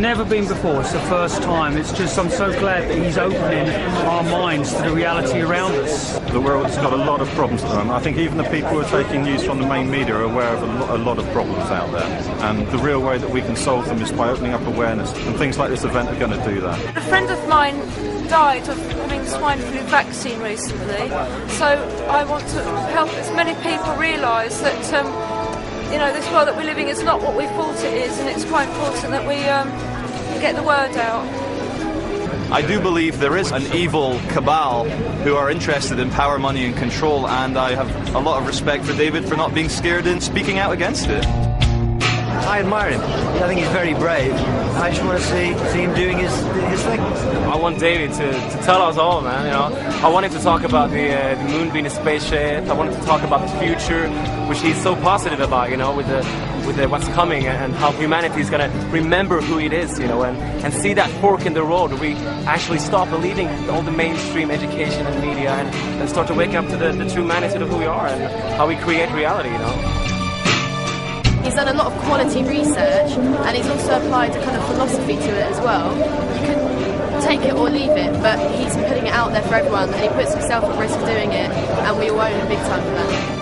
never been before. It's the first time. It's just, I'm so glad that he's opening our minds to the reality around us. The world's got a lot of problems at the moment. I think even the people who are taking news from the main media are aware of a lot of problems out there. And the real way that we can solve them is by opening up awareness. And things like this event are going to do that. A friend of mine died of having the swine flu vaccine recently. So I want to help as many people realise that you know, this world that we're living is not what we thought it is, and it's quite important that we get the word out. I do believe there is an evil cabal who are interested in power, money and control, and I have a lot of respect for David for not being scared and speaking out against it. I admire him. I think he's very brave. I just want to see him doing his thing. I want David to tell us all, man. You know, I wanted to talk about the moon being a spaceship. I wanted to talk about the future, which he's so positive about. You know, with the what's coming and how humanity is gonna remember who it is. You know, and see that fork in the road where we actually stop believing all the mainstream education and media and start to wake up to the true magnitude of who we are and how we create reality. You know. He's done a lot of quality research, and he's also applied a kind of philosophy to it as well. You can take it or leave it, but he's putting it out there for everyone, and he puts himself at risk doing it, and we all owe him big time for that.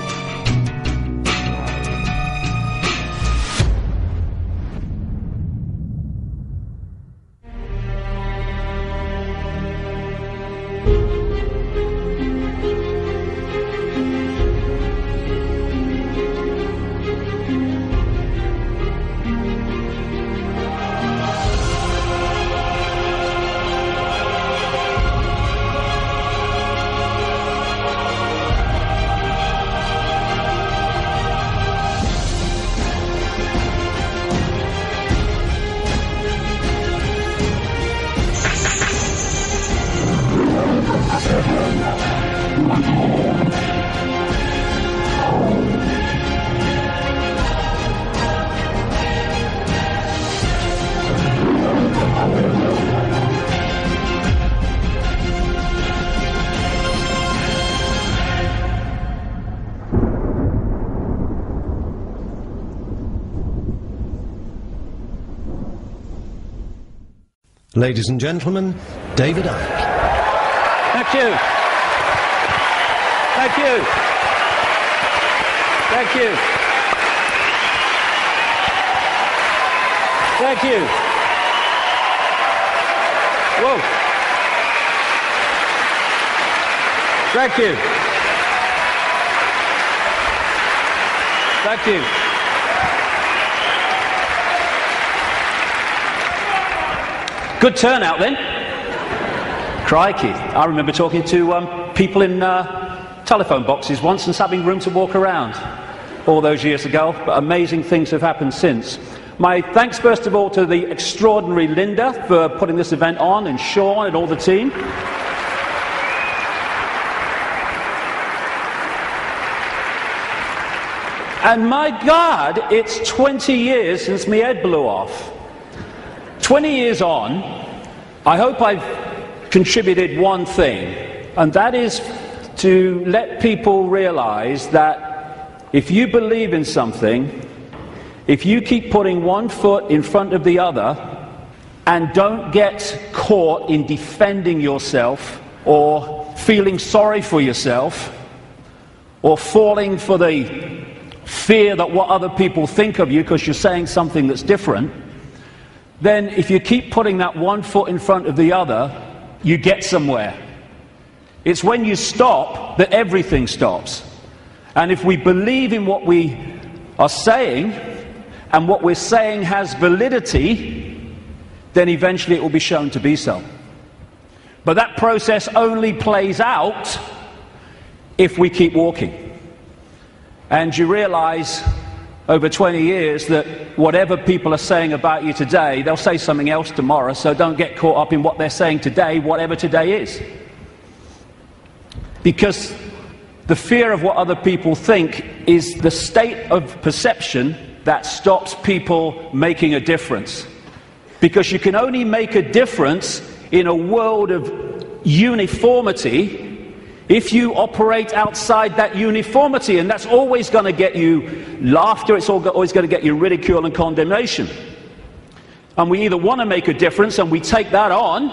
Ladies and gentlemen, David Icke. Thank you. Thank you. Thank you. Thank you. Whoa. Thank you. Thank you. Good turnout then. Crikey. I remember talking to people in telephone boxes once and having room to walk around all those years ago, but amazing things have happened since. My thanks first of all to the extraordinary Linda for putting this event on, and Sean and all the team. And my God, it's 20 years since my head blew off. 20 years on, I hope I've contributed one thing, and that is to let people realize that if you believe in something, if you keep putting one foot in front of the other and don't get caught in defending yourself or feeling sorry for yourself or falling for the fear that what other people think of you because you're saying something that's different, then if you keep putting that one foot in front of the other, you get somewhere. It's when you stop that everything stops. And if we believe in what we are saying, and what we're saying has validity, then eventually it will be shown to be so. But that process only plays out if we keep walking. And you realize over 20 years that whatever people are saying about you today, they'll say something else tomorrow, so don't get caught up in what they're saying today, whatever today is. Because the fear of what other people think is the state of perception that stops people making a difference. Because you can only make a difference in a world of uniformity if you operate outside that uniformity, and that's always going to get you laughter, it's always going to get you ridicule and condemnation. And we either want to make a difference and we take that on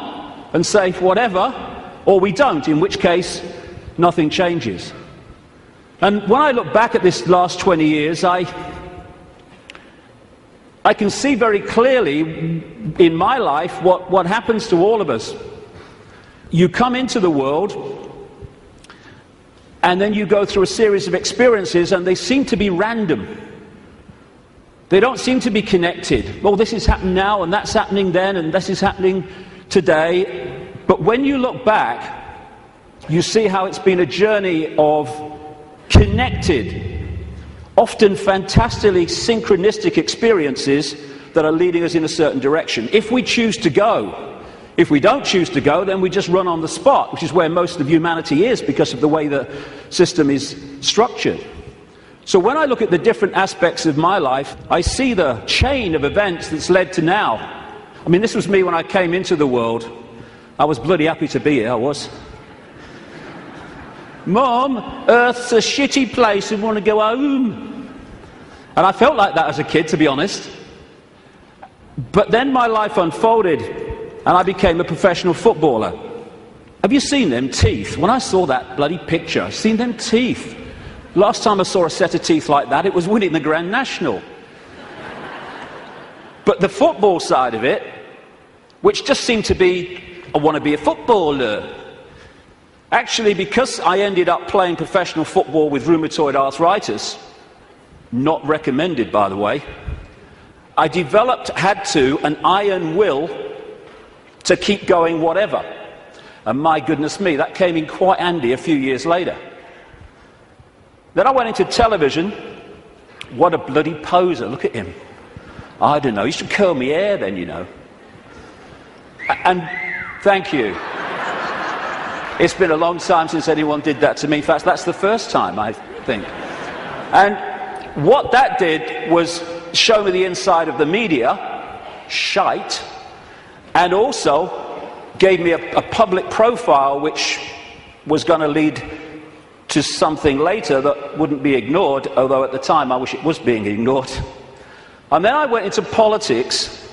and say whatever, or we don't, in which case nothing changes. And when I look back at this last 20 years, I can see very clearly in my life what happens to all of us. You come into the world, and then you go through a series of experiences, and they seem to be random. They don't seem to be connected. Well, this is happening now, and that's happening then, and this is happening today. But when you look back, you see how it's been a journey of connected, often fantastically synchronistic experiences that are leading us in a certain direction. If we choose to go. If we don't choose to go, then we just run on the spot, which is where most of humanity is because of the way the system is structured. So when I look at the different aspects of my life, I see the chain of events that's led to now. I mean, this was me when I came into the world. I was bloody happy to be here, I was. Mum, Earth's a shitty place, I want to go home. And I felt like that as a kid, to be honest. But then my life unfolded, and I became a professional footballer. Have you seen them teeth? When I saw that bloody picture, I've seen them teeth. Last time I saw a set of teeth like that, it was winning the Grand National. But the football side of it, which just seemed to be, I want to be a footballer. Actually, because I ended up playing professional football with rheumatoid arthritis, not recommended by the way, I had an iron will to keep going whatever. And my goodness me, that came in quite handy a few years later. Then I went into television. What a bloody poser, look at him. I don't know, you should curl my hair then, you know. And thank you. It's been a long time since anyone did that to me. In fact, that's the first time, I think. And what that did was show me the inside of the media, shite, and also gave me a public profile which was going to lead to something later that wouldn't be ignored, although at the time I wish it was being ignored. And then I went into politics,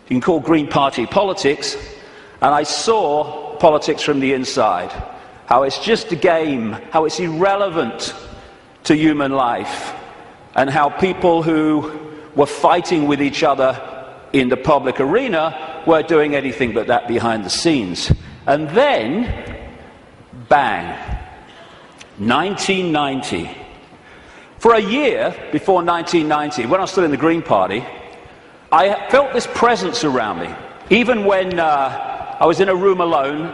you can call Green Party politics, and I saw politics from the inside, how it's just a game, how it's irrelevant to human life, and how people who were fighting with each other in the public arena were doing anything but that behind the scenes. And then, bang, 1990. For a year before 1990, when I was still in the Green Party, I felt this presence around me. Even when I was in a room alone,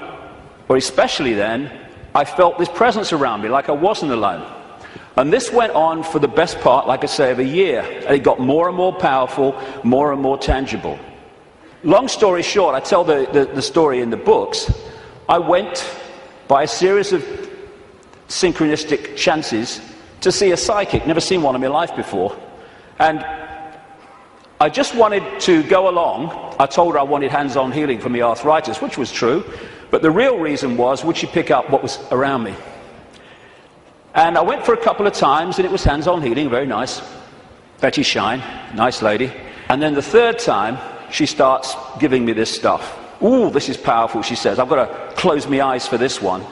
or especially then, I felt this presence around me like I wasn't alone. And this went on for the best part, like I say, of a year. And it got more and more powerful, more and more tangible. Long story short, I tell the story in the books. I went by a series of synchronistic chances to see a psychic. Never seen one in my life before. And I just wanted to go along. I told her I wanted hands-on healing for my arthritis, which was true. But the real reason was, would she pick up what was around me? And I went for a couple of times, and it was hands-on healing, very nice. Betty Shine, nice lady. And then the third time, she starts giving me this stuff. Ooh, this is powerful, she says. I've got to close my eyes for this one.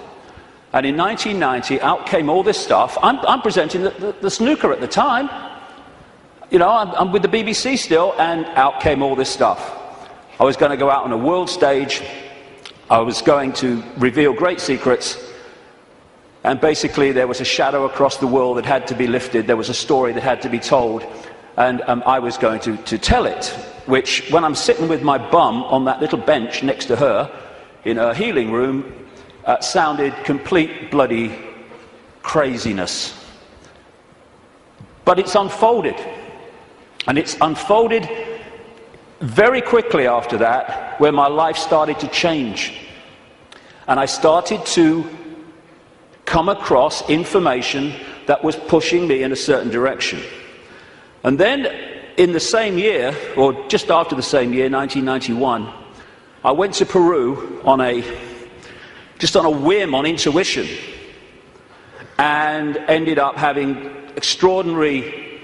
And in 1990, out came all this stuff. I'm presenting the snooker at the time. You know, I'm with the BBC still, and out came all this stuff. I was going to go out on a world stage. I was going to reveal great secrets. And basically, there was a shadow across the world that had to be lifted. There was a story that had to be told. And I was going to tell it. Which, when I'm sitting with my bum on that little bench next to her, in her healing room, sounded complete bloody craziness. But it's unfolded. And it's unfolded very quickly after that, where my life started to change. And I started to come across information that was pushing me in a certain direction. And then, in the same year, or just after the same year, 1991, I went to Peru just on a whim, on intuition, and ended up having extraordinary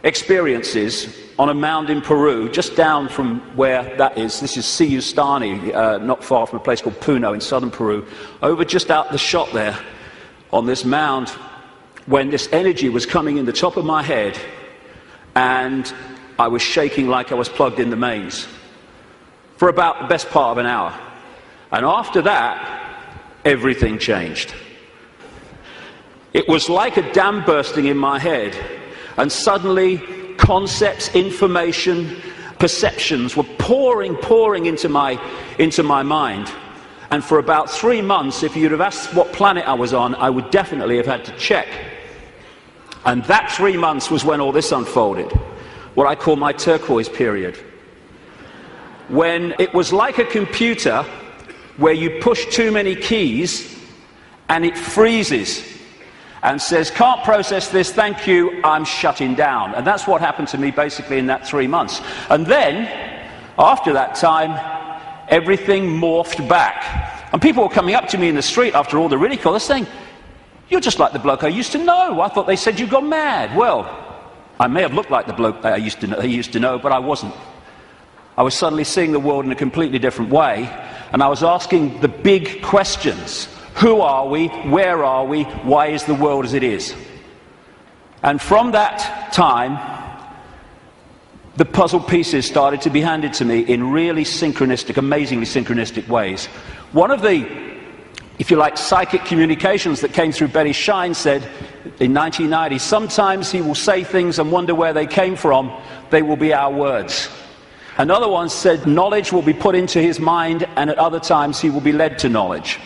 experiences on a mound in Peru, just down from where that is. This is Siyustani, not far from a place called Puno in southern Peru. Over just out the shot there, on this mound, when this energy was coming in the top of my head, and I was shaking like I was plugged in the mains for about the best part of an hour. And after that, everything changed. It was like a dam bursting in my head, and suddenly concepts, information, perceptions were pouring into my mind. And for about 3 months, if you'd have asked what planet I was on, I would definitely have had to check. And that 3 months was when all this unfolded, what I call my turquoise period. When it was like a computer where you push too many keys and it freezes and says, can't process this, thank you, I'm shutting down. And that's what happened to me basically in that 3 months. And then, after that time, everything morphed back. And people were coming up to me in the street after all the ridicule, they're saying, you're just like the bloke I used to know. I thought they said you got mad. Well, I may have looked like the bloke I used to know, but I wasn't. I was suddenly seeing the world in a completely different way, and I was asking the big questions. Who are we? Where are we? Why is the world as it is? And from that time, the puzzle pieces started to be handed to me in really synchronistic, amazingly synchronistic ways. One of the, if you like, psychic communications that came through Betty Shine said in 1990, sometimes he will say things and wonder where they came from. They will be our words. Another one said knowledge will be put into his mind, and at other times he will be led to knowledge.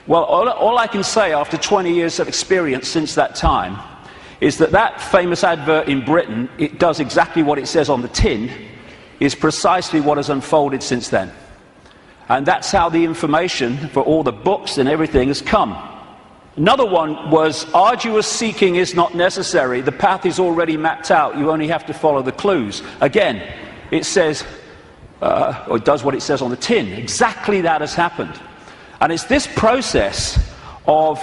Well, all I can say after 20 years of experience since that time is that that famous advert in Britain, it does exactly what it says on the tin, is precisely what has unfolded since then. And that's how the information for all the books and everything has come. Another one was, arduous seeking is not necessary. The path is already mapped out. You only have to follow the clues. Again, it says, or it does what it says on the tin. Exactly that has happened. And it's this process of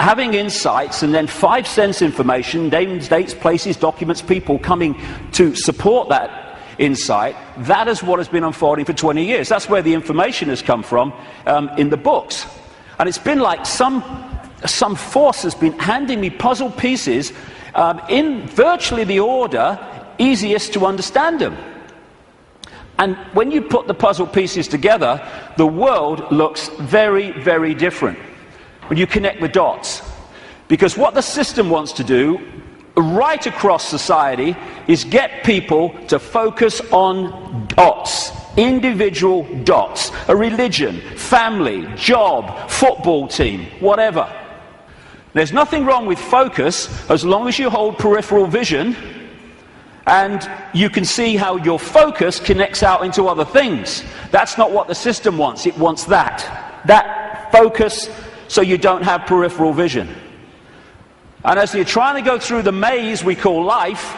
having insights and then 5 sense information, names, dates, places, documents, people coming to support that insight. That is what has been unfolding for 20 years. That's where the information has come from in the books. And it's been like some force has been handing me puzzle pieces in virtually the order easiest to understand them. And when you put the puzzle pieces together, the world looks very, very different when you connect the dots. Because what the system wants to do right across society is get people to focus on dots, individual dots, a religion, family, job, football team, whatever. There's nothing wrong with focus as long as you hold peripheral vision and you can see how your focus connects out into other things. That's not what the system wants. It wants that focus so you don't have peripheral vision. And as you're trying to go through the maze we call life,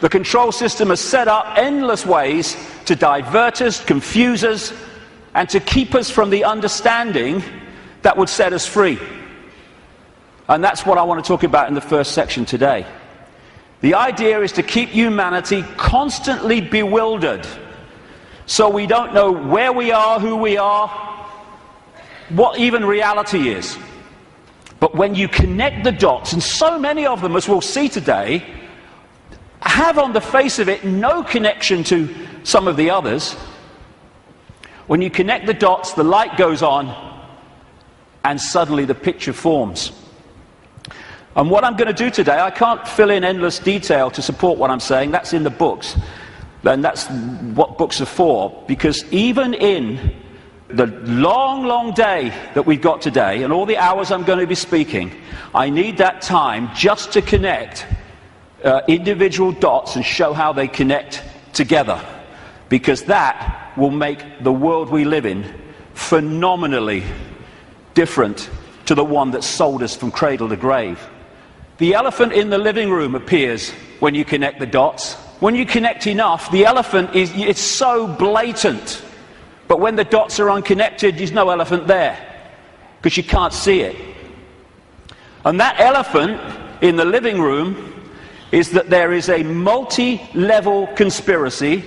the control system has set up endless ways to divert us, confuse us, and to keep us from the understanding that would set us free. And that's what I want to talk about in the first section today. The idea is to keep humanity constantly bewildered, so we don't know where we are, who we are, what even reality is. But when you connect the dots, and so many of them, as we'll see today, have on the face of it no connection to some of the others, when you connect the dots, the light goes on, and suddenly the picture forms. And what I'm going to do today, I can't fill in endless detail to support what I'm saying. That's in the books. And that's what books are for. Because even in the long, long day that we've got today, and all the hours I'm going to be speaking, I need that time just to connect individual dots and show how they connect together. Because that will make the world we live in phenomenally different to the one that sold us from cradle to grave. The elephant in the living room appears when you connect the dots. When you connect enough, the elephant it's so blatant. But when the dots are unconnected, there's no elephant there, because you can't see it. And that elephant in the living room is that there is a multi-level conspiracy,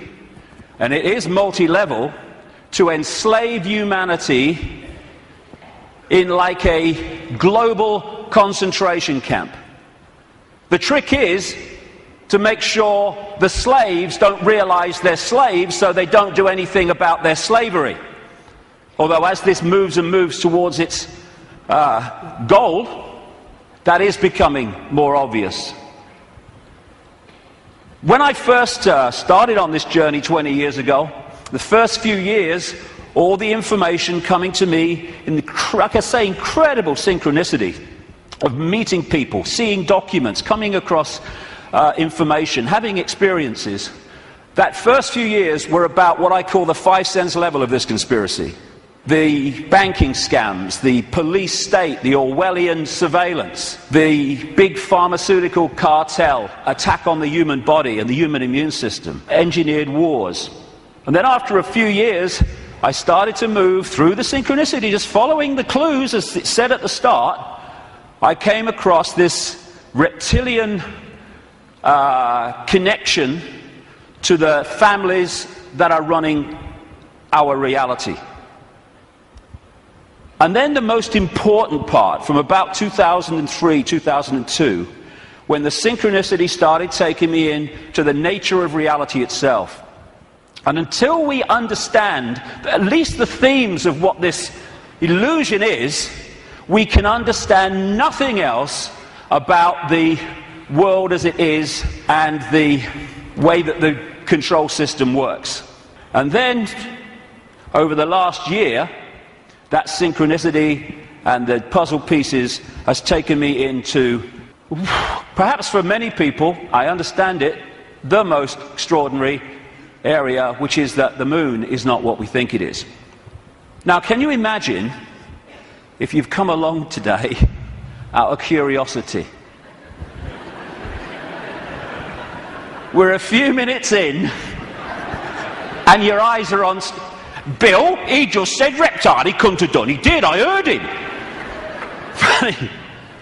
and it is multi-level, to enslave humanity in like a global concentration camp. The trick is to make sure the slaves don't realize they're slaves, so they don't do anything about their slavery. Although as this moves and moves towards its goal, that is becoming more obvious. When I first started on this journey 20 years ago, the first few years, all the information coming to me in the, like I say, incredible synchronicity of meeting people, seeing documents, coming across information, having experiences. That first few years were about what I call the 5 sense level of this conspiracy. The banking scams, the police state, the Orwellian surveillance, the big pharmaceutical cartel, attack on the human body and the human immune system, engineered wars. And then after a few years, I started to move through the synchronicity, just following the clues as it said at the start. I came across this reptilian connection to the families that are running our reality. And then the most important part, from about 2003, 2002, when the synchronicity started taking me in to the nature of reality itself. And until we understand at least the themes of what this illusion is, we can understand nothing else about the world as it is and the way that the control system works. And then, over the last year, that synchronicity and the puzzle pieces has taken me into, perhaps for many people, I understand it, the most extraordinary area, which is that the moon is not what we think it is. Now, can you imagine if you've come along today out of curiosity? We're a few minutes in, and your eyes are on Bill. He just said reptile. He couldn't have done. He did. I heard him.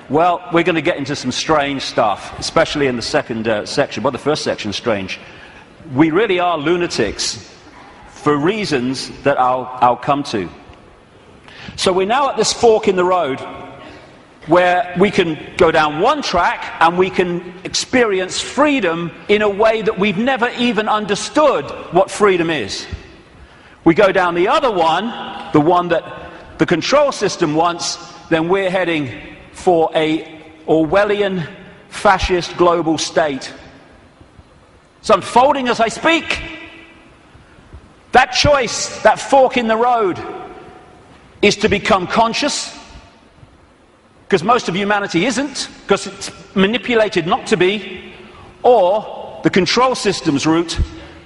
Well, we're going to get into some strange stuff, especially in the second section. Well, the first section's strange. We really are lunatics for reasons that I'll come to. So we're now at this fork in the road where we can go down one track and we can experience freedom in a way that we've never even understood what freedom is. We go down the other one, the one that the control system wants, then we're heading for a Orwellian fascist global state. It's unfolding as I speak. That choice, that fork in the road, is to become conscious, because most of humanity isn't, because it's manipulated not to be, or the control system's route,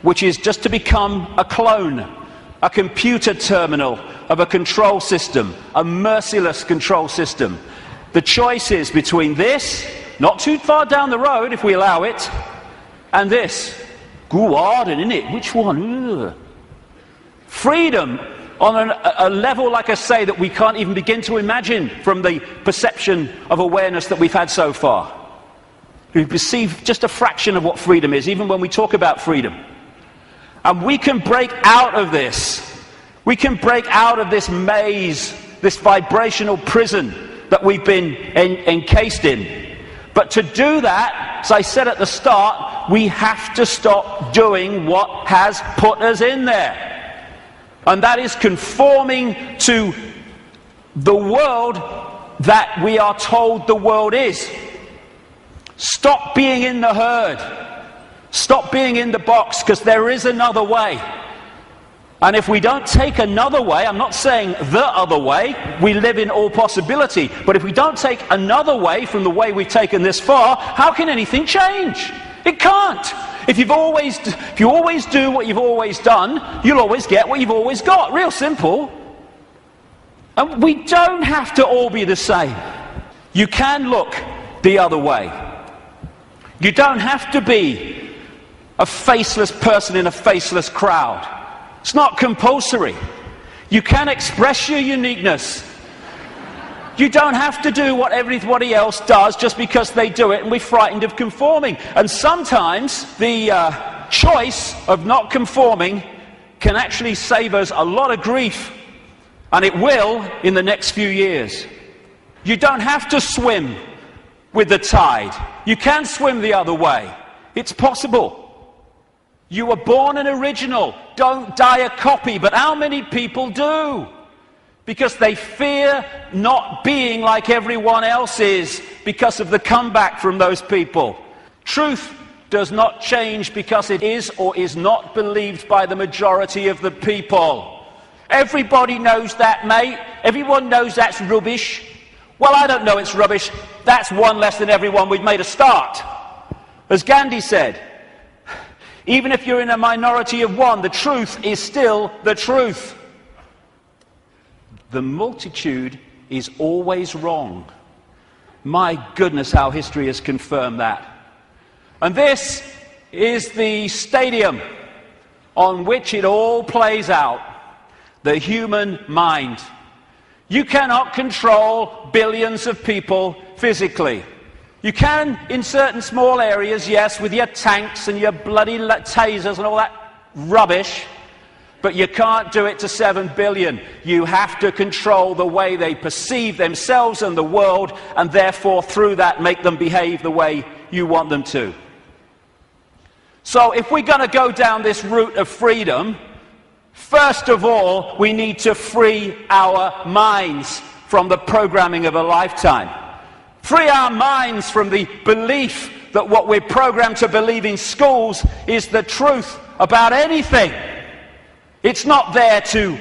which is just to become a clone, a computer terminal of a control system, a merciless control system. The choice is between this, not too far down the road if we allow it, and this. Go hard, isn't it? Which one? Ugh. Freedom on a level, like I say, that we can't even begin to imagine from the perception of awareness that we've had so far. We perceive just a fraction of what freedom is, even when we talk about freedom. And we can break out of this. We can break out of this maze, this vibrational prison that we've been encased in. But to do that, as I said at the start, we have to stop doing what has put us in there. And that is conforming to the world that we are told the world is. Stop being in the herd. Stop being in the box, because there is another way. And if we don't take another way, I'm not saying the other way, we live in all possibility, but if we don't take another way from the way we've taken this far, how can anything change? It can't. If you always do what you've always done, you'll always get what you've always got. Real simple. And we don't have to all be the same. You can look the other way. You don't have to be a faceless person in a faceless crowd. It's not compulsory. You can express your uniqueness. You don't have to do what everybody else does just because they do it and we're frightened of conforming. And sometimes the choice of not conforming can actually save us a lot of grief, and it will in the next few years. You don't have to swim with the tide. You can swim the other way. It's possible. You were born an original. Don't die a copy. But how many people do? Because they fear not being like everyone else is because of the comeback from those people. Truth does not change because it is or is not believed by the majority of the people. Everybody knows that, mate. Everyone knows that's rubbish. Well, I don't know it's rubbish. That's one less than everyone. We've made a start. As Gandhi said, even if you're in a minority of one, the truth is still the truth. The multitude is always wrong. My goodness, how history has confirmed that. And this is the stadium on which it all plays out, the human mind. You cannot control billions of people physically. You can in certain small areas, yes, with your tanks and your bloody tasers and all that rubbish. But you can't do it to 7 billion. You have to control the way they perceive themselves and the world, and therefore through that make them behave the way you want them to. So if we're going to go down this route of freedom, first of all, we need to free our minds from the programming of a lifetime. Free our minds from the belief that what we're programmed to believe in schools is the truth about anything. It's not there to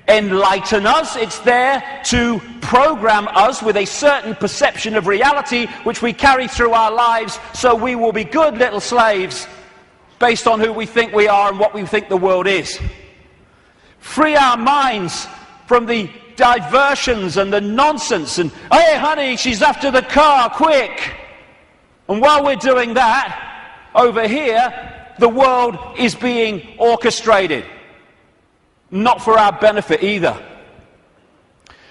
enlighten us, it's there to program us with a certain perception of reality which we carry through our lives, so we will be good little slaves based on who we think we are and what we think the world is. Free our minds from the diversions and the nonsense and, hey honey, she's after the car, quick! And while we're doing that, over here, the world is being orchestrated. Not for our benefit either.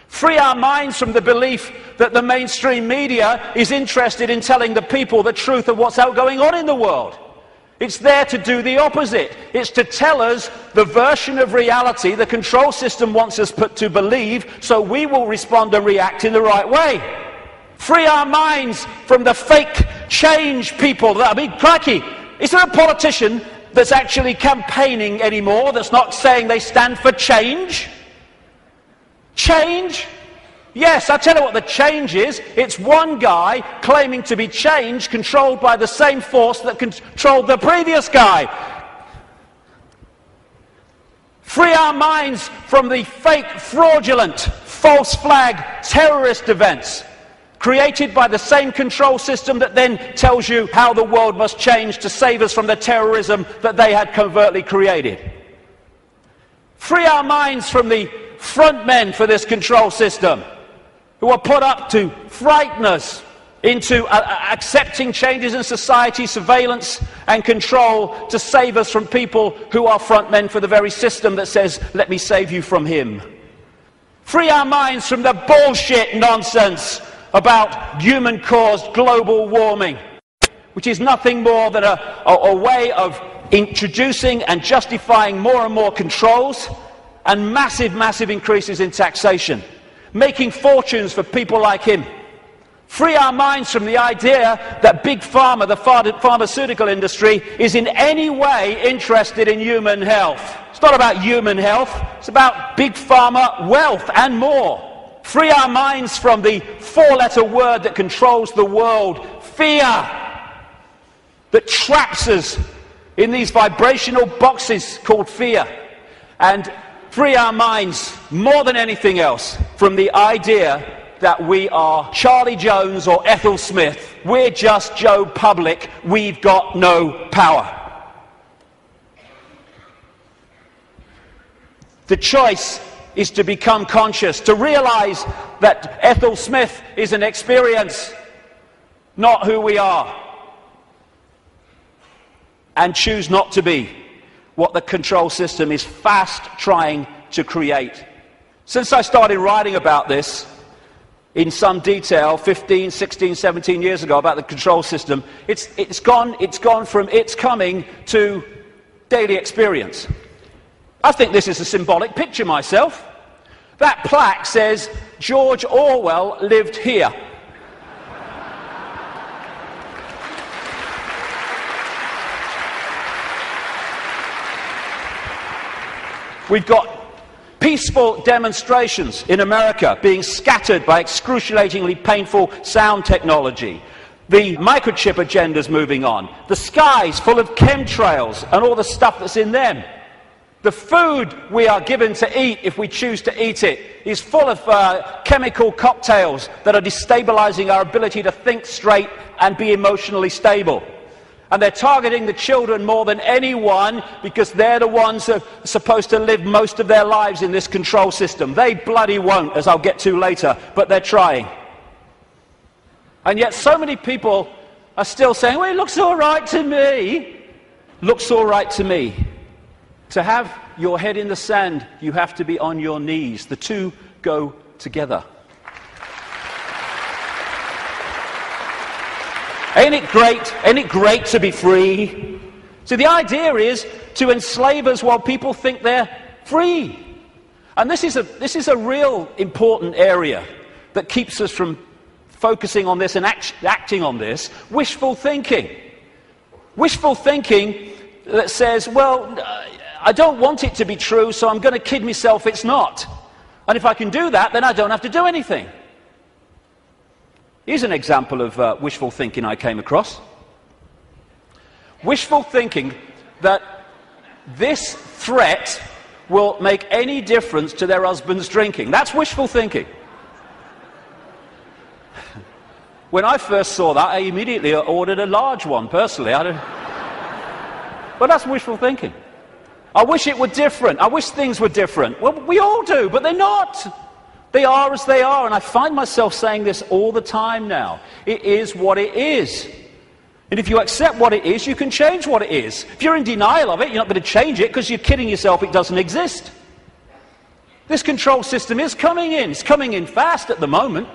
Free our minds from the belief that the mainstream media is interested in telling the people the truth of what's going on in the world. It's there to do the opposite. It's to tell us the version of reality the control system wants us to believe, so we will respond and react in the right way. Free our minds from the fake change people. I mean, crikey, is there a politician that's actually campaigning anymore, that's not saying they stand for change? Change? Yes, I tell you what the change is. It's one guy claiming to be change, controlled by the same force that controlled the previous guy. Free our minds from the fake, fraudulent, false flag terrorist events created by the same control system that then tells you how the world must change to save us from the terrorism that they had covertly created. Free our minds from the front men for this control system, who are put up to frighten us into accepting changes in society, surveillance and control to save us from people who are front men for the very system that says, let me save you from him. Free our minds from the bullshit nonsense about human-caused global warming, which is nothing more than a way of introducing and justifying more and more controls and massive, massive increases in taxation, making fortunes for people like him. Free our minds from the idea that Big Pharma, the pharmaceutical industry, is in any way interested in human health. It's not about human health, it's about Big Pharma wealth and more. Free our minds from the four-letter word that controls the world, fear, that traps us in these vibrational boxes called fear. And free our minds, more than anything else, from the idea that we are Charlie Jones or Ethel Smith. We're just Joe Public. We've got no power. The choice is to become conscious, to realize that Ethel Smith is an experience, not who we are, and choose not to be what the control system is fast trying to create. Since I started writing about this, in some detail 15, 16, 17 years ago about the control system. It's gone from it's coming to daily experience. I think this is a symbolic picture myself. That plaque says, George Orwell lived here. We've got peaceful demonstrations in America being scattered by excruciatingly painful sound technology. The microchip agenda's moving on. The sky's full of chemtrails and all the stuff that's in them. The food we are given to eat, if we choose to eat it, is full of chemical cocktails that are destabilizing our ability to think straight and be emotionally stable. And they're targeting the children more than anyone because they're the ones that are supposed to live most of their lives in this control system. They bloody won't, as I'll get to later, but they're trying. And yet so many people are still saying, well, it looks all right to me. Looks all right to me. To have your head in the sand, you have to be on your knees. The two go together. Ain't it great? Ain't it great to be free? So the idea is to enslave us while people think they're free. And this is a real important area that keeps us from focusing on this and acting on this. Wishful thinking. Wishful thinking that says, well, I don't want it to be true, so I'm going to kid myself it's not. And if I can do that, then I don't have to do anything. Here's an example of wishful thinking I came across. Wishful thinking that this threat will make any difference to their husband's drinking. That's wishful thinking. When I first saw that, I immediately ordered a large one, personally. But that's wishful thinking. I wish it were different. I wish things were different. Well, we all do, but they're not. They are as they are, and I find myself saying this all the time now. It is what it is. And if you accept what it is, you can change what it is. If you're in denial of it, you're not going to change it because you're kidding yourself it doesn't exist. This control system is coming in. It's coming in fast at the moment.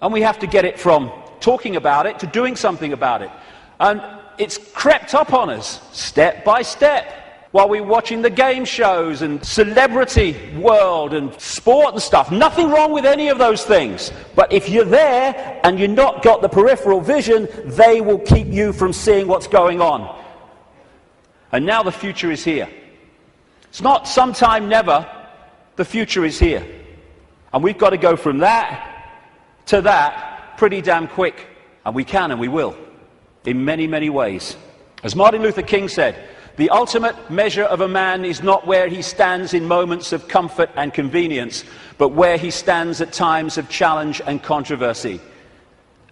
And we have to get it from talking about it to doing something about it. And it's crept up on us step by step. While we're watching the game shows and celebrity world and sport and stuff. Nothing wrong with any of those things. But if you're there and you've not got the peripheral vision, they will keep you from seeing what's going on. And now the future is here. It's not sometime never. The future is here. And we've got to go from that to that pretty damn quick. And we can and we will. In many, many ways. As Martin Luther King said, the ultimate measure of a man is not where he stands in moments of comfort and convenience, but where he stands at times of challenge and controversy.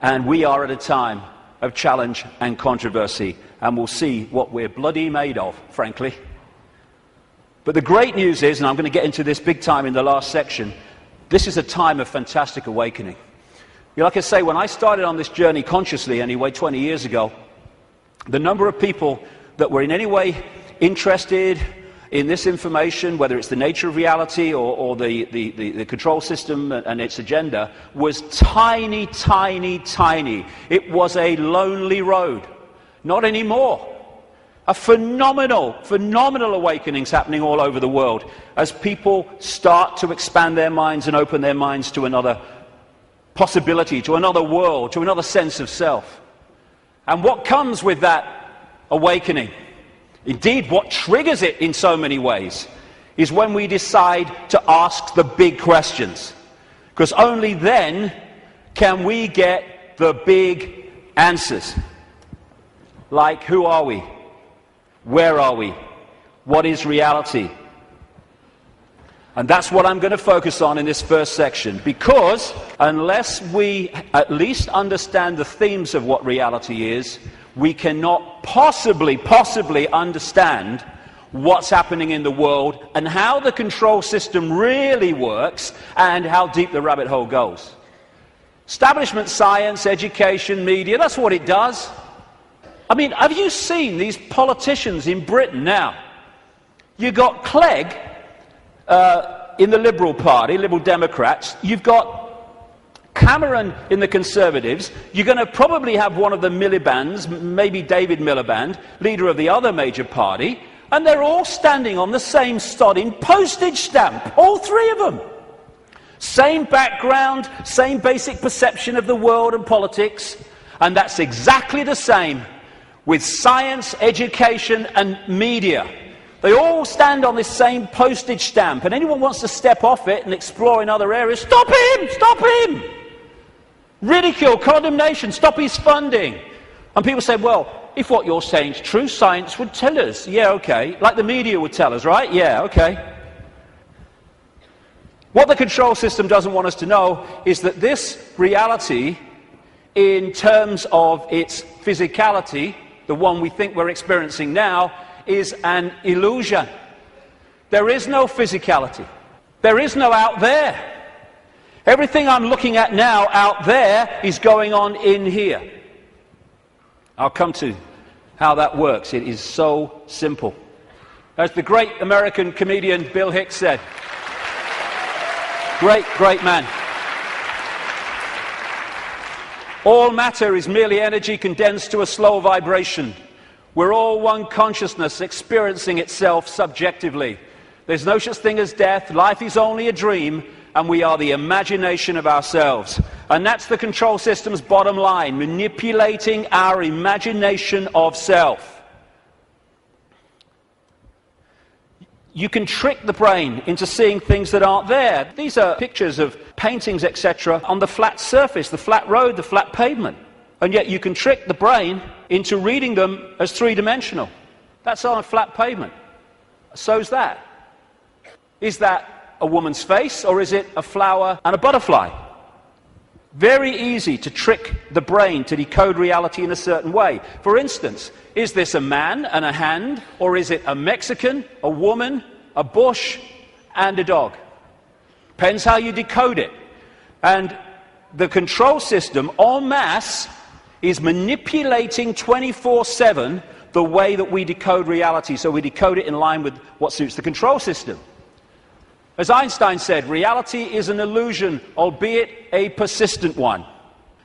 And we are at a time of challenge and controversy, and we'll see what we're bloody made of, frankly. But the great news is, and I'm going to get into this big time in the last section, this is a time of fantastic awakening. Like I say, when I started on this journey consciously, anyway, 20 years ago, the number of people that were in any way interested in this information, whether it's the nature of reality or the control system and its agenda, was tiny, tiny, tiny. It was a lonely road. Not anymore. A phenomenal awakenings happening all over the world as people start to expand their minds and open their minds to another possibility, to another world, to another sense of self. And what comes with that awakening, indeed what triggers it in so many ways, is when we decide to ask the big questions. Because only then can we get the big answers. Like, who are we? Where are we? What is reality? And that's what I'm going to focus on in this first section, because unless we at least understand the themes of what reality is, we cannot possibly understand what's happening in the world and how the control system really works and how deep the rabbit hole goes. Establishment science, education, media, that's what it does. I mean, have you seen these politicians in Britain now? You've got Clegg in the Liberal Party, Liberal Democrats. You've got Cameron in the Conservatives, you're going to probably have one of the Miliband's, maybe David Miliband, leader of the other major party, and they're all standing on the same Stodin postage stamp, all three of them. Same background, same basic perception of the world and politics, and that's exactly the same with science, education and media. They all stand on this same postage stamp, and anyone wants to step off it and explore in other areas, stop him! Stop him! Ridicule, condemnation, stop his funding. And people say, well, if what you're saying is true, science would tell us. Yeah, okay. Like the media would tell us, right? Yeah, okay. What the control system doesn't want us to know is that this reality, in terms of its physicality, the one we think we're experiencing now, is an illusion. There is no physicality. There is no out there. Everything I'm looking at now out there is going on in here. I'll come to how that works. It is so simple. As the great American comedian Bill Hicks said, great man. All matter is merely energy condensed to a slow vibration. We're all one consciousness experiencing itself subjectively. There's no such thing as death. Life is only a dream, and we are the imagination of ourselves. And that's the control system's bottom line, manipulating our imagination of self. You can trick the brain into seeing things that aren't there. These are pictures of paintings, etc., on the flat surface, the flat road, the flat pavement. And yet you can trick the brain into reading them as three-dimensional. That's on a flat pavement. So's that. Is that a woman's face, or is it a flower and a butterfly? Very easy to trick the brain to decode reality in a certain way. For instance, is this a man and a hand, or is it a Mexican, a woman, a bush, and a dog? Depends how you decode it. And the control system, en masse, is manipulating 24/7 the way that we decode reality. So we decode it in line with what suits the control system. As Einstein said, reality is an illusion, albeit a persistent one.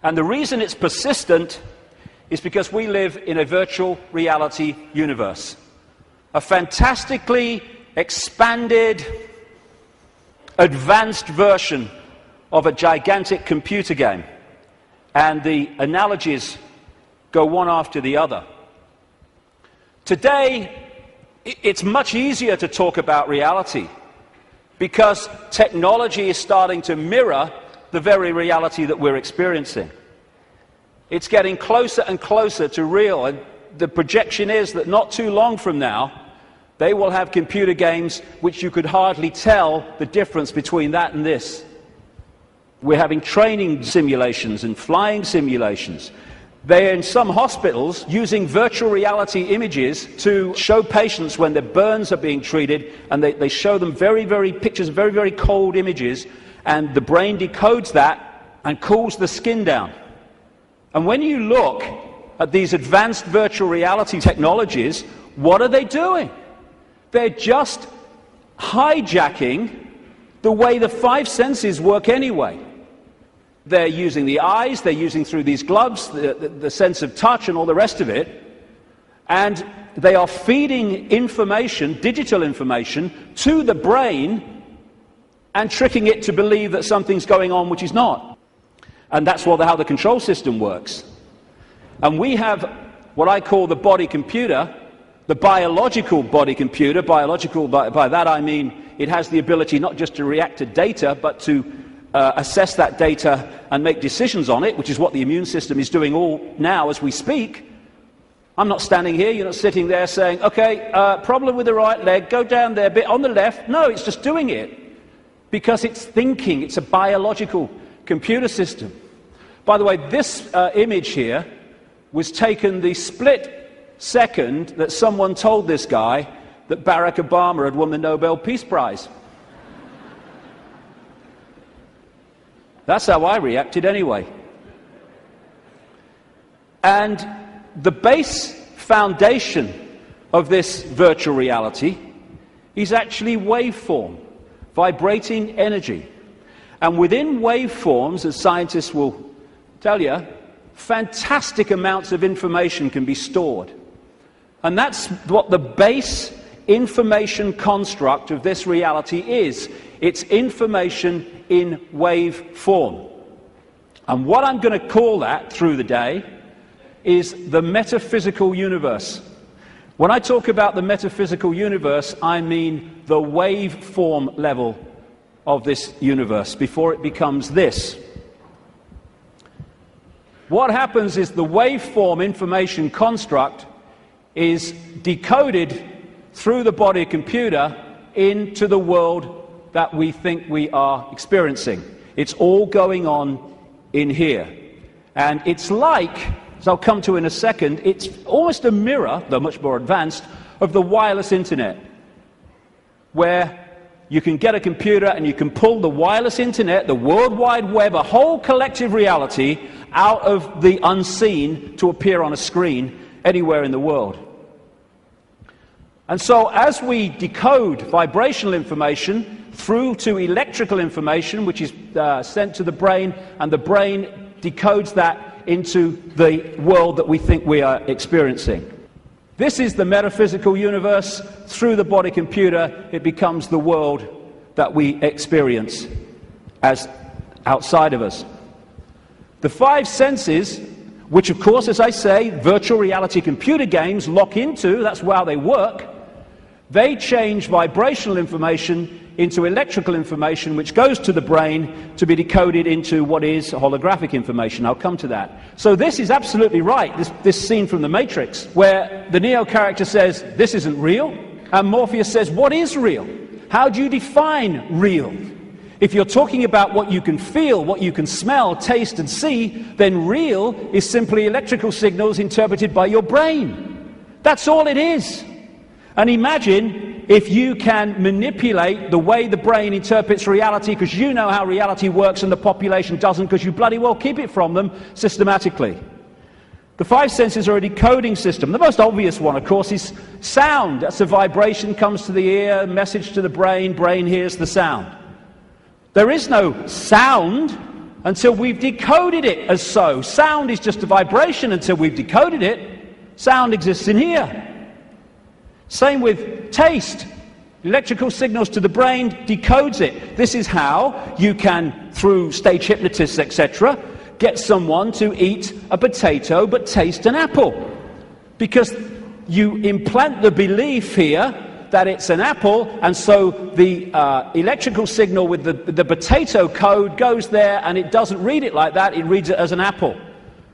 And the reason it's persistent is because we live in a virtual reality universe. A fantastically expanded, advanced version of a gigantic computer game. And the analogies go one after the other. Today, it's much easier to talk about reality because technology is starting to mirror the very reality that we're experiencing. It's getting closer and closer to real, and the projection is that not too long from now, they will have computer games which you could hardly tell the difference between that and this. We're having training simulations and flying simulations. They're in some hospitals using virtual reality images to show patients when their burns are being treated, and they show them pictures, very cold images, and the brain decodes that and cools the skin down. And when you look at these advanced virtual reality technologies, what are they doing? They're just hijacking the way the five senses work anyway. They're using the eyes, they're using through these gloves, the sense of touch and all the rest of it, and they are feeding information, digital information, to the brain and tricking it to believe that something's going on which is not. And that's how the control system works. And we have what I call the body computer, the biological body computer. Biological, by that I mean it has the ability not just to react to data, but to assess that data and make decisions on it, which is what the immune system is doing all now as we speak. I'm not standing here, you're not sitting there saying, okay, problem with the right leg, go down there a bit on the left. No, it's just doing it because it's thinking. It's a biological computer system. By the way, this image here was taken the split second that someone told this guy that Barack Obama had won the Nobel Peace Prize. That's how I reacted anyway. And the base foundation of this virtual reality is actually waveform, vibrating energy. And within waveforms, as scientists will tell you, fantastic amounts of information can be stored. And that's what the base information construct of this reality is. It's information in wave form. And what I'm going to call that through the day is the metaphysical universe. When I talk about the metaphysical universe, I mean the waveform level of this universe before it becomes this. What happens is the waveform information construct is decoded through the body computer into the world that we think we are experiencing. It's all going on in here. And it's like, as I'll come to in a second, it's almost a mirror, though much more advanced, of the wireless internet, where you can get a computer and you can pull the wireless internet, the World Wide Web, a whole collective reality out of the unseen to appear on a screen anywhere in the world. And so as we decode vibrational information through to electrical information, which is sent to the brain, and the brain decodes that into the world that we think we are experiencing. This is the metaphysical universe. Through the body computer, it becomes the world that we experience as outside of us. The five senses, which of course, as I say, virtual reality computer games lock into, that's how they work, they change vibrational information into electrical information, which goes to the brain to be decoded into what is holographic information. I'll come to that. So this is absolutely right, this scene from The Matrix, where the Neo character says, this isn't real, and Morpheus says, what is real? How do you define real? If you're talking about what you can feel, what you can smell, taste, and see, then real is simply electrical signals interpreted by your brain. That's all it is. And imagine if you can manipulate the way the brain interprets reality, because you know how reality works and the population doesn't, because you bloody well keep it from them systematically. The five senses are a decoding system. The most obvious one, of course, is sound. That's a vibration, comes to the ear, message to the brain, brain hears the sound. There is no sound until we've decoded it as so. Sound is just a vibration until we've decoded it. Sound exists in here. Same with taste. Electrical signals to the brain decodes it. This is how you can, through stage hypnotists, etc., get someone to eat a potato but taste an apple. Because you implant the belief here that it's an apple, and so the electrical signal with the potato code goes there, and it doesn't read it like that, it reads it as an apple.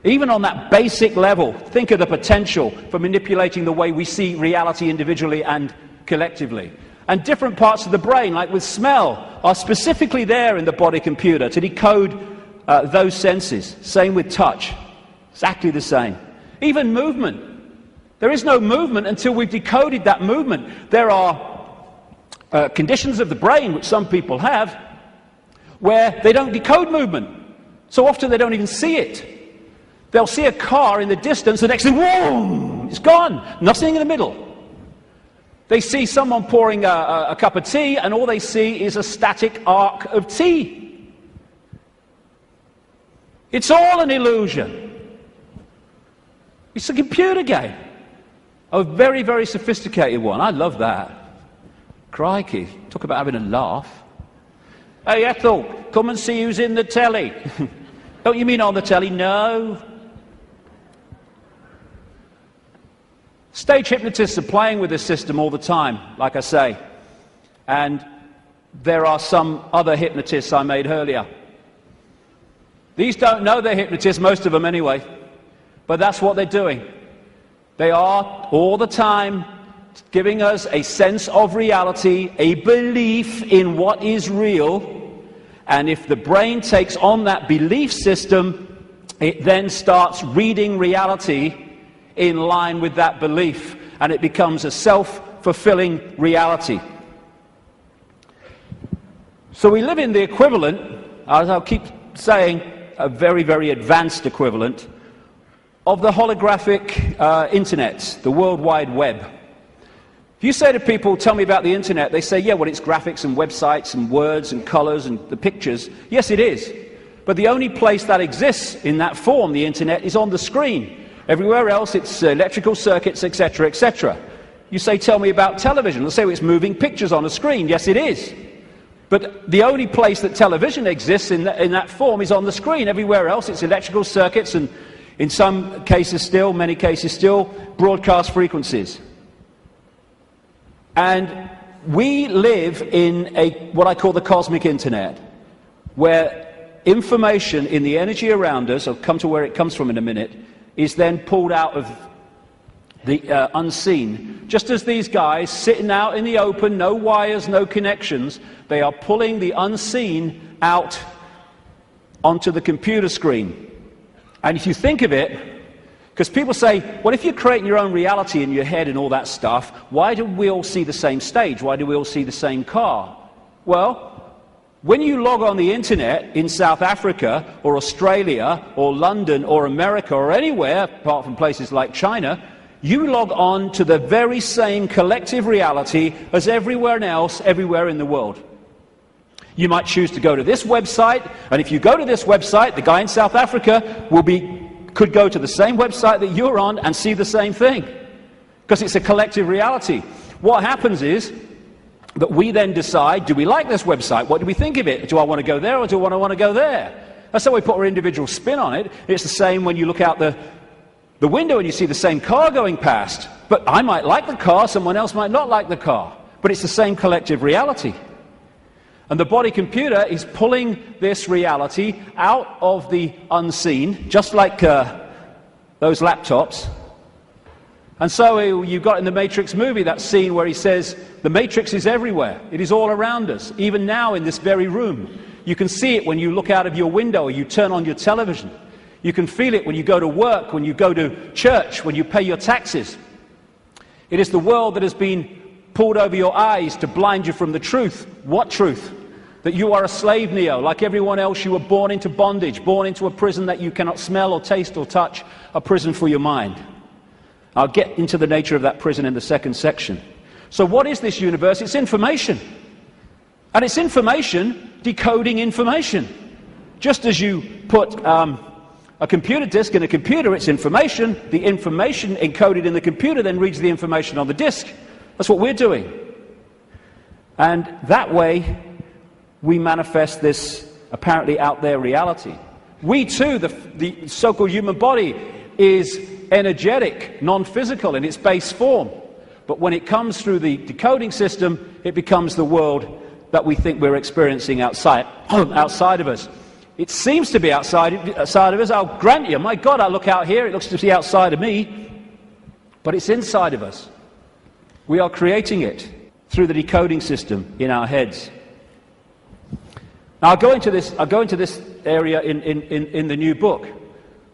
Even on that basic level, think of the potential for manipulating the way we see reality individually and collectively. And different parts of the brain, like with smell, are specifically there in the body computer to decode those senses. Same with touch. Exactly the same. Even movement. There is no movement until we've decoded that movement. There are conditions of the brain, which some people have, where they don't decode movement. So often they don't even see it. They'll see a car in the distance, the next thing, whoa, it's gone. Nothing in the middle. They see someone pouring a cup of tea, and all they see is a static arc of tea. It's all an illusion. It's a computer game. A very, very sophisticated one. I love that. Crikey, talk about having a laugh. Hey, Ethel, come and see who's in the telly. Don't you mean on the telly? No. Stage hypnotists are playing with this system all the time, like I say. And there are some other hypnotists I made earlier. These don't know they're hypnotists, most of them anyway. But that's what they're doing. They are, all the time, giving us a sense of reality, a belief in what is real. And if the brain takes on that belief system, it then starts reading reality in line with that belief, and it becomes a self-fulfilling reality. So we live in the equivalent, as I'll keep saying, a very, very advanced equivalent of the holographic internet, the World Wide Web. If you say to people, tell me about the internet, they say, yeah, well, it's graphics and websites and words and colors and the pictures. Yes, it is. But the only place that exists in that form, the internet, is on the screen. Everywhere else, it's electrical circuits, etc., etc. You say, tell me about television. They'll say, well, it's moving pictures on a screen. Yes, it is. But the only place that television exists in that form is on the screen. Everywhere else, it's electrical circuits and, in some cases still, many cases still, broadcast frequencies. And we live in what I call the cosmic internet, where information in the energy around us, I'll come to where it comes from in a minute, is then pulled out of the unseen. Just as these guys sitting out in the open, no wires, no connections, they are pulling the unseen out onto the computer screen. And if you think of it, because people say, well, if you're creating your own reality in your head and all that stuff, why do we all see the same stage? Why do we all see the same car? Well, when you log on the internet in South Africa or Australia or London or America or anywhere, apart from places like China, you log on to the very same collective reality as everywhere else, everywhere in the world. You might choose to go to this website, and if you go to this website, the guy in South Africa could go to the same website that you're on and see the same thing, because it's a collective reality. What happens is that we then decide, do we like this website? What do we think of it? Do I want to go there or do I want to go there? That's how we put our individual spin on it. It's the same when you look out the window and you see the same car going past. But I might like the car, someone else might not like the car. But it's the same collective reality. And the body computer is pulling this reality out of the unseen, just like those laptops. And so you've got in the Matrix movie that scene where he says, the Matrix is everywhere. It is all around us, even now in this very room. You can see it when you look out of your window or you turn on your television. You can feel it when you go to work, when you go to church, when you pay your taxes. It is the world that has been pulled over your eyes to blind you from the truth. What truth? That you are a slave, Neo. Like everyone else, you were born into bondage, born into a prison that you cannot smell or taste or touch, a prison for your mind. I'll get into the nature of that prison in the second section. So what is this universe? It's information. And it's information decoding information. Just as you put a computer disk in a computer, it's information. The information encoded in the computer then reads the information on the disk. That's what we're doing. And that way, we manifest this apparently out there reality. We too, the so-called human body, is energetic, non-physical in its base form. But when it comes through the decoding system, it becomes the world that we think we're experiencing outside of us. It seems to be outside of us. I'll grant you, my God, I look out here, it looks to be outside of me. But it's inside of us. We are creating it through the decoding system in our heads. Now, I'll go into this area in the new book.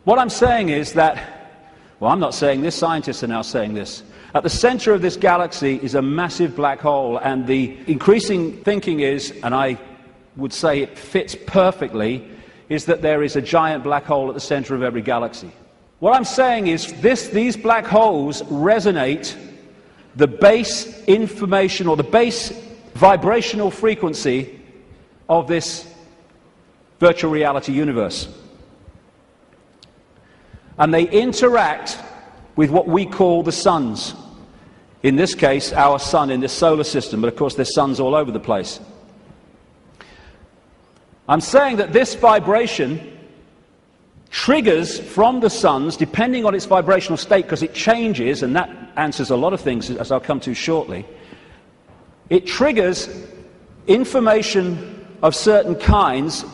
What I'm saying is that, well, I'm not saying this, scientists are now saying this. At the center of this galaxy is a massive black hole, and the increasing thinking is, and I would say it fits perfectly, is that there is a giant black hole at the center of every galaxy. What I'm saying is these black holes resonate the base information or the base vibrational frequency of this virtual reality universe. And they interact with what we call the suns. In this case, our sun in this solar system, but of course there's suns all over the place. I'm saying that this vibration triggers from the suns, depending on its vibrational state, because it changes, and that answers a lot of things, as I'll come to shortly. It triggers information of certain kinds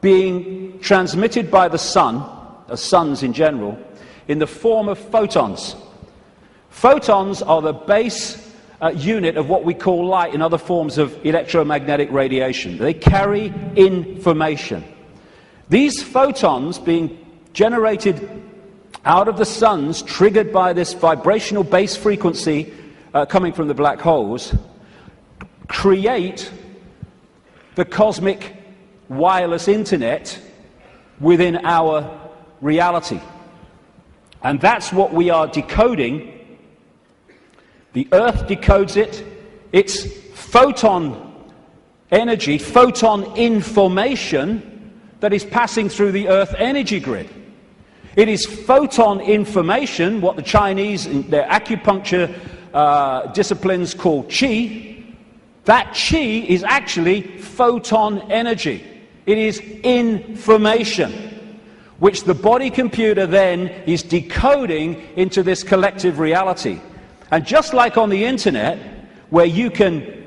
being transmitted by the sun, suns in general, in the form of photons. Photons are the base unit of what we call light and other forms of electromagnetic radiation. They carry information. These photons being generated out of the suns, triggered by this vibrational base frequency coming from the black holes, create the cosmic wireless internet within our reality. And that's what we are decoding The Earth decodes it. It's photon energy, photon information that is passing through the Earth energy grid. It is photon information, what the Chinese, their acupuncture disciplines call qi. That qi is actually photon energy. It is information, which the body computer then is decoding into this collective reality. And just like on the internet, where you can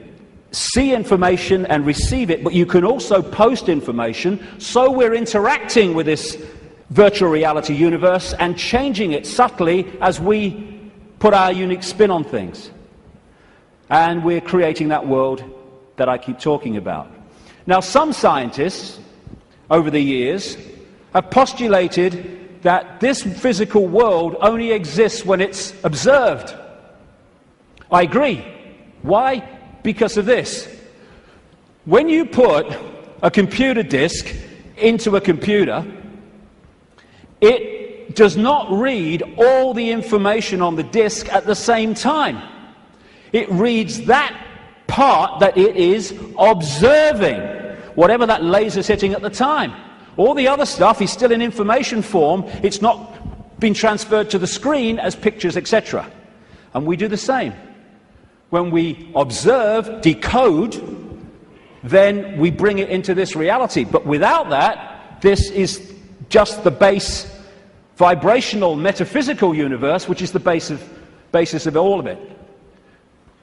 see information and receive it, but you can also post information, so we're interacting with this virtual reality universe and changing it subtly as we put our unique spin on things. And we're creating that world that I keep talking about. Now, some scientists over the years have postulated that this physical world only exists when it's observed. I agree. Why? Because of this. When you put a computer disk into a computer, it does not read all the information on the disk at the same time. It reads that part that it is observing, whatever that laser's hitting at the time. All the other stuff is still in information form. It's not been transferred to the screen as pictures, etc. And we do the same. When we observe, decode, then we bring it into this reality. But without that, this is just the base vibrational metaphysical universe, which is the basis of all of it.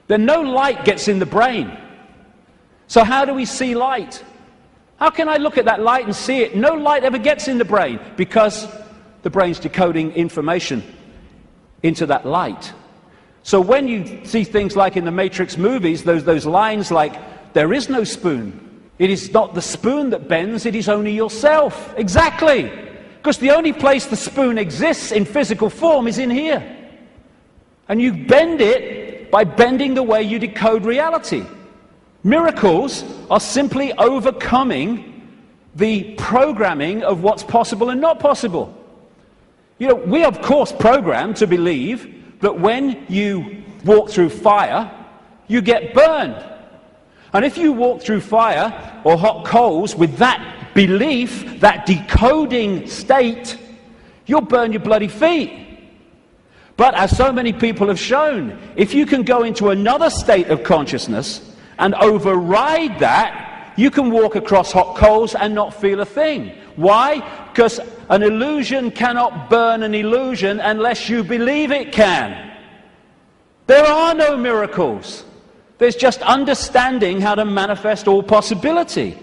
Then no light gets in the brain. So how do we see light? How can I look at that light and see it? No light ever gets in the brain because the brain's decoding information into that light. So when you see things like in the Matrix movies, those lines like, there is no spoon. It is not the spoon that bends, it is only yourself. Exactly. Because the only place the spoon exists in physical form is in here. And you bend it by bending the way you decode reality. Miracles are simply overcoming the programming of what's possible and not possible. You know, we of course programmed to believe that when you walk through fire, you get burned. And if you walk through fire or hot coals with that belief, that decoding state, you'll burn your bloody feet. But as so many people have shown, if you can go into another state of consciousness and override that, you can walk across hot coals and not feel a thing. Why? Because an illusion cannot burn an illusion unless you believe it can. There are no miracles. There's just understanding how to manifest all possibility.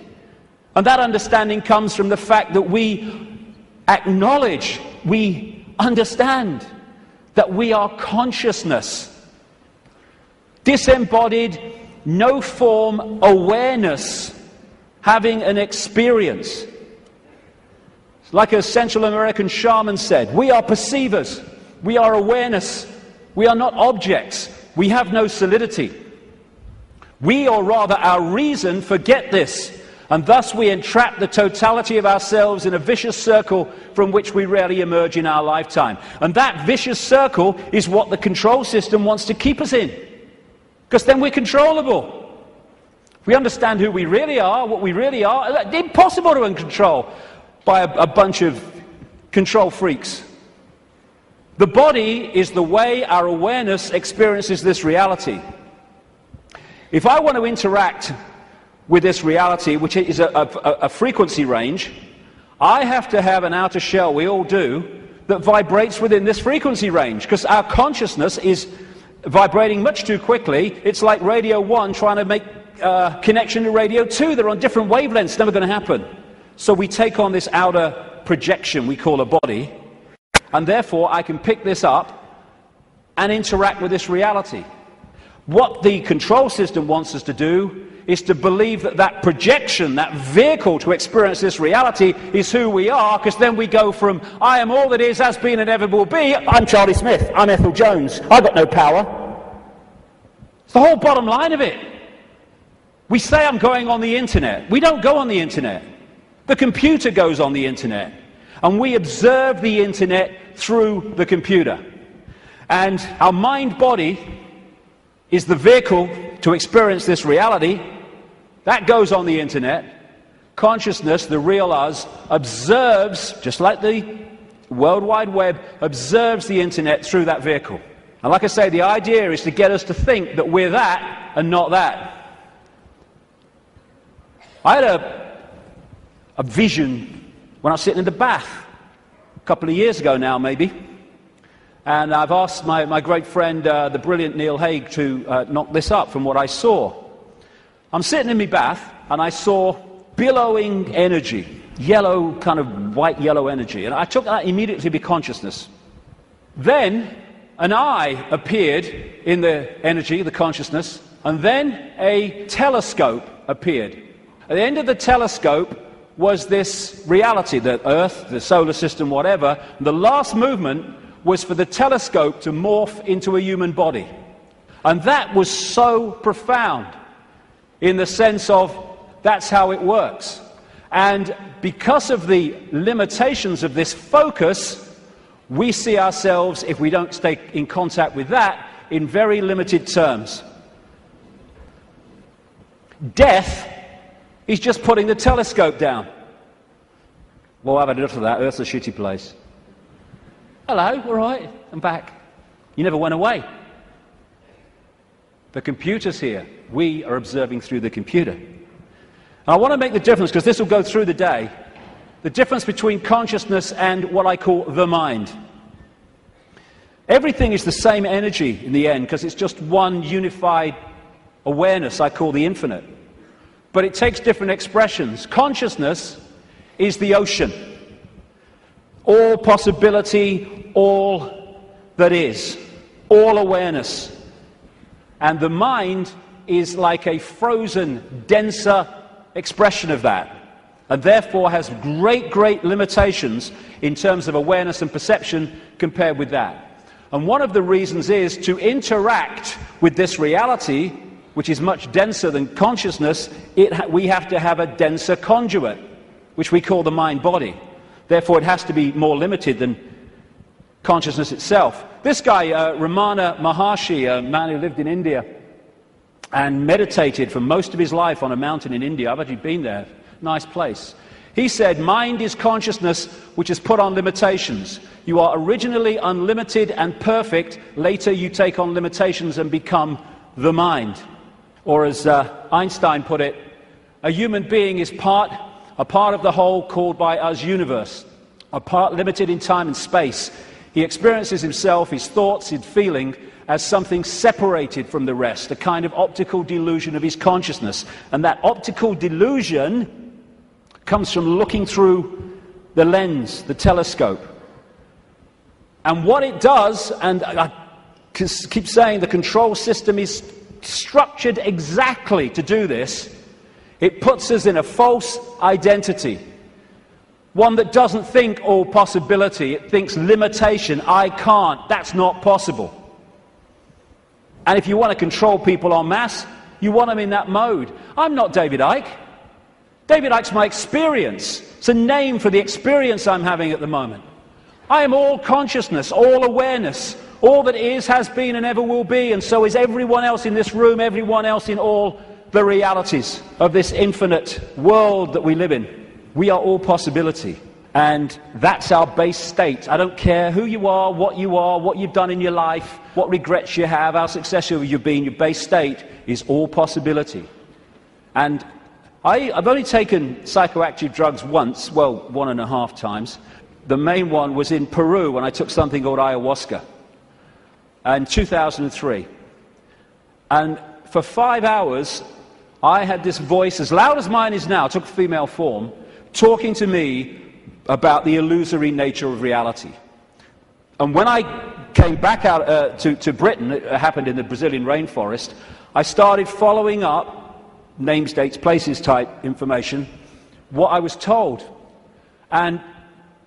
And that understanding comes from the fact that we acknowledge, we understand that we are consciousness. Disembodied, no form awareness, having an experience. Like a Central American shaman said, we are perceivers, we are awareness, we are not objects, we have no solidity. We, or rather our reason, forget this, and thus we entrap the totality of ourselves in a vicious circle from which we rarely emerge in our lifetime. And that vicious circle is what the control system wants to keep us in, because then we're controllable. If we understand who we really are, what we really are, it's impossible to control by a bunch of control freaks. The body is the way our awareness experiences this reality. If I want to interact with this reality, which is a frequency range, I have to have an outer shell, we all do, that vibrates within this frequency range, because our consciousness is vibrating much too quickly. It's like Radio 1 trying to make connection to Radio 2. They're on different wavelengths. It's never going to happen. So we take on this outer projection we call a body, and therefore I can pick this up and interact with this reality. What the control system wants us to do is to believe that that projection, that vehicle to experience this reality, is who we are, because then we go from, I am all that is, has been, and ever will be, I'm Charlie Smith, I'm Ethel Jones, I've got no power. It's the whole bottom line of it. We say I'm going on the internet. We don't go on the internet. The computer goes on the internet. And we observe the internet through the computer. And our mind-body is the vehicle to experience this reality. That goes on the internet. Consciousness, the real us, observes, just like the World Wide Web, observes the internet through that vehicle. And like I say, the idea is to get us to think that we're that and not that. I had a vision when I was sitting in the bath a couple of years ago now, maybe. And I've asked my great friend, the brilliant Neil Haig, to knock this up from what I saw. I'm sitting in my bath, and I saw billowing energy, yellow, kind of white-yellow energy. And I took that immediately to be consciousness. Then an eye appeared in the energy, the consciousness, and then a telescope appeared. At the end of the telescope was this reality, the Earth, the solar system, whatever. And the last movement was for the telescope to morph into a human body. And that was so profound in the sense of that's how it works. And because of the limitations of this focus, we see ourselves, if we don't stay in contact with that, in very limited terms. Death is just putting the telescope down. Well, I've had enough of that. Earth's a shitty place. Hello, all right, I'm back. You never went away. The computer's here. We are observing through the computer. And I want to make the difference, because this will go through the day, the difference between consciousness and what I call the mind. Everything is the same energy in the end, because it's just one unified awareness I call the infinite. But it takes different expressions. Consciousness is the ocean. All possibility, all that is, all awareness. And the mind is like a frozen, denser expression of that, and therefore has great, great limitations in terms of awareness and perception compared with that. And one of the reasons is to interact with this reality, which is much denser than consciousness, we have to have a denser conduit, which we call the mind-body. Therefore, it has to be more limited than consciousness itself. This guy, Ramana Maharshi, a man who lived in India and meditated for most of his life on a mountain in India. I've actually been there. Nice place. He said, mind is consciousness which is put on limitations. You are originally unlimited and perfect. Later you take on limitations and become the mind. Or as Einstein put it, a human being is a part of the whole called by us universe, a part limited in time and space. He experiences himself, his thoughts, his feeling, as something separated from the rest, a kind of optical delusion of his consciousness. And that optical delusion comes from looking through the lens, the telescope. And what it does, and I keep saying the control system is structured exactly to do this, it puts us in a false identity. One that doesn't think all possibility, it thinks limitation, I can't, that's not possible. And if you want to control people en masse, you want them in that mode. I'm not David Icke. David Icke's my experience. It's a name for the experience I'm having at the moment. I am all consciousness, all awareness, all that is, has been, and ever will be, and so is everyone else in this room, everyone else in all the realities of this infinite world that we live in. We are all possibility, and that's our base state. I don't care who you are, what you've done in your life, what regrets you have, how successful you've been, your base state is all possibility. And I've only taken psychoactive drugs once, well, 1.5 times. The main one was in Peru when I took something called ayahuasca in 2003. And for 5 hours, I had this voice, as loud as mine is now, took a female form, talking to me about the illusory nature of reality. And when I came back out to Britain, it happened in the Brazilian rainforest, I started following up names, dates, places type information, what I was told. And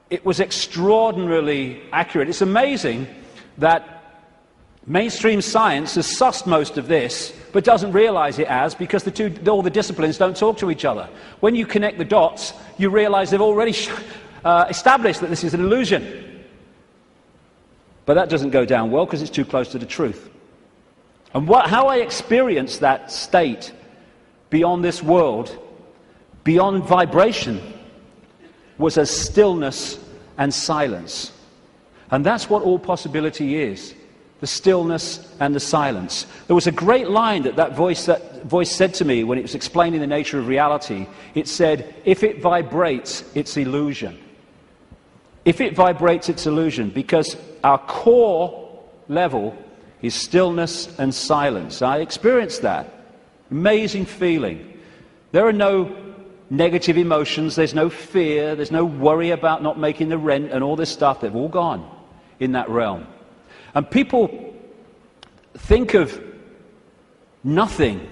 it was extraordinarily accurate. It's amazing that mainstream science has sussed most of this, but doesn't realize it as, because all the disciplines don't talk to each other. When you connect the dots, you realize they've already established that this is an illusion. But that doesn't go down well, because it's too close to the truth. And how I experienced that state beyond this world, beyond vibration, was as stillness and silence. And that's what all possibility is, the stillness and the silence. There was a great line that voice said to me when it was explaining the nature of reality. It said, if it vibrates, it's illusion. If it vibrates, it's illusion, because our core level is stillness and silence. I experienced that. Amazing feeling. There are no negative emotions, there's no fear, there's no worry about not making the rent and all this stuff. They've all gone in that realm. And people think of nothing.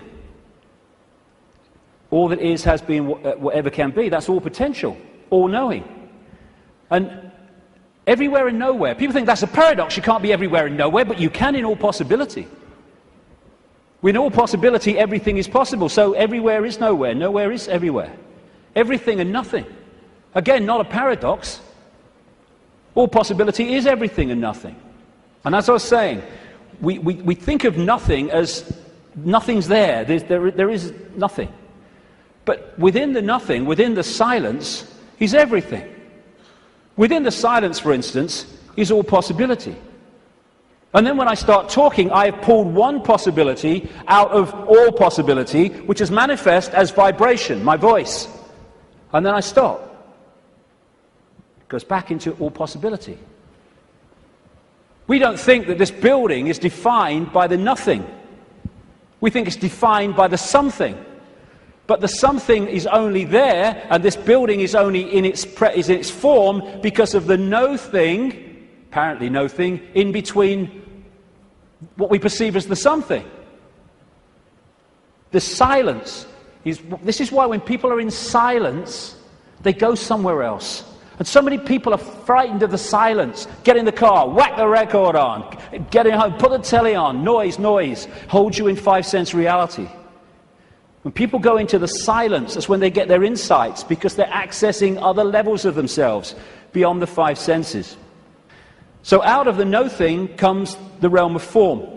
All that is, has been, whatever can be. That's all potential, all knowing. And everywhere and nowhere. People think that's a paradox. You can't be everywhere and nowhere, but you can in all possibility. In all possibility, everything is possible. So everywhere is nowhere. Nowhere is everywhere. Everything and nothing. Again, not a paradox. All possibility is everything and nothing. And as I was saying, we think of nothing as nothing's there. There is nothing. But within the nothing, within the silence, is everything. Within the silence, for instance, is all possibility. And then when I start talking, I have pulled one possibility out of all possibility, which is manifest as vibration, my voice. And then I stop. It goes back into all possibility. We don't think that this building is defined by the nothing. We think it's defined by the something. But the something is only there, and this building is only in its form because of the no thing, apparently no thing, in between what we perceive as the something. The silence this is why when people are in silence, they go somewhere else. And so many people are frightened of the silence. Get in the car, whack the record on, get in home, put the telly on, noise, hold you in 5 sense reality. When people go into the silence, that's when they get their insights, because they're accessing other levels of themselves beyond the 5 senses. So out of the no thing comes the realm of form.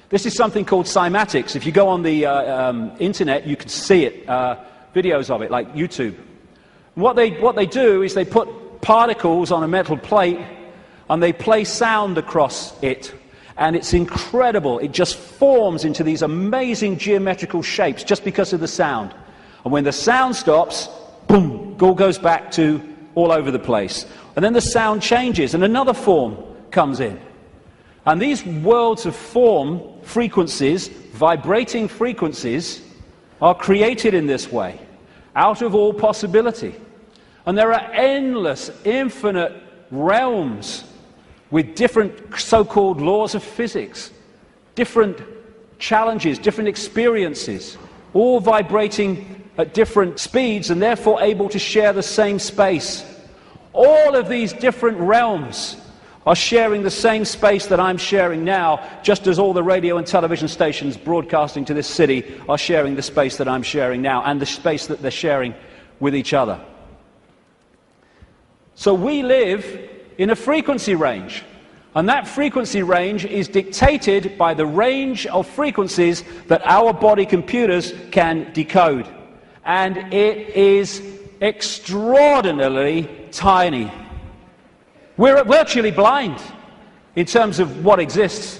This is something called cymatics. If you go on the internet, you can see it, videos of it, like YouTube. What they do is they put particles on a metal plate and they play sound across it. And it's incredible. It just forms into these amazing geometrical shapes just because of the sound. And when the sound stops, boom, it all goes back to all over the place. And then the sound changes and another form comes in. And these worlds of form, frequencies, vibrating frequencies, are created in this way, out of all possibility. And there are endless, infinite realms with different so-called laws of physics, different challenges, different experiences, all vibrating at different speeds and therefore able to share the same space. All of these different realms are sharing the same space that I'm sharing now, just as all the radio and television stations broadcasting to this city are sharing the space that I'm sharing now and the space that they're sharing with each other. So we live in a frequency range, and that frequency range is dictated by the range of frequencies that our body computers can decode. And it is extraordinarily tiny. We're virtually blind in terms of what exists.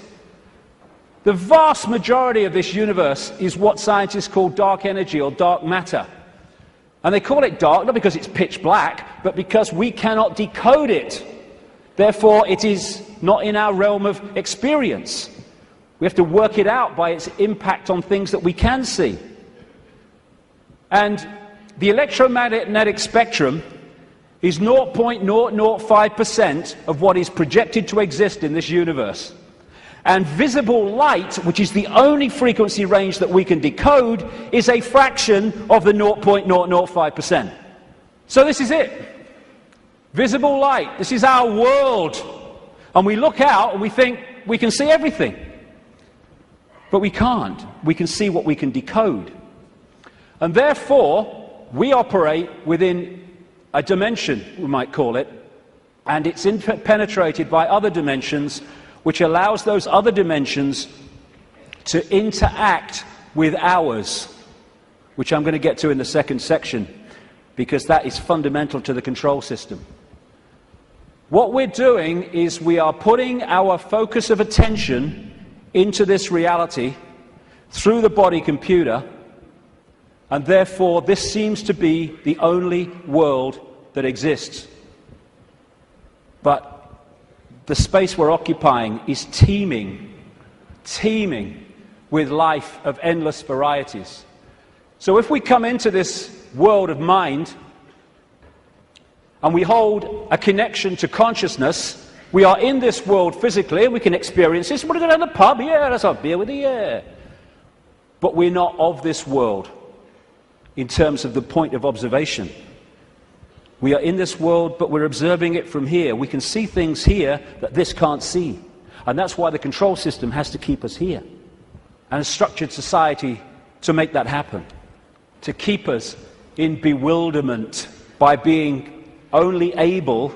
The vast majority of this universe is what scientists call dark energy or dark matter. And they call it dark not because it's pitch black, but because we cannot decode it. Therefore, it is not in our realm of experience. We have to work it out by its impact on things that we can see. And the electromagnetic spectrum is 0.005% of what is projected to exist in this universe. And visible light, which is the only frequency range that we can decode, is a fraction of the 0.005%. So this is it. Visible light. This is our world. And we look out and we think we can see everything. But we can't. We can see what we can decode. And therefore, we operate within a dimension, we might call it, and it's penetrated by other dimensions, which allows those other dimensions to interact with ours, which I'm going to get to in the second section, because that is fundamental to the control system. What we're doing is we are putting our focus of attention into this reality through the body computer, and therefore this seems to be the only world that exists. But the space we're occupying is teeming with life of endless varieties. So if we come into this world of mind and we hold a connection to consciousness, we are in this world physically and we can experience this. We're going to go to the pub, yeah, let's have a beer with you, yeah. But we're not of this world in terms of the point of observation. We are in this world, but we're observing it from here. We can see things here that this can't see. And that's why the control system has to keep us here. And a structured society to make that happen. To keep us in bewilderment by being only able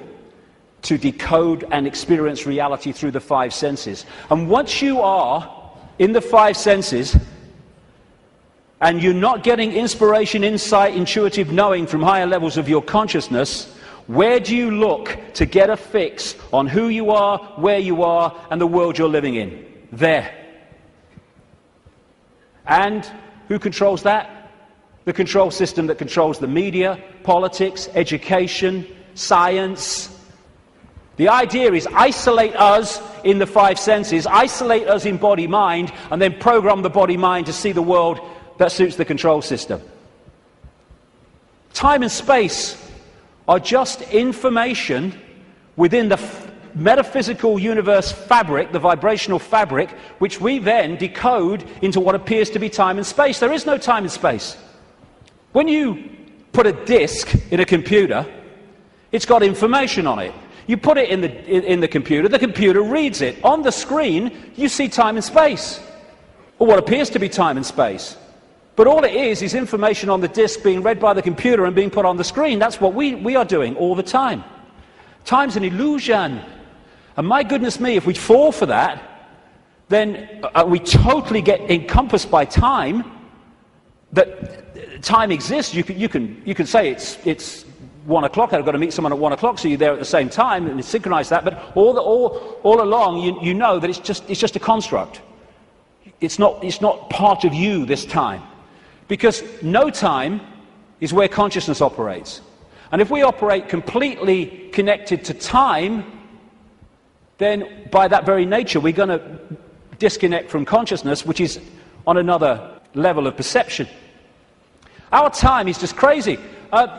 to decode and experience reality through the five senses. And once you are in the five senses, and you're not getting inspiration, insight, intuitive knowing from higher levels of your consciousness, where do you look to get a fix on who you are, where you are, and the world you're living in? There. And who controls that? The control system that controls the media, politics, education, science. The idea is isolate us in the five senses, isolate us in body-mind, and then program the body-mind to see the world that suits the control system. Time and space are just information within the metaphysical universe fabric, the vibrational fabric, which we then decode into what appears to be time and space. There is no time and space. When you put a disk in a computer, it's got information on it. You put it in the computer reads it. On the screen, you see time and space, or what appears to be time and space. But all it is information on the disk being read by the computer and being put on the screen. That's what we are doing all the time. Time's an illusion. And my goodness me, if we fall for that, then we totally get encompassed by time, that time exists. You can say it's 1 o'clock, I've got to meet someone at 1 o'clock, so you're there at the same time and synchronize that, but all along you know that it's just a construct. It's not part of you this time. Because no time is where consciousness operates. And if we operate completely connected to time, then by that very nature we're going to disconnect from consciousness, which is on another level of perception. Our time is just crazy.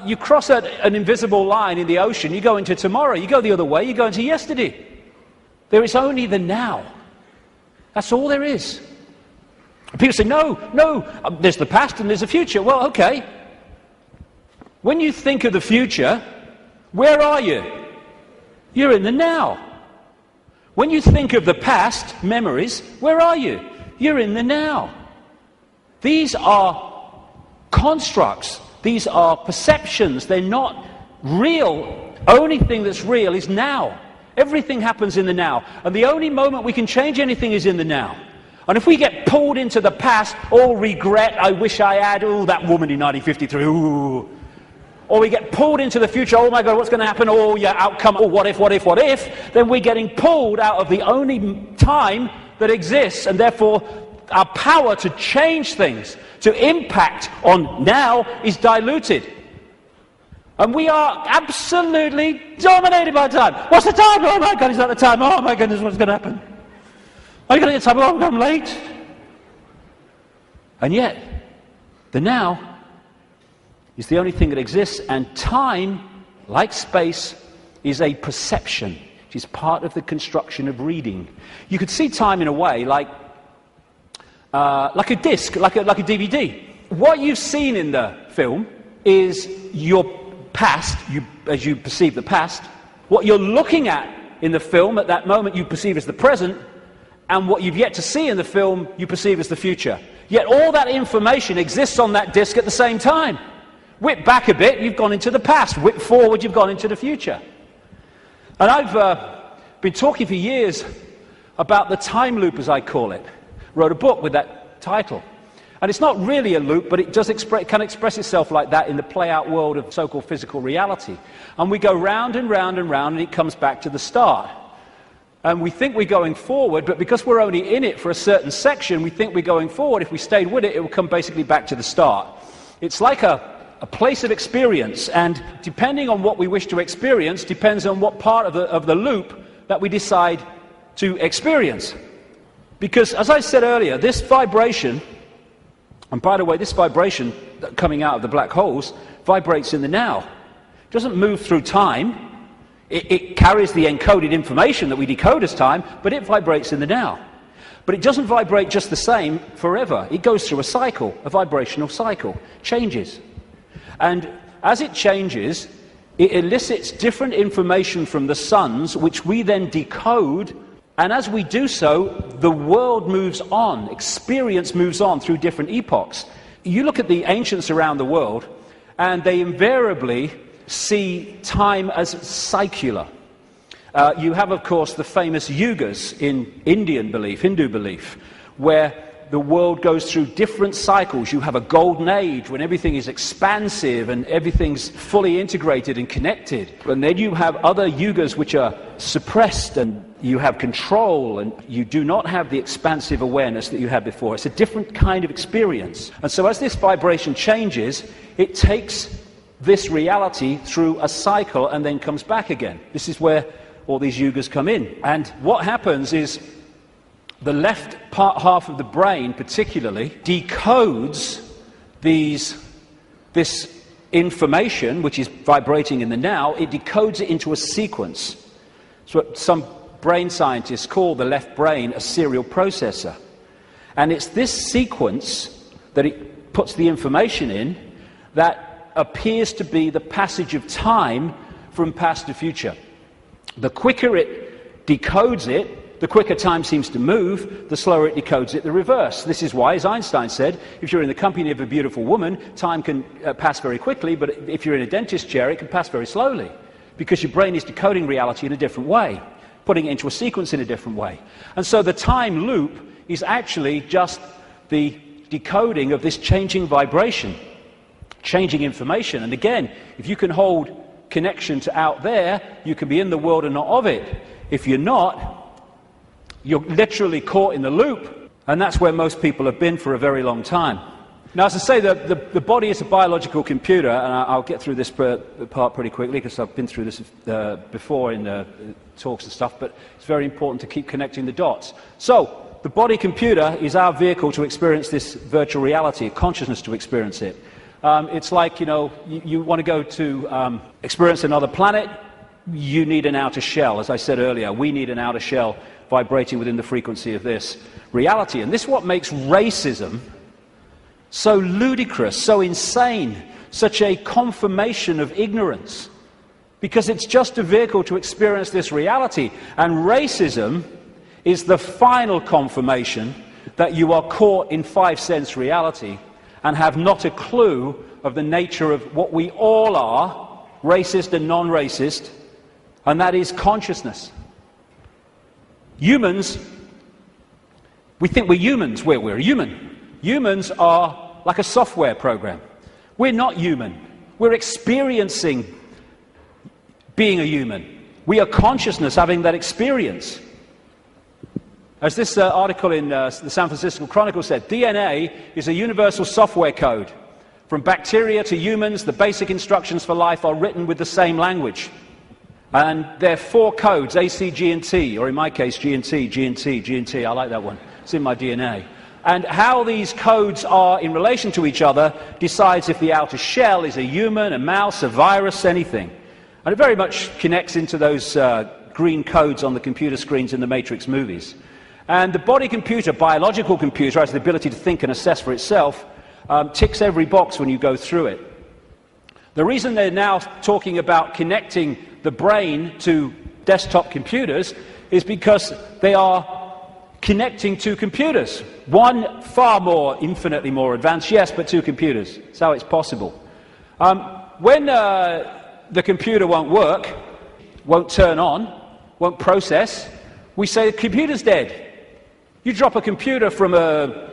You cross an invisible line in the ocean, you go into tomorrow, you go the other way, you go into yesterday. There is only the now. That's all there is. People say, no, there's the past and there's the future. Well, okay. When you think of the future, where are you? You're in the now. When you think of the past, memories, where are you? You're in the now. These are constructs. These are perceptions. They're not real. Only thing that's real is now. Everything happens in the now. And the only moment we can change anything is in the now. And if we get pulled into the past, oh, regret, I wish I had, oh, that woman in 1953, ooh. Or we get pulled into the future, oh my God, what's going to happen? Oh, yeah, outcome, oh, what if? Then we're getting pulled out of the only time that exists, and therefore our power to change things, to impact on now, is diluted. And we are absolutely dominated by time. What's the time? Oh my God, it's not the time. Oh my goodness, what's going to happen? Are you going to get time? Oh, I'm late. And yet, the now is the only thing that exists, and time, like space, is a perception. It is part of the construction of reading. You could see time in a way like a disc, like a DVD. What you've seen in the film is your past, as you perceive the past. What you're looking at in the film at that moment you perceive as the present, and what you've yet to see in the film you perceive as the future. Yet all that information exists on that disc at the same time. Whip back a bit, you've gone into the past. Whip forward, you've gone into the future. And I've been talking for years about the time loop, as I call it. wrote a book with that title. And it's not really a loop, but it can express itself like that in the play-out world of so-called physical reality. And we go round and round and round, and it comes back to the start. And we think we're going forward, but because we're only in it for a certain section, we think we're going forward. If we stayed with it, it will come basically back to the start. It's like a place of experience, and depending on what we wish to experience, depends on what part of the loop that we decide to experience. Because, as I said earlier, this vibration, and by the way, this vibration coming out of the black holes vibrates in the now. It doesn't move through time. It carries the encoded information that we decode as time, but it vibrates in the now. But it doesn't vibrate just the same forever. It goes through a cycle, a vibrational cycle, changes. And as it changes, it elicits different information from the suns, which we then decode. And as we do so, the world moves on, experience moves on through different epochs. You look at the ancients around the world, and they invariably see time as secular. You have, of course, the famous yugas in Indian belief, Hindu belief, where the world goes through different cycles. You have a golden age when everything is expansive and everything's fully integrated and connected. And then you have other yugas which are suppressed, and you have control, and you do not have the expansive awareness that you had before. It's a different kind of experience. And so as this vibration changes, it takes this reality through a cycle and then comes back again. This is where all these yugas come in. And what happens is the left half of the brain particularly decodes this information, which is vibrating in the now. It decodes it into a sequence. It's what some brain scientists call the left brain a serial processor. And it's this sequence that it puts the information in that appears to be the passage of time from past to future. The quicker it decodes it, the quicker time seems to move, the slower it decodes it, the reverse. This is why, as Einstein said, if you're in the company of a beautiful woman, time can pass very quickly, but if you're in a dentist chair, it can pass very slowly, because your brain is decoding reality in a different way, putting it into a sequence in a different way. And so the time loop is actually just the decoding of this changing vibration, changing information. And again, if you can hold connection to out there, you can be in the world and not of it. If you're not, you're literally caught in the loop, and that's where most people have been for a very long time. Now, as I say, the body is a biological computer, and I'll get through this part pretty quickly because I've been through this before in talks and stuff, but it's very important to keep connecting the dots. So, the body computer is our vehicle to experience this virtual reality, consciousness to experience it. It's like, you want to go to experience another planet, you need an outer shell. As I said earlier, we need an outer shell vibrating within the frequency of this reality. And this is what makes racism so ludicrous, so insane, such a confirmation of ignorance. Because it's just a vehicle to experience this reality. And racism is the final confirmation that you are caught in five-sense reality and have not a clue of the nature of what we all are, racist and non-racist, and that is consciousness. Humans, we think we're humans, we're human. Humans are like a software program. We're not human. We're experiencing being a human. We are consciousness having that experience. As this article in the San Francisco Chronicle said, DNA is a universal software code. From bacteria to humans, the basic instructions for life are written with the same language. And there are 4 codes, A, C, G, and T, or in my case, G and T, G and T, G and T. I like that one. It's in my DNA. And how these codes are in relation to each other decides if the outer shell is a human, a mouse, a virus, anything. And it very much connects into those green codes on the computer screens in the Matrix movies. And the body computer, biological computer, has the ability to think and assess for itself, ticks every box when you go through it. The reason they're now talking about connecting the brain to desktop computers is because they are connecting 2 computers. One far more, infinitely more advanced, yes, but 2 computers. That's how it's possible. When the computer won't work, won't turn on, won't process, we say the computer's dead. You drop a computer from a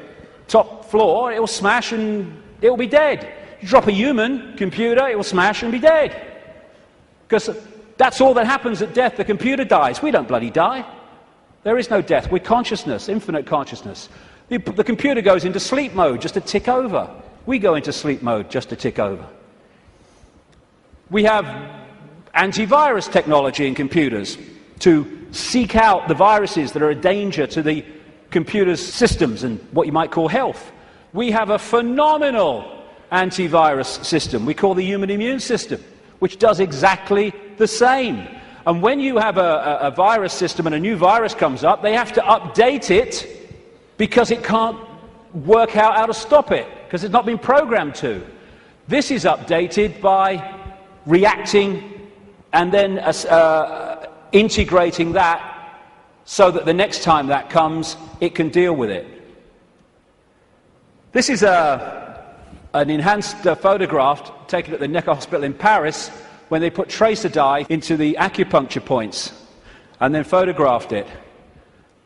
top floor, it will smash and it will be dead. You drop a human computer, it will smash and be dead. Because that's all that happens at death. The computer dies. We don't bloody die. There is no death. We're consciousness, infinite consciousness. The computer goes into sleep mode just to tick over. We go into sleep mode just to tick over. We have antivirus technology in computers to seek out the viruses that are a danger to the computer's systems and what you might call health. We have a phenomenal antivirus system we call the human immune system, which does exactly the same. And when you have a virus system and a new virus comes up, they have to update it because it can't work out how to stop it, because it's not been programmed to. This is updated by reacting and then integrating that so that the next time that comes, it can deal with it. This is an enhanced photograph taken at the Necker Hospital in Paris when they put tracer dye into the acupuncture points and then photographed it.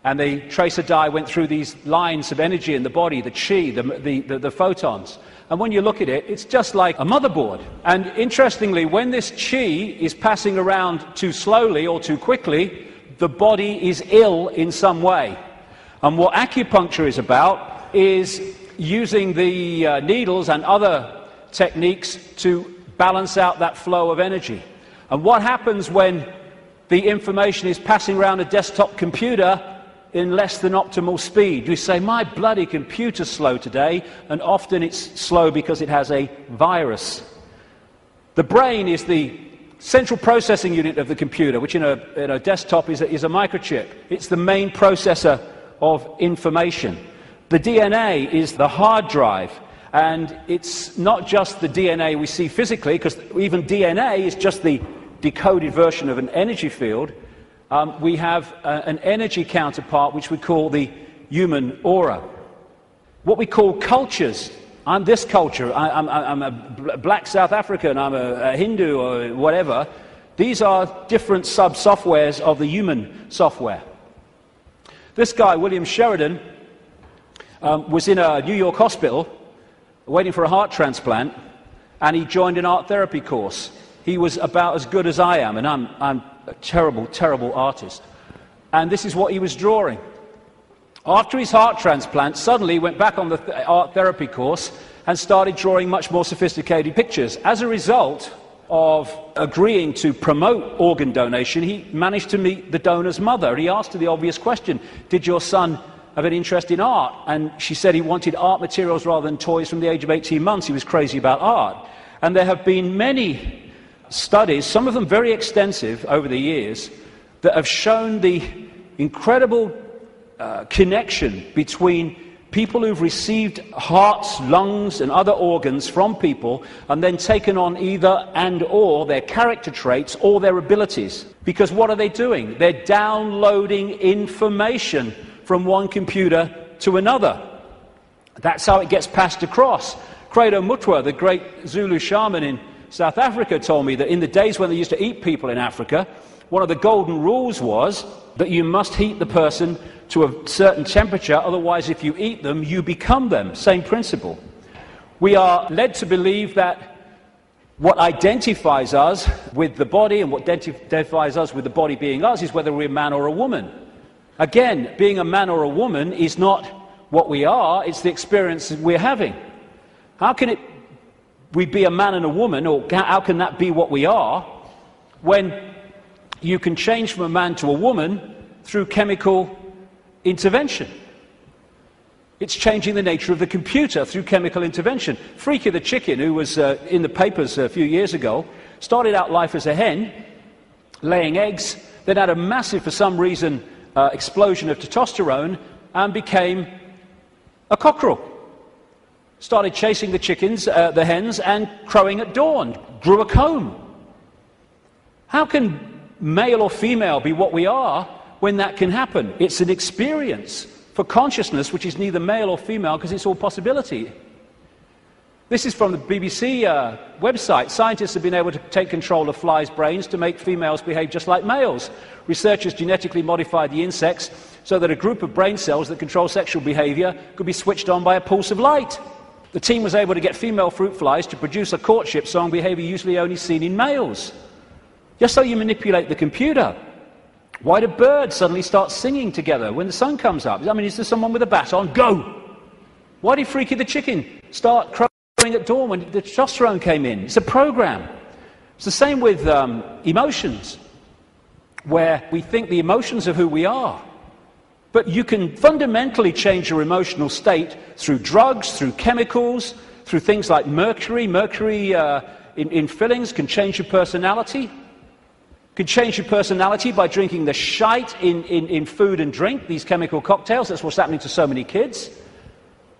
And the tracer dye went through these lines of energy in the body, the chi, the photons. And when you look at it, it's just like a motherboard. And interestingly, when this chi is passing around too slowly or too quickly, the body is ill in some way. And what acupuncture is about is using the needles and other techniques to balance out that flow of energy. And what happens when the information is passing around a desktop computer in less than optimal speed? You say, my bloody computer's slow today, and often it's slow because it has a virus. The brain is the central processing unit of the computer, which in a desktop is a microchip. It's the main processor of information. The DNA is the hard drive, and it's not just the DNA we see physically, because even DNA is just the decoded version of an energy field. We have an energy counterpart which we call the human aura. What we call cultures. I'm this culture, I'm a black South African, I'm a Hindu or whatever. These are different sub-softwares of the human software. This guy, William Sheridan, was in a New York hospital waiting for a heart transplant, and he joined an art therapy course. He was about as good as I am, and I'm a terrible, terrible artist. And this is what he was drawing. After his heart transplant, suddenly he went back on the art therapy course and started drawing much more sophisticated pictures. As a result of agreeing to promote organ donation, he managed to meet the donor's mother. He asked her the obvious question, did your son have an interest in art? And she said he wanted art materials rather than toys from the age of 18 months. He was crazy about art. And there have been many studies, some of them very extensive over the years, that have shown the incredible connection between people who've received hearts, lungs and other organs from people and then taken on either and or their character traits or their abilities. Because what are they doing? They're downloading information from one computer to another. That's how it gets passed across. Credo Mutwa, the great Zulu shaman in South Africa, told me that in the days when they used to eat people in Africa, one of the golden rules was that you must heat the person to a certain temperature, otherwise if you eat them, you become them. Same principle. We are led to believe that what identifies us with the body and what identifies us with the body being us is whether we're a man or a woman. Again, being a man or a woman is not what we are, it's the experience we're having. How can we be a man and a woman, or how can that be what we are, when you can change from a man to a woman through chemical intervention? It's changing the nature of the computer through chemical intervention. Freaky the chicken, who was in the papers a few years ago, started out life as a hen, laying eggs, then had a massive, for some reason, explosion of testosterone and became a cockerel. Started chasing the chickens, the hens, and crowing at dawn. Grew a comb. How can male or female be what we are when that can happen? It's an experience for consciousness which is neither male or female because it's all possibility. This is from the BBC website. Scientists have been able to take control of flies' brains to make females behave just like males. Researchers genetically modified the insects so that a group of brain cells that control sexual behavior could be switched on by a pulse of light. The team was able to get female fruit flies to produce a courtship song behavior usually only seen in males. Just so you manipulate the computer. Why do birds suddenly start singing together when the sun comes up? I mean, is there someone with a bat on? Go! Why did Freaky the chicken start crowing at dawn when the testosterone came in? It's a program. It's the same with emotions, where we think the emotions of who we are. But you can fundamentally change your emotional state through drugs, through chemicals, through things like mercury. Mercury in fillings can change your personality. Can change your personality by drinking the shite in food and drink, these chemical cocktails. That's what's happening to so many kids.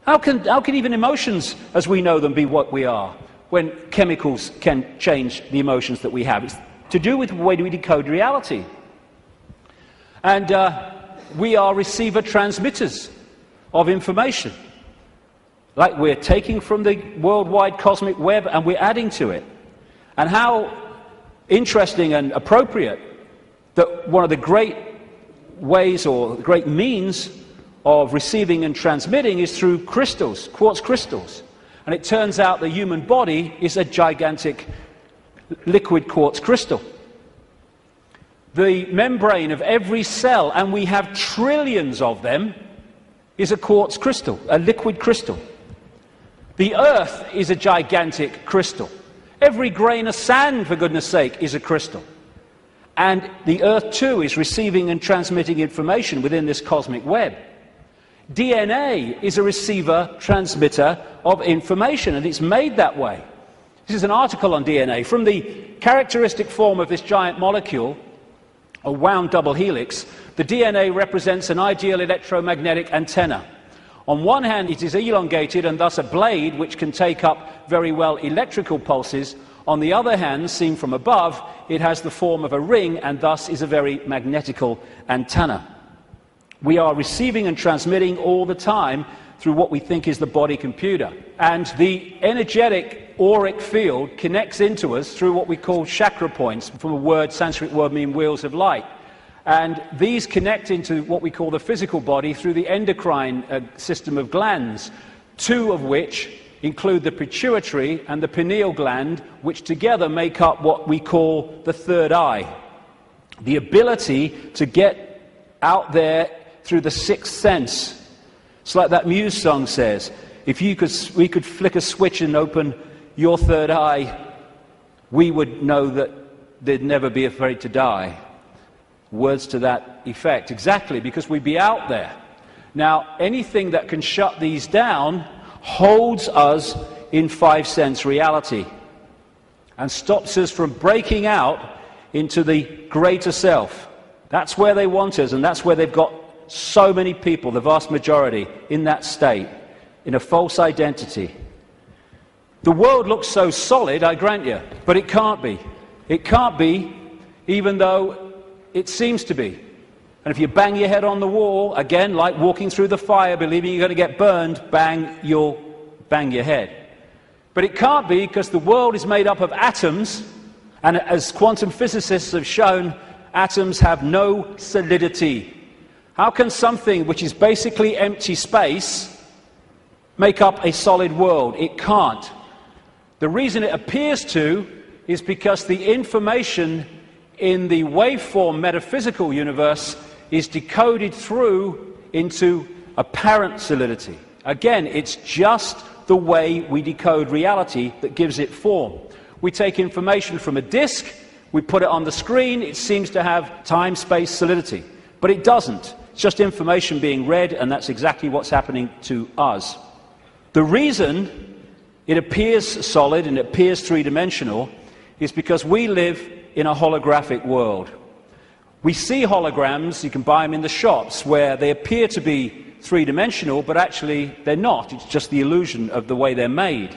How can even emotions, as we know them, be what we are, when chemicals can change the emotions that we have? It's to do with the way we decode reality. And we are receiver-transmitters of information. Like we're taking from the worldwide cosmic web and we're adding to it. And how interesting and appropriate that one of the great ways or the great means of receiving and transmitting is through crystals, quartz crystals. And it turns out the human body is a gigantic liquid quartz crystal. The membrane of every cell, and we have trillions of them, is a quartz crystal, a liquid crystal. The Earth is a gigantic crystal. Every grain of sand, for goodness sake, is a crystal. And the Earth, too, is receiving and transmitting information within this cosmic web. DNA is a receiver-transmitter of information, and it's made that way. This is an article on DNA. From the characteristic form of this giant molecule, a wound double helix, the DNA represents an ideal electromagnetic antenna. On one hand, it is elongated and thus a blade which can take up very well electrical pulses. On the other hand, seen from above, it has the form of a ring and thus is a very magnetical antenna. We are receiving and transmitting all the time through what we think is the body computer. And the energetic auric field connects into us through what we call chakra points, from a word, Sanskrit word meaning wheels of light. And these connect into what we call the physical body through the endocrine system of glands, two of which include the pituitary and the pineal gland, which together make up what we call the third eye. The ability to get out there through the sixth sense. It's like that Muse song says, if we could flick a switch and open your third eye, we would know that they'd never be afraid to die. Words to that effect. Exactly, because we'd be out there. Now, anything that can shut these down holds us in five-sense reality and stops us from breaking out into the greater self. That's where they want us, and that's where they've got so many people, the vast majority, in that state, in a false identity. The world looks so solid, I grant you, but it can't be. It can't be, even though it seems to be. And if you bang your head on the wall, again, like walking through the fire, believing you're going to get burned, bang, you'll bang your head. But it can't be, because the world is made up of atoms, and as quantum physicists have shown, atoms have no solidity. How can something which is basically empty space make up a solid world? It can't. The reason it appears to is because the information in the waveform metaphysical universe is decoded through into apparent solidity. Again, it's just the way we decode reality that gives it form. We take information from a disk, we put it on the screen, it seems to have time-space solidity. But it doesn't. It's just information being read, and that's exactly what's happening to us. The reason it appears solid and it appears three-dimensional is because we live in a holographic world. We see holograms, you can buy them in the shops, where they appear to be three-dimensional, but actually they're not. It's just the illusion of the way they're made.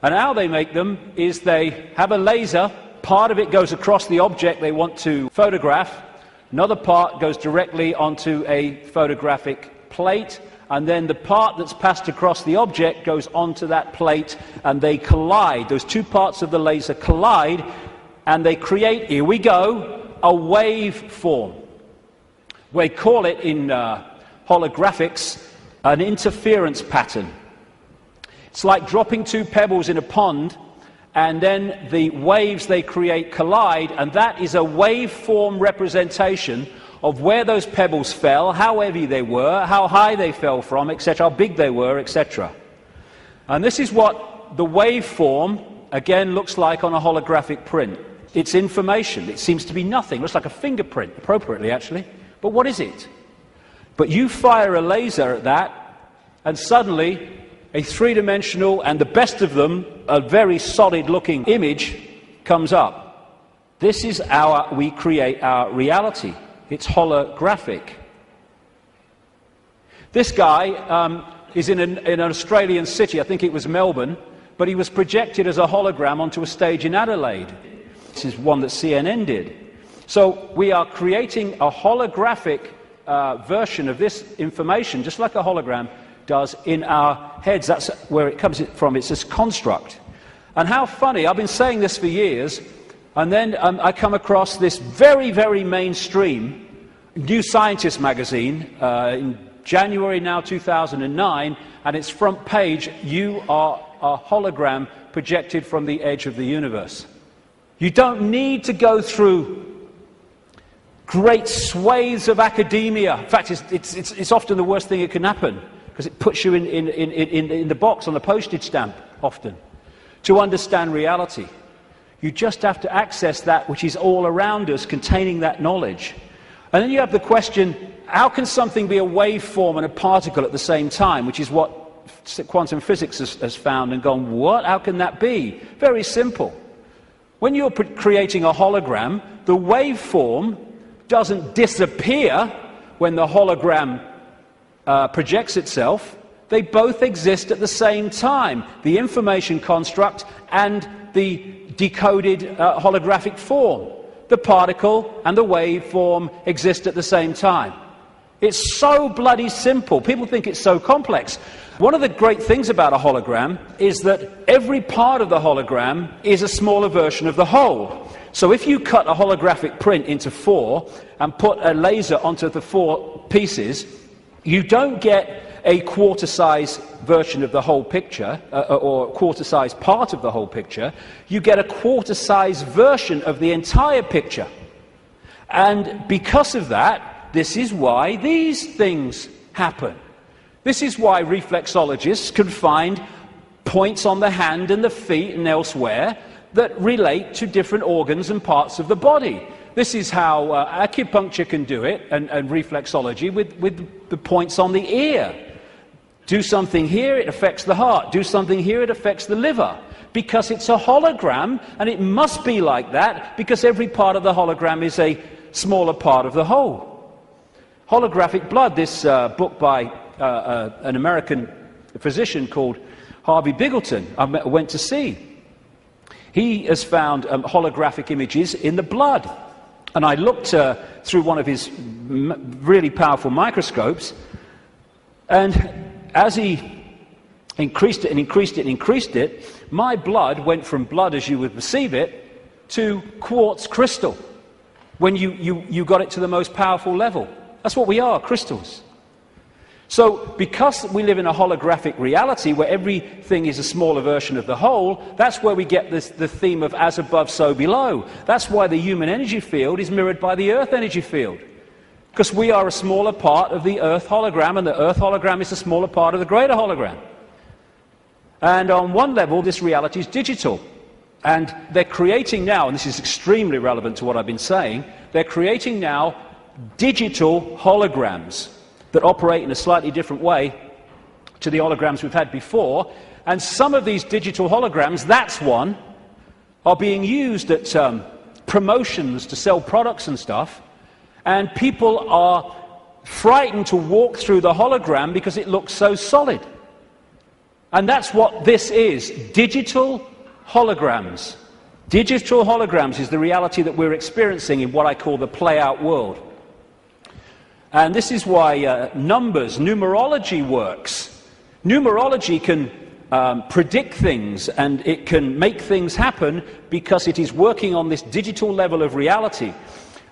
And how they make them is they have a laser, part of it goes across the object they want to photograph, another part goes directly onto a photographic plate, and then the part that's passed across the object goes onto that plate, and they collide. Those two parts of the laser collide, and they create, here we go, a waveform. We call it in holographics an interference pattern. It's like dropping two pebbles in a pond, and then the waves they create collide, and that is a waveform representation of where those pebbles fell, how heavy they were, how high they fell from, etc., how big they were, etc. And this is what the waveform, again, looks like on a holographic print. It's information. It seems to be nothing. It looks like a fingerprint, appropriately, actually. But what is it? But you fire a laser at that, and suddenly a three-dimensional, and the best of them, a very solid-looking image comes up. This is how we create our reality. It's holographic. This guy is in an Australian city, I think it was Melbourne, but he was projected as a hologram onto a stage in Adelaide. This is one that CNN did. So we are creating a holographic version of this information, just like a hologram does, in our heads. That's where it comes from. It's this construct. And how funny, I've been saying this for years, and then I come across this very, very mainstream New Scientist magazine in January now 2009, and its front page, "You are a hologram projected from the edge of the universe." You don't need to go through great swathes of academia. In fact, it's often the worst thing that can happen, because it puts you in the box on the postage stamp, often, to understand reality. You just have to access that which is all around us, containing that knowledge. And then you have the question, how can something be a waveform and a particle at the same time, which is what quantum physics has found and gone, what? How can that be? Very simple. When you're creating a hologram, the waveform doesn't disappear when the hologram projects itself. They both exist at the same time, the information construct and the decoded holographic form. The particle and the waveform exist at the same time. It's so bloody simple. People think it's so complex. One of the great things about a hologram is that every part of the hologram is a smaller version of the whole. So if you cut a holographic print into four and put a laser onto the four pieces, you don't get a quarter-size version of the whole picture, or a quarter-size part of the whole picture. You get a quarter-size version of the entire picture. And because of that, this is why these things happen. This is why reflexologists can find points on the hand and the feet and elsewhere that relate to different organs and parts of the body. This is how acupuncture can do it, and reflexology, with the points on the ear. Do something here, it affects the heart. Do something here, it affects the liver. Because it's a hologram, and it must be like that, because every part of the hologram is a smaller part of the whole. Holographic blood, this book by an American physician called Harvey Biggleton, I went to see. He has found holographic images in the blood. And I looked through one of his really powerful microscopes, and as he increased it and increased it and increased it, my blood went from blood as you would perceive it to quartz crystal when you got it to the most powerful level. That's what we are, crystals. So because we live in a holographic reality where everything is a smaller version of the whole, that's where we get the theme of as above, so below. That's why the human energy field is mirrored by the Earth energy field. Because we are a smaller part of the Earth hologram, and the Earth hologram is a smaller part of the greater hologram. And on one level, this reality is digital. And they're creating now, and this is extremely relevant to what I've been saying, they're creating now digital holograms that operate in a slightly different way to the holograms we've had before. And some of these digital holograms, that's one, are being used at promotions to sell products and stuff. And people are frightened to walk through the hologram because it looks so solid. And that's what this is, digital holograms. Digital holograms is the reality that we're experiencing in what I call the play-out world. And this is why numerology works. Numerology can predict things and it can make things happen because it is working on this digital level of reality.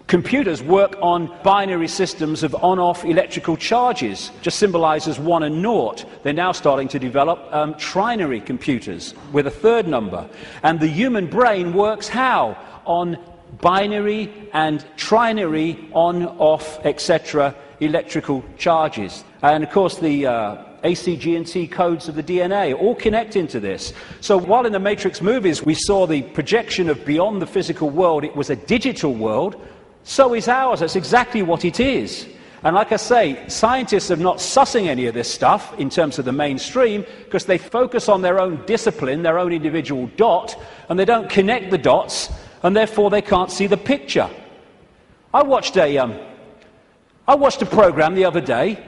Computers work on binary systems of on-off electrical charges, just symbolized as 1 and 0. They're now starting to develop trinary computers with a third number. And the human brain works how? On binary and trinary on-off, etc. electrical charges. And of course the A, C, G and T codes of the DNA all connect into this. So while in the Matrix movies we saw the projection of beyond the physical world, it was a digital world, so is ours. That's exactly what it is. And like I say, scientists are not sussing any of this stuff in terms of the mainstream because they focus on their own discipline, their own individual dot, and they don't connect the dots, and therefore they can't see the picture. I watched a program the other day.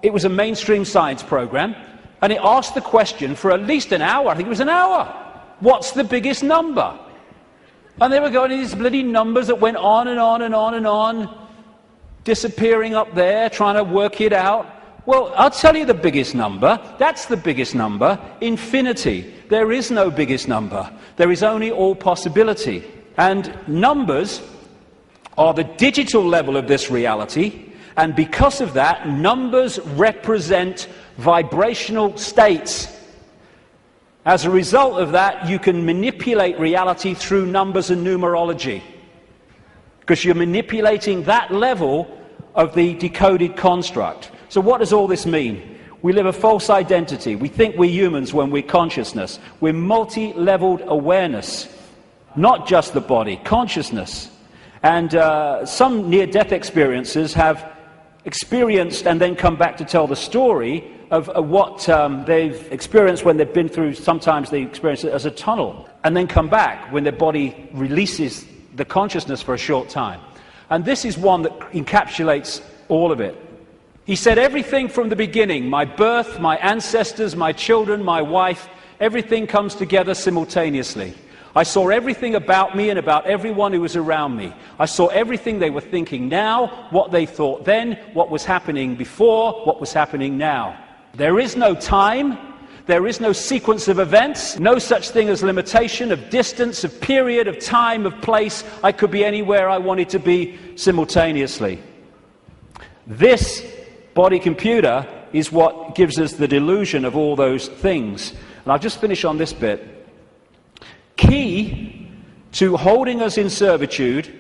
It was a mainstream science program, and it asked the question for at least an hour. I think it was an hour. What's the biggest number? And they were going to these bloody numbers that went on and on and on and on, disappearing up there, trying to work it out. Well, I'll tell you the biggest number. That's the biggest number. Infinity. There is no biggest number. There is only all possibility. And numbers are the digital level of this reality. And because of that, numbers represent vibrational states. As a result of that, you can manipulate reality through numbers and numerology, because you're manipulating that level of the decoded construct. So what does all this mean? We live a false identity. We think we're humans when we're consciousness. We're multi-leveled awareness, not just the body, consciousness. And some near-death experiences have experienced and then come back to tell the story of what they've experienced when they've been through. Sometimes they experience it as a tunnel and then come back when their body releases the consciousness for a short time. And this is one that encapsulates all of it. He said everything from the beginning, my birth, my ancestors, my children, my wife, everything comes together simultaneously. I saw everything about me and about everyone who was around me. I saw everything they were thinking now, what they thought then, what was happening before, what was happening now. There is no time, there is no sequence of events, no such thing as limitation of distance, of period, of time, of place. I could be anywhere I wanted to be simultaneously. This body computer is what gives us the delusion of all those things. And I'll just finish on this bit. Key to holding us in servitude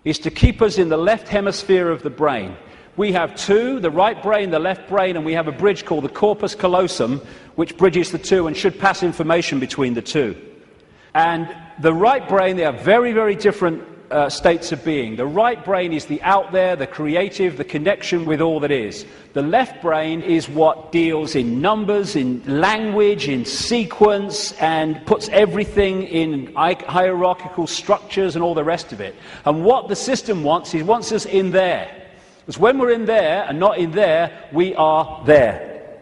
is to keep us in the left hemisphere of the brain. We have two, the right brain, the left brain, and we have a bridge called the corpus callosum, which bridges the two and should pass information between the two. And the right brain, they are very, very different states of being. The right brain is the out there, the creative, the connection with all that is. The left brain is what deals in numbers, in language, in sequence, and puts everything in hierarchical structures and all the rest of it. And what the system wants, it wants us in there. Because when we're in there and not in there, we are there.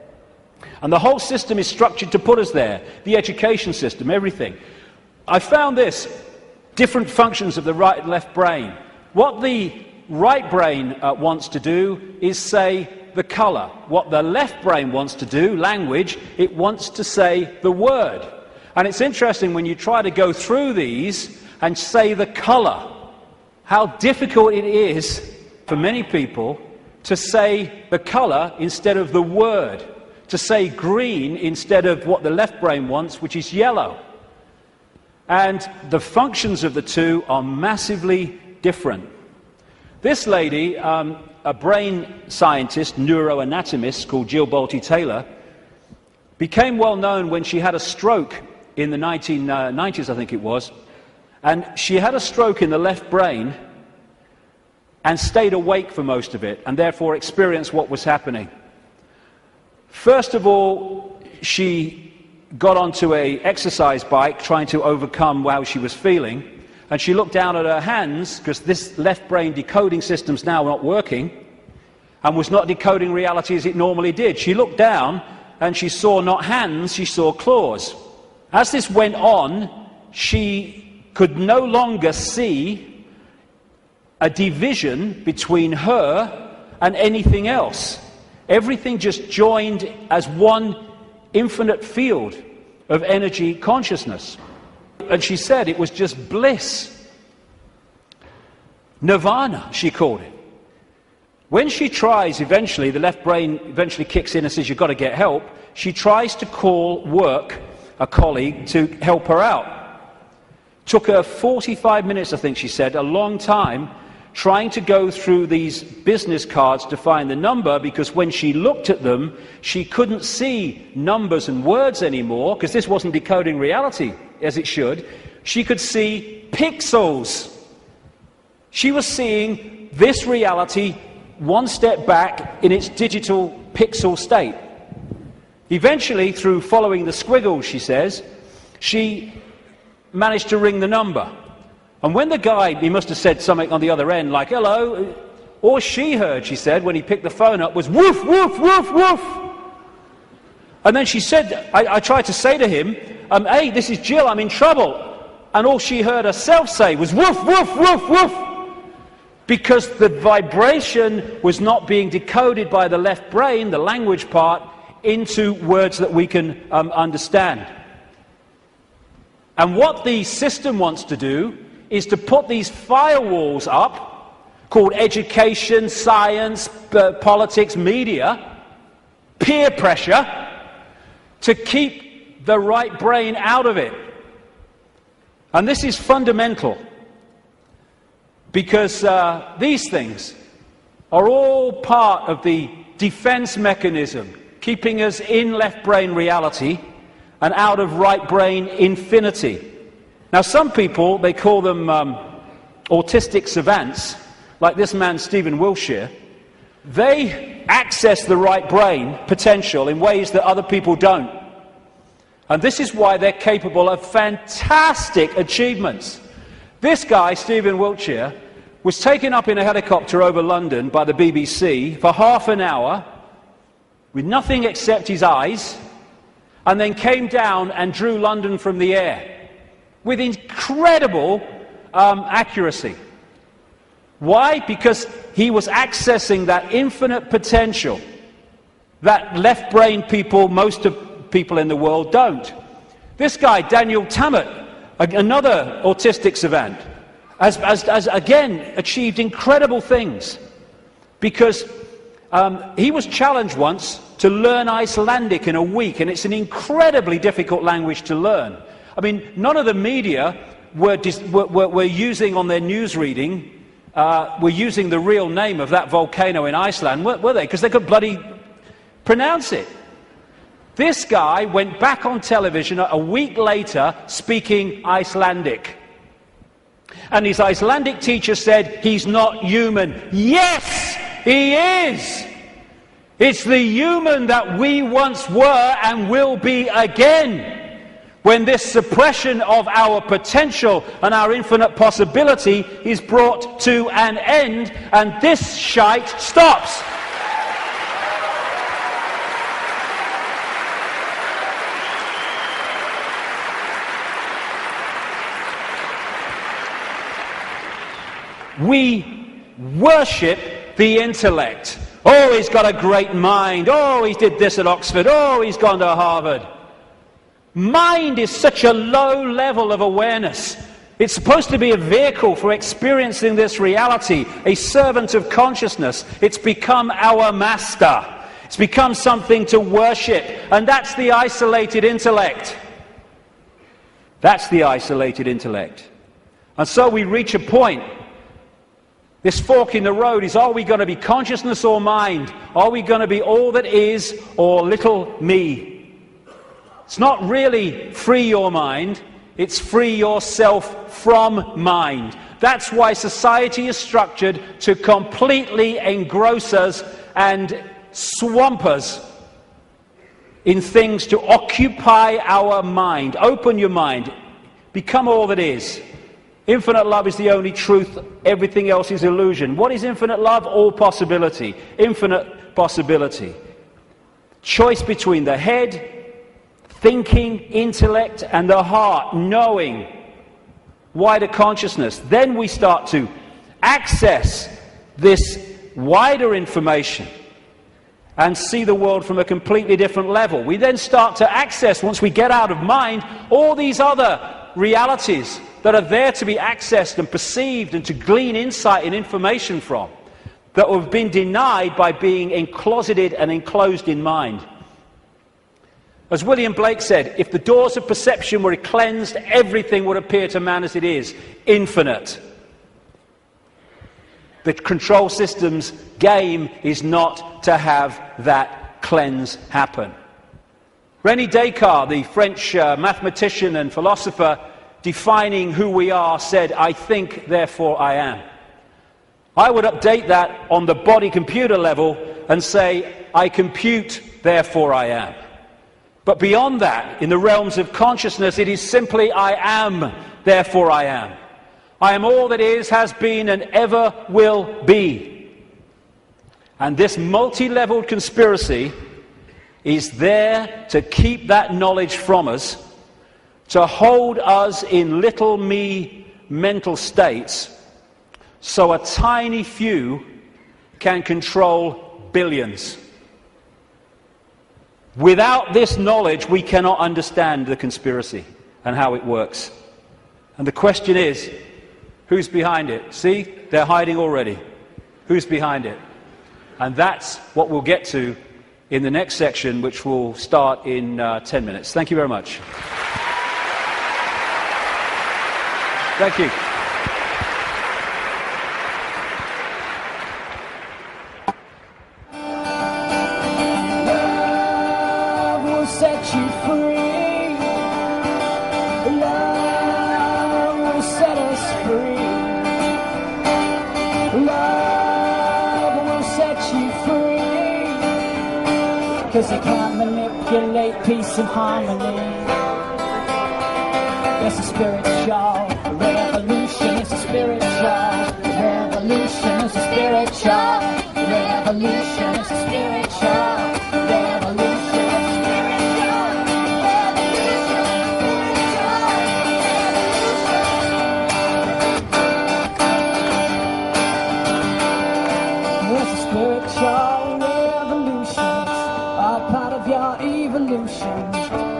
And the whole system is structured to put us there. The education system, everything. I found this. Different functions of the right and left brain. What the right brain wants to do is say the colour. What the left brain wants to do, language, it wants to say the word. And it's interesting when you try to go through these and say the colour, how difficult it is for many people to say the colour instead of the word, to say green instead of what the left brain wants, which is yellow. And the functions of the two are massively different. This lady, a brain scientist, neuroanatomist called Jill Bolte Taylor, became well known when she had a stroke in the 1990s, I think it was. And she had a stroke in the left brain and stayed awake for most of it, and therefore experienced what was happening. First of all, she got onto an exercise bike trying to overcome how she was feeling, and she looked down at her hands, because this left brain decoding system's now not working, and was not decoding reality as it normally did. She looked down, and she saw not hands, she saw claws. As this went on, she could no longer see a division between her and anything else. Everything just joined as one infinite field of energy consciousness. And she said it was just bliss. Nirvana, she called it. When she tries eventually, the left brain eventually kicks in and says, you've got to get help, she tries to call work, a colleague, to help her out. Took her 45 minutes, I think she said, a long time, trying to go through these business cards to find the number, because when she looked at them, she couldn't see numbers and words anymore, because this wasn't decoding reality as it should. She could see pixels. She was seeing this reality one step back in its digital pixel state. Eventually, through following the squiggles, she says, she managed to ring the number. And when the guy, he must have said something on the other end, like, hello, all she heard, she said, when he picked the phone up, was woof, woof, woof, woof. And then she said, I tried to say to him, hey, this is Jill, I'm in trouble. And all she heard herself say was woof, woof, woof, woof. Because the vibration was not being decoded by the left brain, the language part, into words that we can understand. And what the system wants to do is to put these firewalls up, called education, science, politics, media, peer pressure, to keep the right brain out of it. And this is fundamental, because these things are all part of the defense mechanism, keeping us in left brain reality and out of right brain infinity. Now, some people, they call them autistic savants, like this man, Stephen Wiltshire. They access the right brain potential in ways that other people don't. And this is why they're capable of fantastic achievements. This guy, Stephen Wiltshire, was taken up in a helicopter over London by the BBC for half an hour with nothing except his eyes, and then came down and drew London from the air with incredible accuracy. Why? Because he was accessing that infinite potential that left brain people, most of people in the world, don't. This guy, Daniel Tammet, another autistic savant, has again achieved incredible things, because he was challenged once to learn Icelandic in a week, and it's an incredibly difficult language to learn. I mean, none of the media were using on their news reading, were using the real name of that volcano in Iceland, were they? Because they could bloody pronounce it. This guy went back on television a week later speaking Icelandic. And his Icelandic teacher said, he's not human. Yes, he is! It's the human that we once were and will be again. When this suppression of our potential and our infinite possibility is brought to an end, and this shite stops. We worship the intellect. Oh, he's got a great mind. Oh, he did this at Oxford. Oh, he's gone to Harvard. Mind is such a low level of awareness. It's supposed to be a vehicle for experiencing this reality, a servant of consciousness. It's become our master. It's become something to worship. And that's the isolated intellect. That's the isolated intellect. And so we reach a point. This fork in the road is, are we going to be consciousness or mind? Are we going to be all that is or little me? It's not really free your mind, it's free yourself from mind. That's why society is structured to completely engross us and swamp us in things to occupy our mind. Open your mind, become all that is. Infinite love is the only truth, everything else is illusion. What is infinite love? All possibility, infinite possibility. Choice between the head, thinking, intellect, and the heart, knowing, wider consciousness. Then we start to access this wider information and see the world from a completely different level. We then start to access, once we get out of mind, all these other realities that are there to be accessed and perceived and to glean insight and information from, that have been denied by being encloseted and enclosed in mind. As William Blake said, if the doors of perception were cleansed, everything would appear to man as it is, infinite. The control system's game is not to have that cleanse happen. René Descartes, the French mathematician and philosopher, defining who we are, said, "I think, therefore I am." I would update that on the body-computer level and say, "I compute, therefore I am." But beyond that, in the realms of consciousness, it is simply, "I am, therefore I am." I am all that is, has been, and ever will be. And this multi-leveled conspiracy is there to keep that knowledge from us, to hold us in little me mental states, so a tiny few can control billions. Without this knowledge, we cannot understand the conspiracy and how it works. And the question is, who's behind it? See, they're hiding already. Who's behind it? And that's what we'll get to in the next section, which will start in 10 minutes. Thank you very much. Thank you. Love will set you free. Love will set us free. Love will set you free. 'Cause it can't manipulate peace and harmony. It's a spiritual revolution. It's a spiritual revolution. It's a spiritual revolution. It's a spiritual revolution. It's a spiritual revolution. It's all part of your evolution.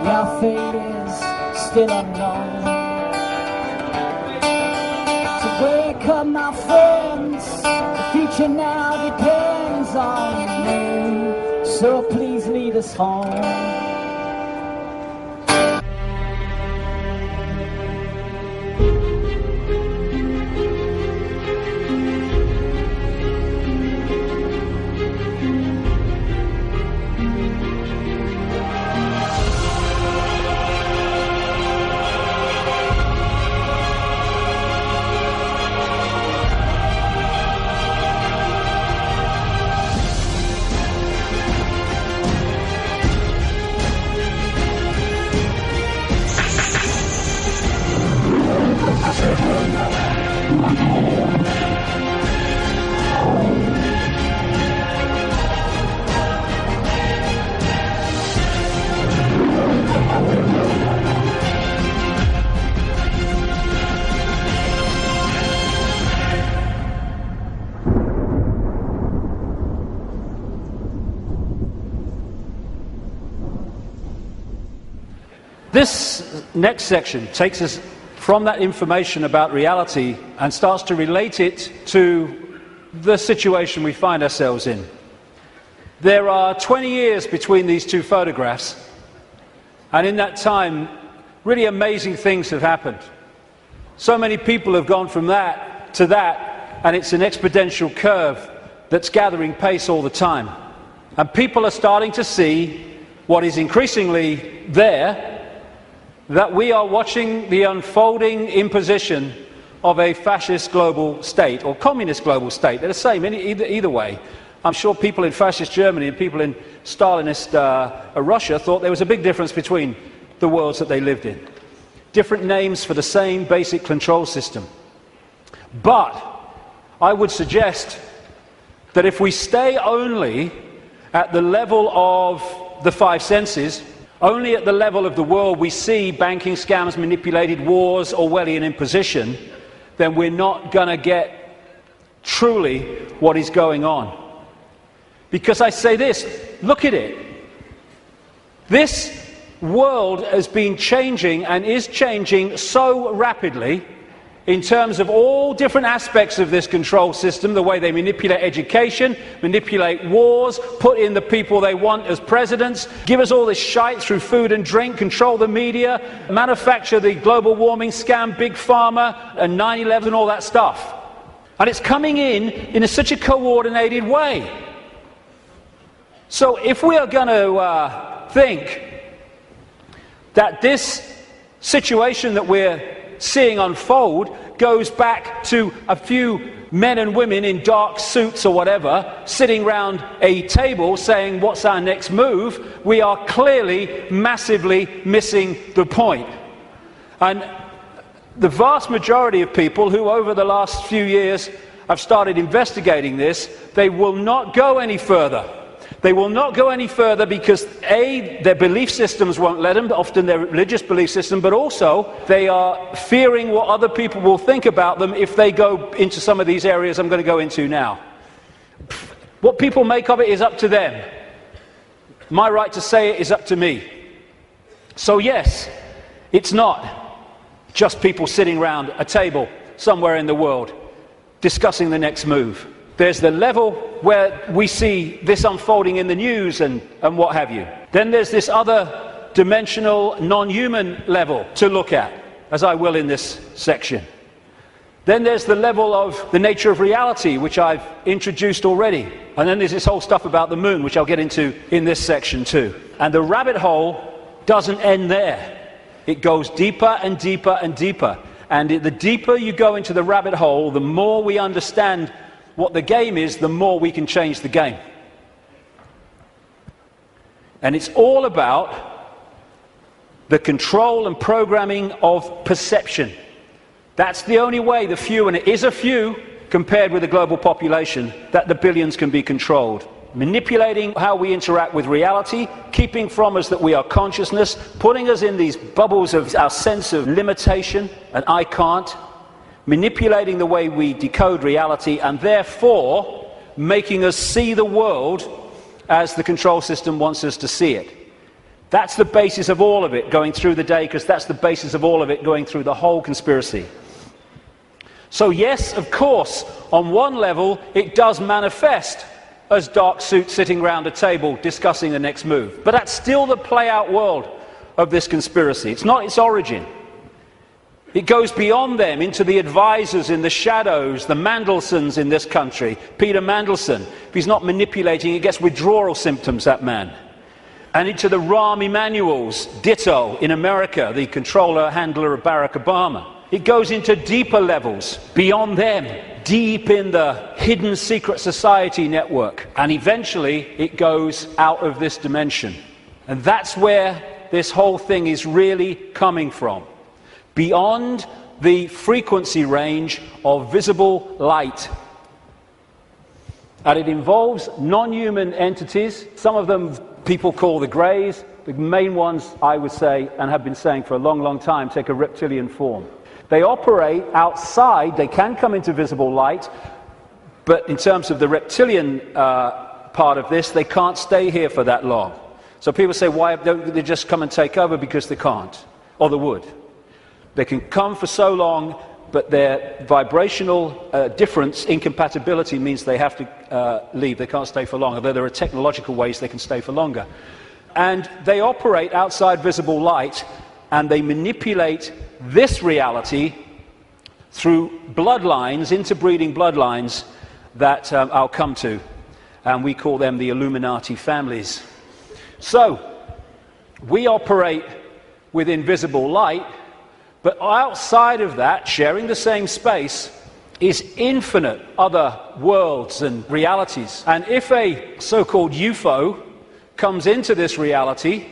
Your fate is still unknown. So wake up, my friends. The future now depends on you. So please lead us home. This next section takes us from that information about reality and starts to relate it to the situation we find ourselves in. There are 20 years between these two photographs, and in that time, really amazing things have happened. So many people have gone from that to that, and it's an exponential curve that's gathering pace all the time. And people are starting to see what is increasingly there, that we are watching the unfolding imposition of a fascist global state or communist global state. They're the same either way. I'm sure people in fascist Germany and people in Stalinist Russia thought there was a big difference between the worlds that they lived in. Different names for the same basic control system. But I would suggest that if we stay only at the level of the five senses, only at the level of the world we see banking scams, manipulated wars, Orwellian imposition, then we're not going to get truly what is going on. Because I say this, look at it. This world has been changing and is changing so rapidly in terms of all different aspects of this control system, the way they manipulate education, manipulate wars, put in the people they want as presidents, give us all this shite through food and drink, control the media, manufacture the global warming scam, big pharma, and 9/11 and all that stuff. And it's coming in such a coordinated way. So if we are going to think that this situation that we're seeing unfold goes back to a few men and women in dark suits or whatever sitting round a table saying what's our next move, we are clearly massively missing the point. And the vast majority of people who over the last few years have started investigating this, they will not go any further. They will not go any further because A, their belief systems won't let them, often their religious belief system, but also they are fearing what other people will think about them if they go into some of these areas I'm going to go into now. What people make of it is up to them. My right to say it is up to me. So yes, it's not just people sitting around a table somewhere in the world discussing the next move. There's the level where we see this unfolding in the news and what have you. Then there's this other dimensional, non-human level to look at, as I will in this section. Then there's the level of the nature of reality, which I've introduced already. And then there's this whole stuff about the moon, which I'll get into in this section too. And the rabbit hole doesn't end there. It goes deeper and deeper and deeper. And the deeper you go into the rabbit hole, the more we understand what the game is, the more we can change the game. And it's all about the control and programming of perception. That's the only way the few, and it is a few compared with the global population, that the billions can be controlled. Manipulating how we interact with reality, keeping from us that we are consciousness, putting us in these bubbles of our sense of limitation and I can't, manipulating the way we decode reality, and therefore making us see the world as the control system wants us to see it. That's the basis of all of it going through the day, because that's the basis of all of it going through the whole conspiracy. So yes, of course, on one level it does manifest as dark suits sitting around a table discussing the next move. But that's still the play-out world of this conspiracy. It's not its origin. It goes beyond them into the advisors in the shadows, the Mandelsons in this country. Peter Mandelson, if he's not manipulating, he gets withdrawal symptoms, that man. And into the Rahm Emanuels, ditto, in America, the controller, handler of Barack Obama. It goes into deeper levels, beyond them, deep in the hidden secret society network. And eventually, it goes out of this dimension. And that's where this whole thing is really coming from. Beyond the frequency range of visible light. And it involves non-human entities. Some of them people call the greys. The main ones, I would say, and have been saying for a long, long time, take a reptilian form. They operate outside. They can come into visible light, but in terms of the reptilian part of this, they can't stay here for that long. So people say, why don't they just come and take over? Because they can't, or they would. They can come for so long, but their vibrational difference, incompatibility, means they have to leave. They can't stay for long, although there are technological ways they can stay for longer. And they operate outside visible light, and they manipulate this reality through bloodlines, interbreeding bloodlines, that I'll come to. And we call them the Illuminati families. So, we operate with invisible light, but outside of that, sharing the same space, is infinite other worlds and realities. And if a so-called UFO comes into this reality,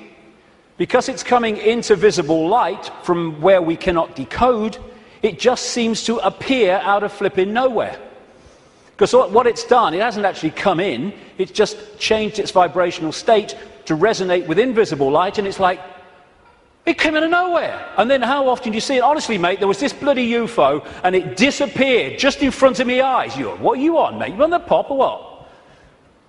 because it's coming into visible light from where we cannot decode, it just seems to appear out of flipping nowhere. Because what it's done, it hasn't actually come in, it's just changed its vibrational state to resonate with invisible light, and it's like, It came out of nowhere. And then how often do you see it? Honestly, mate, there was this bloody UFO and it disappeared just in front of my eyes. What are you on, mate? You on the pop or what?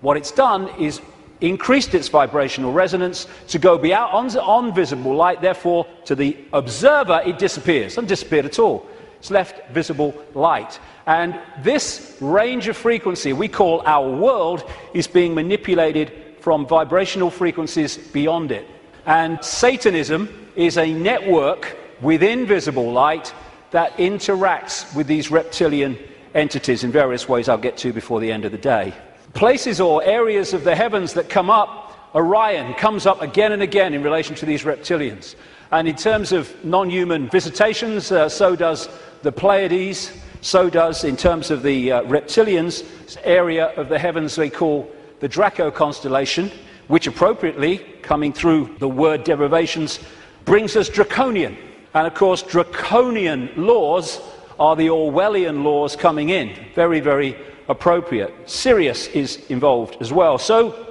What it's done is increased its vibrational resonance to go beyond on visible light. Therefore, to the observer, it disappears. It hasn't disappeared at all. It's left visible light. And this range of frequency we call our world is being manipulated from vibrational frequencies beyond it. And Satanism is a network within visible light that interacts with these reptilian entities in various ways I'll get to before the end of the day. Places or areas of the heavens that come up, Orion comes up again and again in relation to these reptilians. And in terms of non-human visitations, so does the Pleiades, so does, in terms of the reptilians, this area of the heavens they call the Draco constellation, which appropriately, coming through the word derivations, brings us draconian. And of course, draconian laws are the Orwellian laws coming in. Very, very appropriate. Sirius is involved as well. So,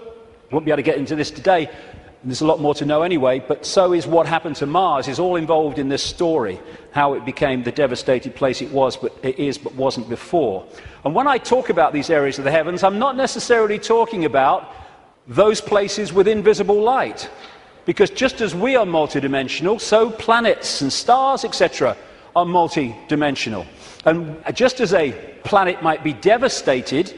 won't be able to get into this today. There's a lot more to know anyway, but so is what happened to Mars, is all involved in this story, how it became the devastated place it was, but it is, but wasn't before. And when I talk about these areas of the heavens, I'm not necessarily talking about those places with invisible light. Because just as we are multidimensional, so planets and stars, etc., are multidimensional. And just as a planet might be devastated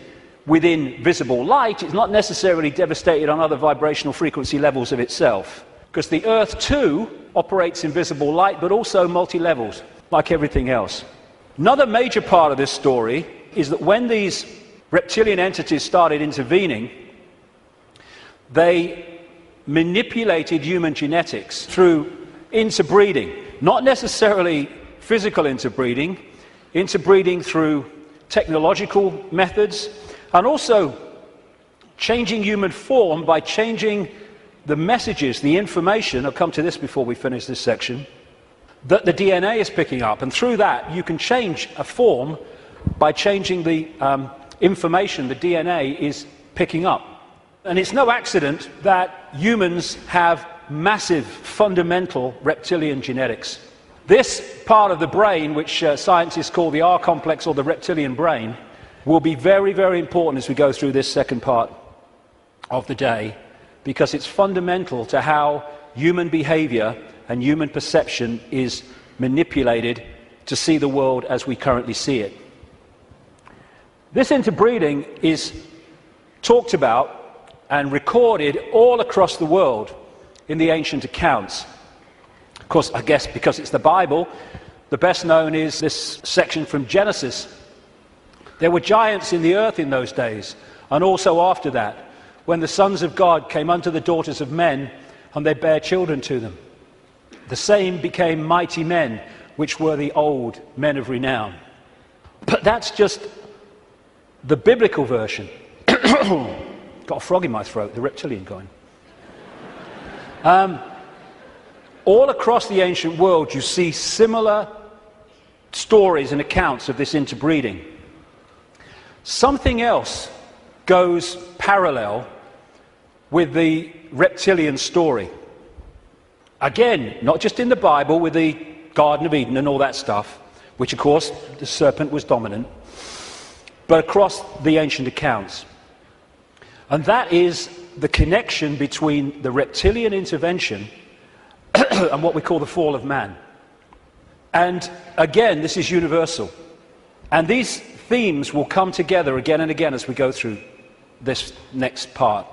within visible light, it's not necessarily devastated on other vibrational frequency levels of itself. Because the Earth, too, operates in visible light, but also multi-levels, like everything else. Another major part of this story is that when these reptilian entities started intervening, they manipulated human genetics through interbreeding. Not necessarily physical interbreeding, interbreeding through technological methods, and also changing human form by changing the messages, the information, I'll come to this before we finish this section, that the DNA is picking up. And through that, you can change a form by changing the information the DNA is picking up. And it's no accident that humans have massive, fundamental reptilian genetics. This part of the brain, which scientists call the R complex or the reptilian brain, will be very, very important as we go through this second part of the day, because it's fundamental to how human behavior and human perception is manipulated to see the world as we currently see it. This interbreeding is talked about and recorded all across the world in the ancient accounts. Of course, I guess because it's the Bible, the best known is this section from Genesis. There were giants in the earth in those days, and also after that, when the sons of God came unto the daughters of men, and they bare children to them. The same became mighty men, which were the old men of renown. But that's just the biblical version. Got a frog in my throat, the reptilian going. All across the ancient world, you see similar stories and accounts of this interbreeding. Something else goes parallel with the reptilian story. Again, not just in the Bible with the Garden of Eden and all that stuff, which of course the serpent was dominant, but across the ancient accounts. And that is the connection between the reptilian intervention and what we call the fall of man. And again, this is universal. And these themes will come together again and again as we go through this next part.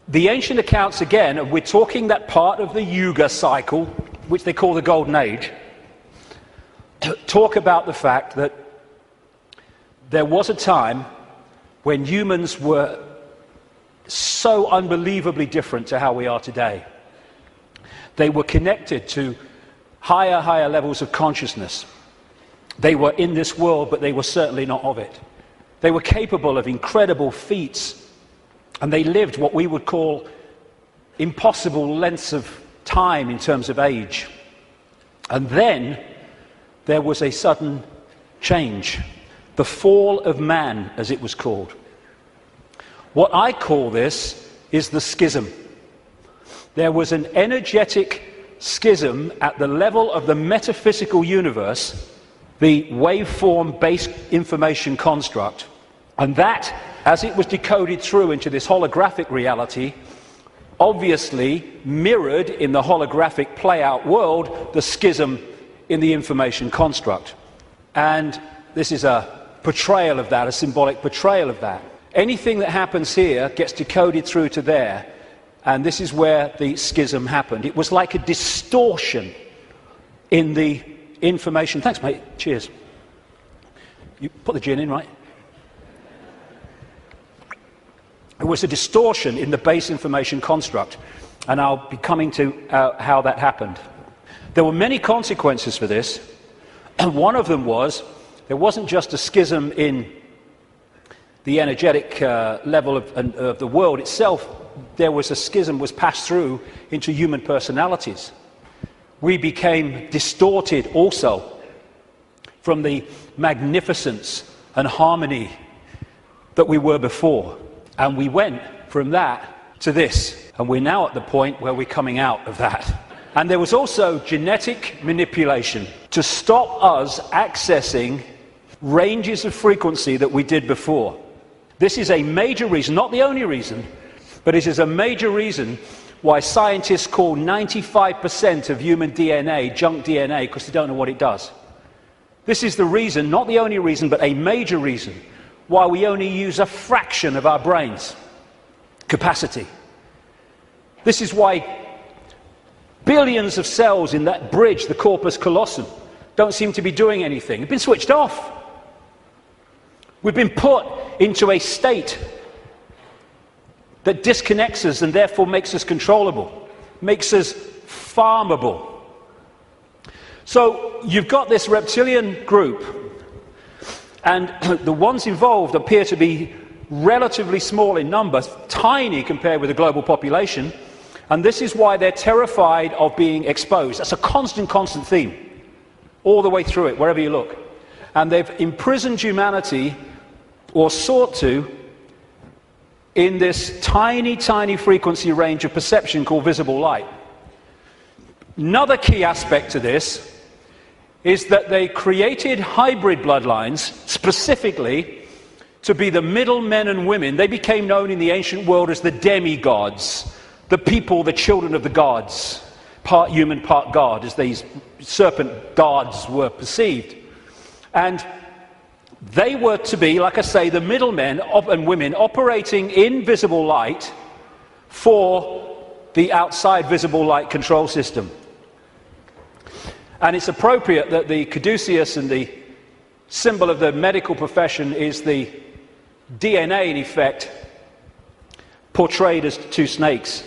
The ancient accounts, again, and we're talking that part of the Yuga cycle, which they call the Golden Age, talk about the fact that there was a time when humans were so unbelievably different to how we are today. They were connected to higher levels of consciousness. They were in this world, but they were certainly not of it. They were capable of incredible feats, and they lived what we would call impossible lengths of time in terms of age. And then there was a sudden change. The fall of man, as it was called. What I call this is the schism. There was an energetic schism at the level of the metaphysical universe, the waveform-based information construct, and that, as it was decoded through into this holographic reality, obviously mirrored in the holographic play-out world the schism in the information construct. And this is a portrayal of that, a symbolic portrayal of that. Anything that happens here gets decoded through to there, and this is where the schism happened. It was like a distortion in the information. Thanks, mate. Cheers. You put the gin in, right? It was a distortion in the base information construct, and I'll be coming to how that happened. There were many consequences for this, and one of them was there wasn't just a schism in the energetic level of the world itself. There was a schism was passed through into human personalities. We became distorted also from the magnificence and harmony that we were before. And we went from that to this. And we're now at the point where we're coming out of that. And there was also genetic manipulation to stop us accessing ranges of frequency that we did before. This is a major reason, not the only reason, but it is a major reason why scientists call 95% of human DNA junk DNA, because they don't know what it does. This is the reason, not the only reason, but a major reason why we only use a fraction of our brain's capacity. This is why billions of cells in that bridge, the corpus callosum, don't seem to be doing anything. They've been switched off. We've been put into a state that disconnects us and therefore makes us controllable, makes us farmable. So you've got this reptilian group, and the ones involved appear to be relatively small in number, tiny compared with the global population, and this is why they're terrified of being exposed. That's a constant theme, all the way through it, wherever you look. And they've imprisoned humanity, or sought to, in this tiny frequency range of perception called visible light. Another key aspect to this is that they created hybrid bloodlines specifically to be the middle men and women. They became known in the ancient world as the demigods, the people, the children of the gods, part human, part god, as these serpent gods were perceived. And they were to be, like I say, the middlemen and women operating in visible light for the outside visible light control system. And it's appropriate that the caduceus and the symbol of the medical profession is the DNA, in effect, portrayed as two snakes.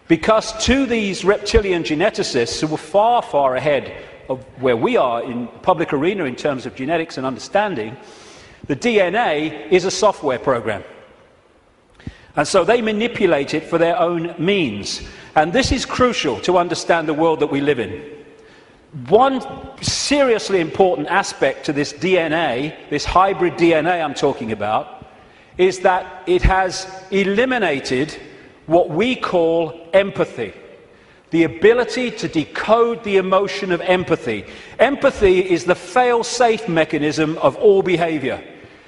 Because to these reptilian geneticists, who were far ahead of where we are in public arena in terms of genetics and understanding, the DNA is a software program. And so they manipulate it for their own means. And this is crucial to understand the world that we live in. One seriously important aspect to this DNA, this hybrid DNA I'm talking about, is that it has eliminated what we call empathy. The ability to decode the emotion of empathy. Empathy is the fail-safe mechanism of all behavior.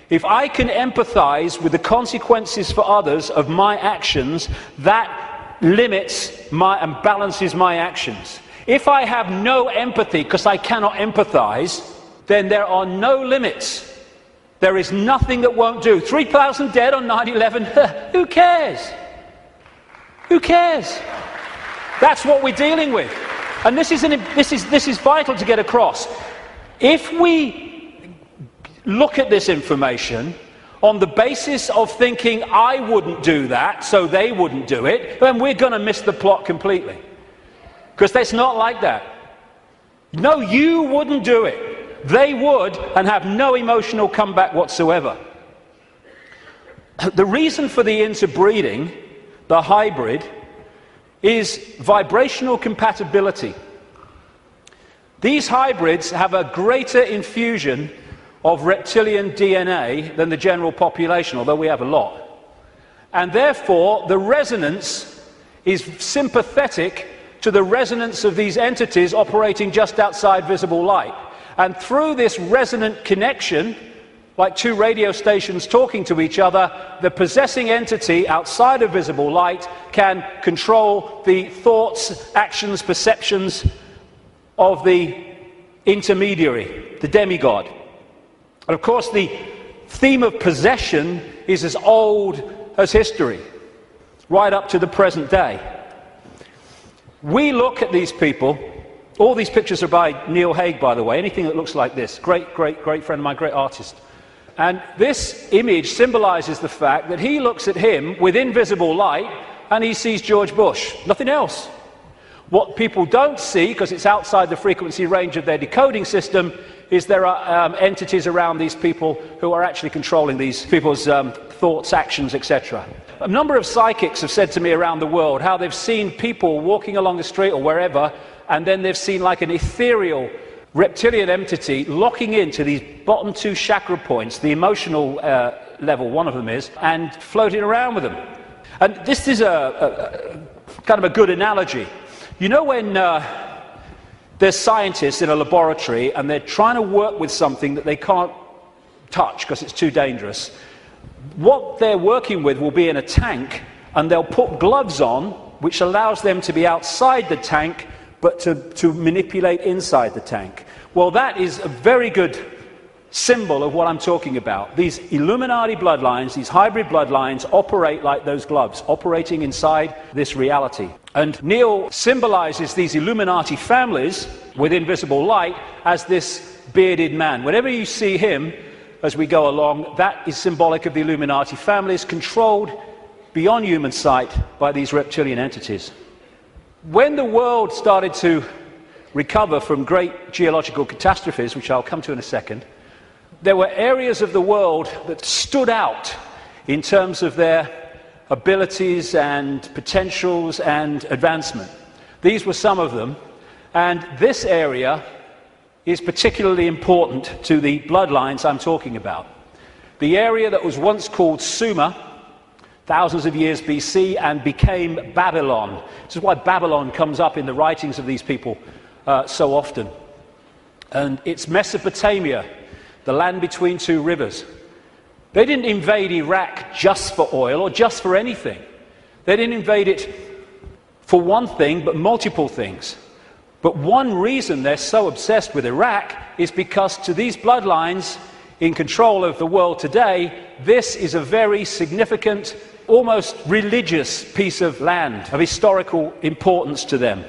If I can empathize with the consequences for others of my actions, that limits and balances my actions. If I have no empathy because I cannot empathize, then there are no limits. There is nothing that won't do. 3,000 dead on 9/11, who cares? Who cares? That's what we're dealing with. And this is vital to get across. If we look at this information on the basis of thinking I wouldn't do that, so they wouldn't do it, then we're going to miss the plot completely. Because it's not like that. No, you wouldn't do it. They would, and have no emotional comeback whatsoever. The reason for the interbreeding, the hybrid, is vibrational compatibility. These hybrids have a greater infusion of reptilian DNA than the general population, although we have a lot. And therefore, the resonance is sympathetic to the resonance of these entities operating just outside visible light. And through this resonant connection, like two radio stations talking to each other, the possessing entity outside of visible light can control the thoughts, actions, perceptions of the intermediary, the demigod. And of course, the theme of possession is as old as history, right up to the present day. We look at these people. All these pictures are by Neil Haig, by the way. Anything that looks like this. Great friend of mine, great artist. And this image symbolizes the fact that he looks at him with invisible light and he sees George Bush. Nothing else. What people don't see, because it's outside the frequency range of their decoding system, is there are entities around these people who are actually controlling these people's thoughts, actions, etc. A number of psychics have said to me around the world how they've seen people walking along the street or wherever, and then they've seen like an ethereal reptilian entity locking into these bottom two chakra points, the emotional level, one of them is, and floating around with them. And this is a kind of a good analogy. You know when there's scientists in a laboratory and they're trying to work with something that they can't touch because it's too dangerous, what they're working with will be in a tank, and they'll put gloves on which allows them to be outside the tank but to manipulate inside the tank. Well, that is a very good symbol of what I'm talking about. These Illuminati bloodlines, these hybrid bloodlines, operate like those gloves, operating inside this reality. And Neil symbolizes these Illuminati families with invisible light as this bearded man. Whenever you see him as we go along, that is symbolic of the Illuminati families, controlled beyond human sight by these reptilian entities. When the world started to recover from great geological catastrophes, which I'll come to in a second, there were areas of the world that stood out in terms of their abilities and potentials and advancement. These were some of them, and this area is particularly important to the bloodlines I'm talking about. The area that was once called Sumer, thousands of years BC, and became Babylon. This is why Babylon comes up in the writings of these people so often. And it's Mesopotamia, the land between two rivers. They didn't invade Iraq just for oil or just for anything. They didn't invade it for one thing, but multiple things. But one reason they're so obsessed with Iraq is because to these bloodlines in control of the world today, this is a very significant, almost religious piece of land of historical importance to them.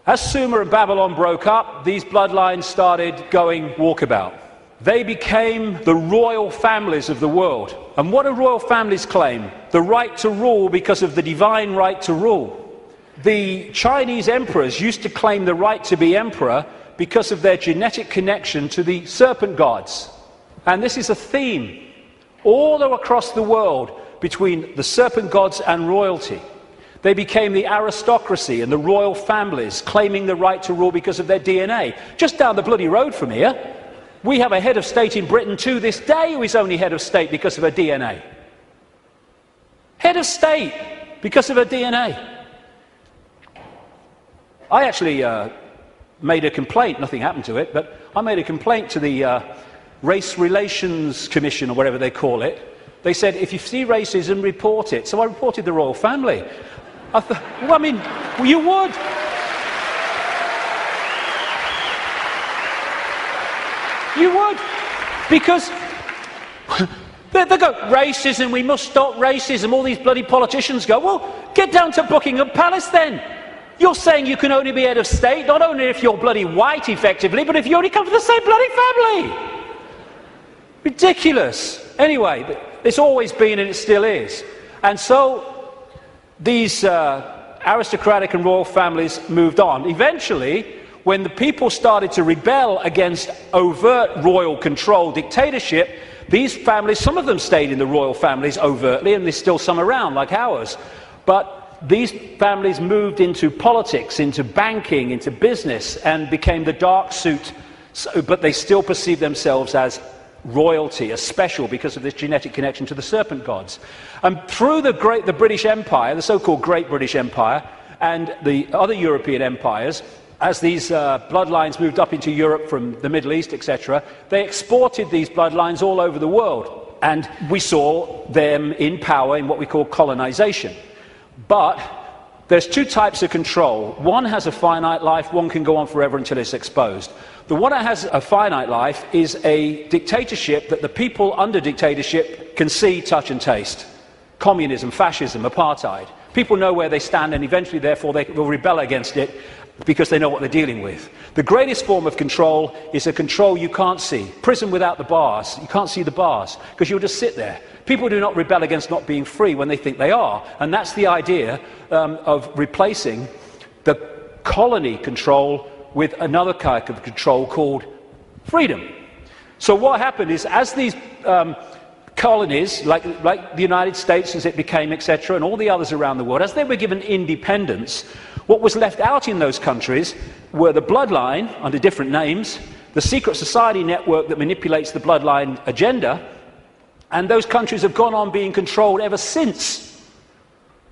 As Sumer and Babylon broke up, these bloodlines started going walkabout. They became the royal families of the world. And what do royal families claim? The right to rule because of the divine right to rule. The Chinese emperors used to claim the right to be emperor because of their genetic connection to the serpent gods. And this is a theme all across the world between the serpent gods and royalty. They became the aristocracy and the royal families, claiming the right to rule because of their DNA. Just down the bloody road from here, we have a head of state in Britain to this day who is only head of state because of her DNA. Head of state because of her DNA. I actually made a complaint, nothing happened to it, but I made a complaint to the Race Relations Commission, or whatever they call it. They said, if you see racism, report it. So I reported the royal family. I thought, well, I mean, well, you would. You would. Because they go, racism, we must stop racism. All these bloody politicians go, well, get down to Buckingham Palace then. You're saying you can only be head of state, not only if you're bloody white, effectively, but if you only come from the same bloody family. Ridiculous. Anyway, it's always been and it still is. And so these aristocratic and royal families moved on. Eventually, when the people started to rebel against overt royal control dictatorship, these families, some of them stayed in the royal families overtly, and there's still some around, like ours. But these families moved into politics, into banking, into business, and became the dark suit, but they still perceive themselves as royalty, as special because of this genetic connection to the serpent gods. And through the British Empire, the so-called Great British Empire, and the other European empires, as these bloodlines moved up into Europe from the Middle East, etc., they exported these bloodlines all over the world. And we saw them in power in what we call colonization. But there's two types of control. One has a finite life, one can go on forever until it's exposed. The one that has a finite life is a dictatorship that the people under dictatorship can see, touch and taste. Communism, fascism, apartheid. People know where they stand and eventually, therefore, they will rebel against it because they know what they're dealing with. The greatest form of control is a control you can't see. Prison without the bars. You can't see the bars because you'll just sit there. People do not rebel against not being free when they think they are. And that's the idea of replacing the colony control with another kind of control called freedom. So what happened is, as these colonies, like the United States as it became, etc., and all the others around the world, as they were given independence, what was left out in those countries were the bloodline, under different names, the secret society network that manipulates the bloodline agenda, and those countries have gone on being controlled ever since.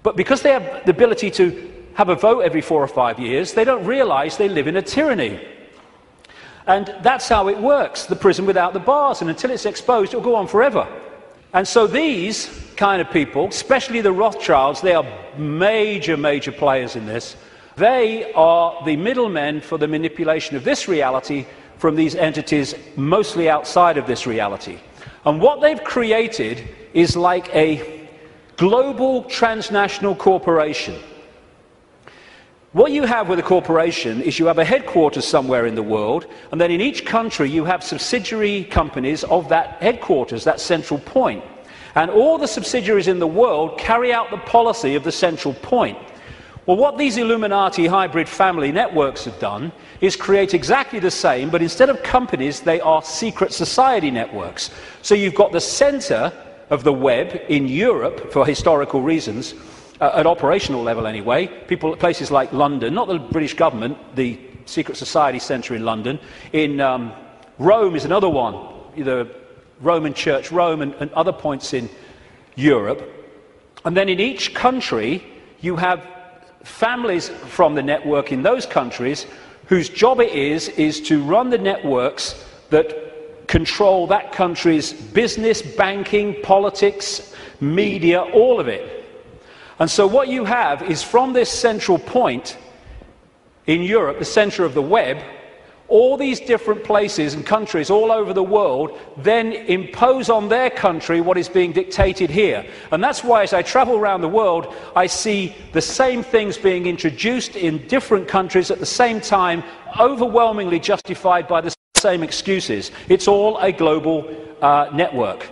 But because they have the ability to have a vote every 4 or 5 years, they don't realize they live in a tyranny. And that's how it works, the prison without the bars, and until it's exposed, it'll go on forever. And so these kind of people, especially the Rothschilds, they are major, major players in this. They are the middlemen for the manipulation of this reality from these entities mostly outside of this reality. And what they've created is like a global transnational corporation. What you have with a corporation is you have a headquarters somewhere in the world, and then in each country you have subsidiary companies of that headquarters, that central point. And all the subsidiaries in the world carry out the policy of the central point. Well, what these Illuminati hybrid family networks have done is create exactly the same, but instead of companies, they are secret society networks. So you've got the center of the web in Europe, for historical reasons, at operational level anyway, places like London, not the British government, the secret society centre in London. In Rome is another one, the Roman Church, Rome, and other points in Europe. And then in each country, you have families from the network in those countries whose job it is to run the networks that control that country's business, banking, politics, media, all of it. And so what you have is, from this central point in Europe, the centre of the web, all these different places and countries all over the world then impose on their country what is being dictated here. And that's why, as I travel around the world, I see the same things being introduced in different countries at the same time, overwhelmingly justified by the same excuses. It's all a global network.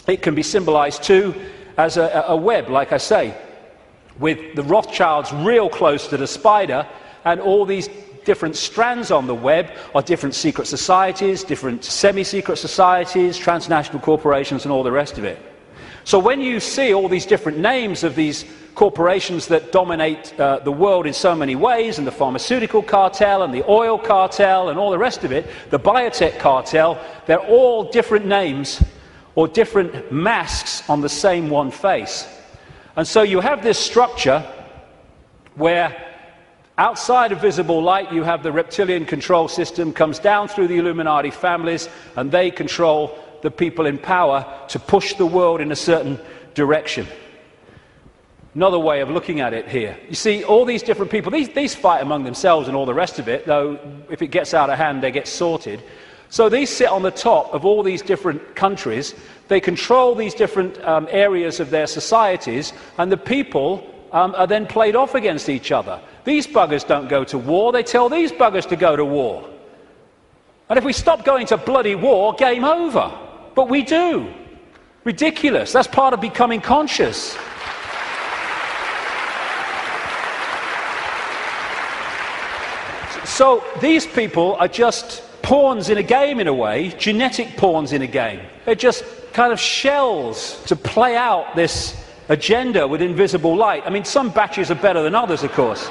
It can be symbolized too as a web, like I say, with the Rothschilds real close to the spider, and all these different strands on the web are different secret societies, different semi-secret societies, transnational corporations, and all the rest of it. So when you see all these different names of these corporations that dominate the world in so many ways, and the pharmaceutical cartel, and the oil cartel, and all the rest of it, the biotech cartel, they're all different names or different masks on the same one face. And so you have this structure where outside of visible light you have the reptilian control system, comes down through the Illuminati families, and they control the people in power to push the world in a certain direction. Another way of looking at it here. You see, all these different people, these fight among themselves and all the rest of it, though if it gets out of hand they get sorted. So these sit on the top of all these different countries. They control these different areas of their societies, and the people are then played off against each other. These buggers don't go to war, they tell these buggers to go to war. And if we stop going to bloody war, game over. But we do. Ridiculous. That's part of becoming conscious. So these people are just pawns in a game, in a way, genetic pawns in a game. They're just kind of shells to play out this agenda with invisible light. I mean, some batches are better than others, of course.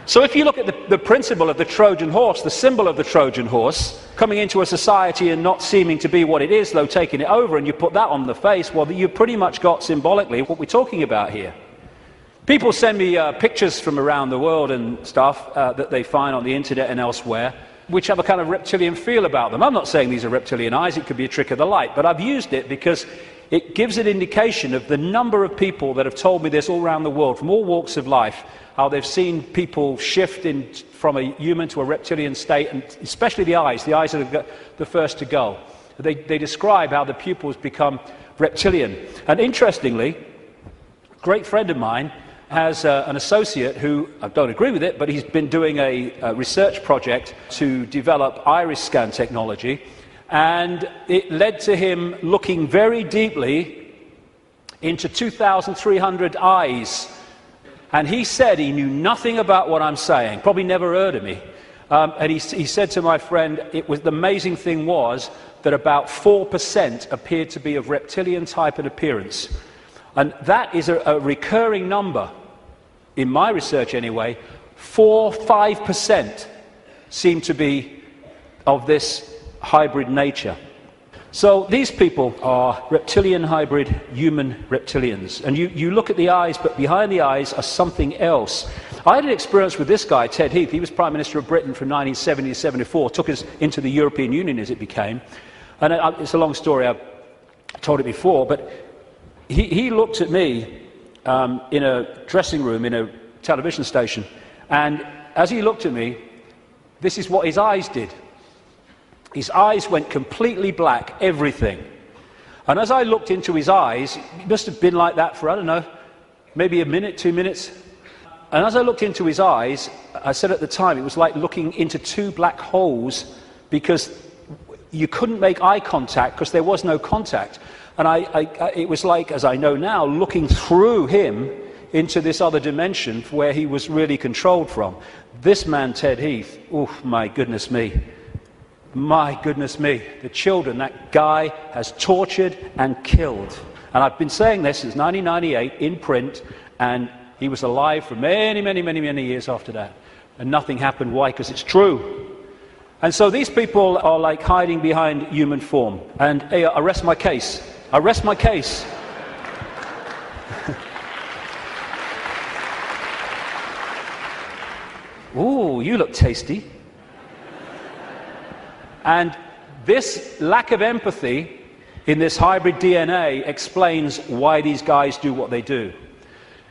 So if you look at the principle of the Trojan horse, the symbol of the Trojan horse, coming into a society and not seeming to be what it is, though taking it over, and you put that on the face, well, you've pretty much got symbolically what we're talking about here. People send me pictures from around the world and stuff that they find on the internet and elsewhere, which have a kind of reptilian feel about them. I'm not saying these are reptilian eyes, it could be a trick of the light, but I've used it because it gives an indication of the number of people that have told me this all around the world, from all walks of life, how they've seen people shift from a human to a reptilian state, and especially the eyes are the first to go. They describe how the pupils become reptilian. And interestingly, a great friend of mine has an associate who, I don't agree with it, but he's been doing a research project to develop iris scan technology, and it led to him looking very deeply into 2,300 eyes. And he said he knew nothing about what I'm saying, probably never heard of me. And he said to my friend, the amazing thing was that about 4% appeared to be of reptilian type and appearance. And that is a recurring number, in my research anyway. 4-5% seem to be of this hybrid nature. So these people are reptilian hybrid human reptilians. And you look at the eyes, but behind the eyes are something else. I had an experience with this guy, Ted Heath. He was Prime Minister of Britain from 1970 to 74, took us into the European Union as it became. And it's a long story, I've told it before, but he looked at me in a dressing room in a television station, and as he looked at me, this is what his eyes did. His eyes went completely black, everything. And as I looked into his eyes, it must have been like that for, I don't know, maybe a minute, 2 minutes. And as I looked into his eyes, I said at the time, it was like looking into two black holes, because you couldn't make eye contact because there was no contact. And it was like, as I know now, looking through him into this other dimension where he was really controlled from. This man, Ted Heath, oh my goodness me. My goodness me, the children that guy has tortured and killed. And I've been saying this since 1998 in print, and he was alive for many, many, many, many years after that. And nothing happened. Why? Because it's true. And so these people are like hiding behind human form. And hey, I rest my case. I rest my case. Ooh, you look tasty. And this lack of empathy in this hybrid DNA explains why these guys do what they do.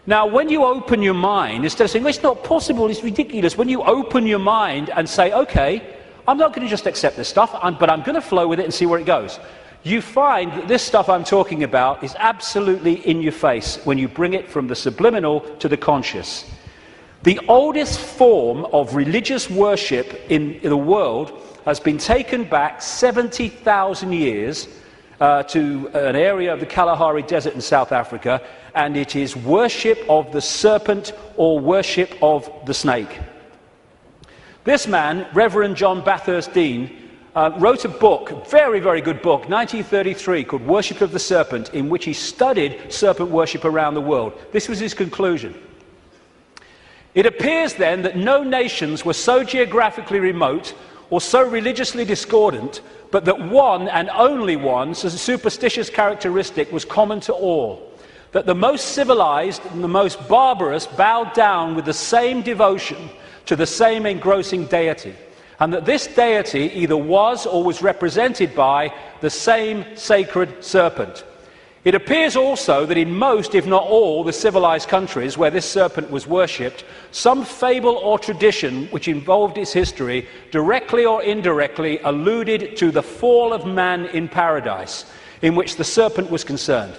Now, when you open your mind, instead of saying, well, it's not possible, it's ridiculous, when you open your mind and say, okay, I'm not going to just accept this stuff, but I'm going to flow with it and see where it goes, you find that this stuff I'm talking about is absolutely in your face when you bring it from the subliminal to the conscious. The oldest form of religious worship in the world has been taken back 70,000 years to an area of the Kalahari Desert in South Africa, and it is worship of the serpent or worship of the snake. This man, Reverend John Bathurst Dean, wrote a book, very, very good book, 1933, called Worship of the Serpent, in which he studied serpent worship around the world. This was his conclusion. It appears then that no nations were so geographically remote or so religiously discordant, but that one and only one superstitious characteristic was common to all, that the most civilized and the most barbarous bowed down with the same devotion to the same engrossing deity, and that this deity either was or was represented by the same sacred serpent. It appears also that in most, if not all, the civilized countries where this serpent was worshipped, some fable or tradition which involved its history, directly or indirectly, alluded to the fall of man in paradise, in which the serpent was concerned.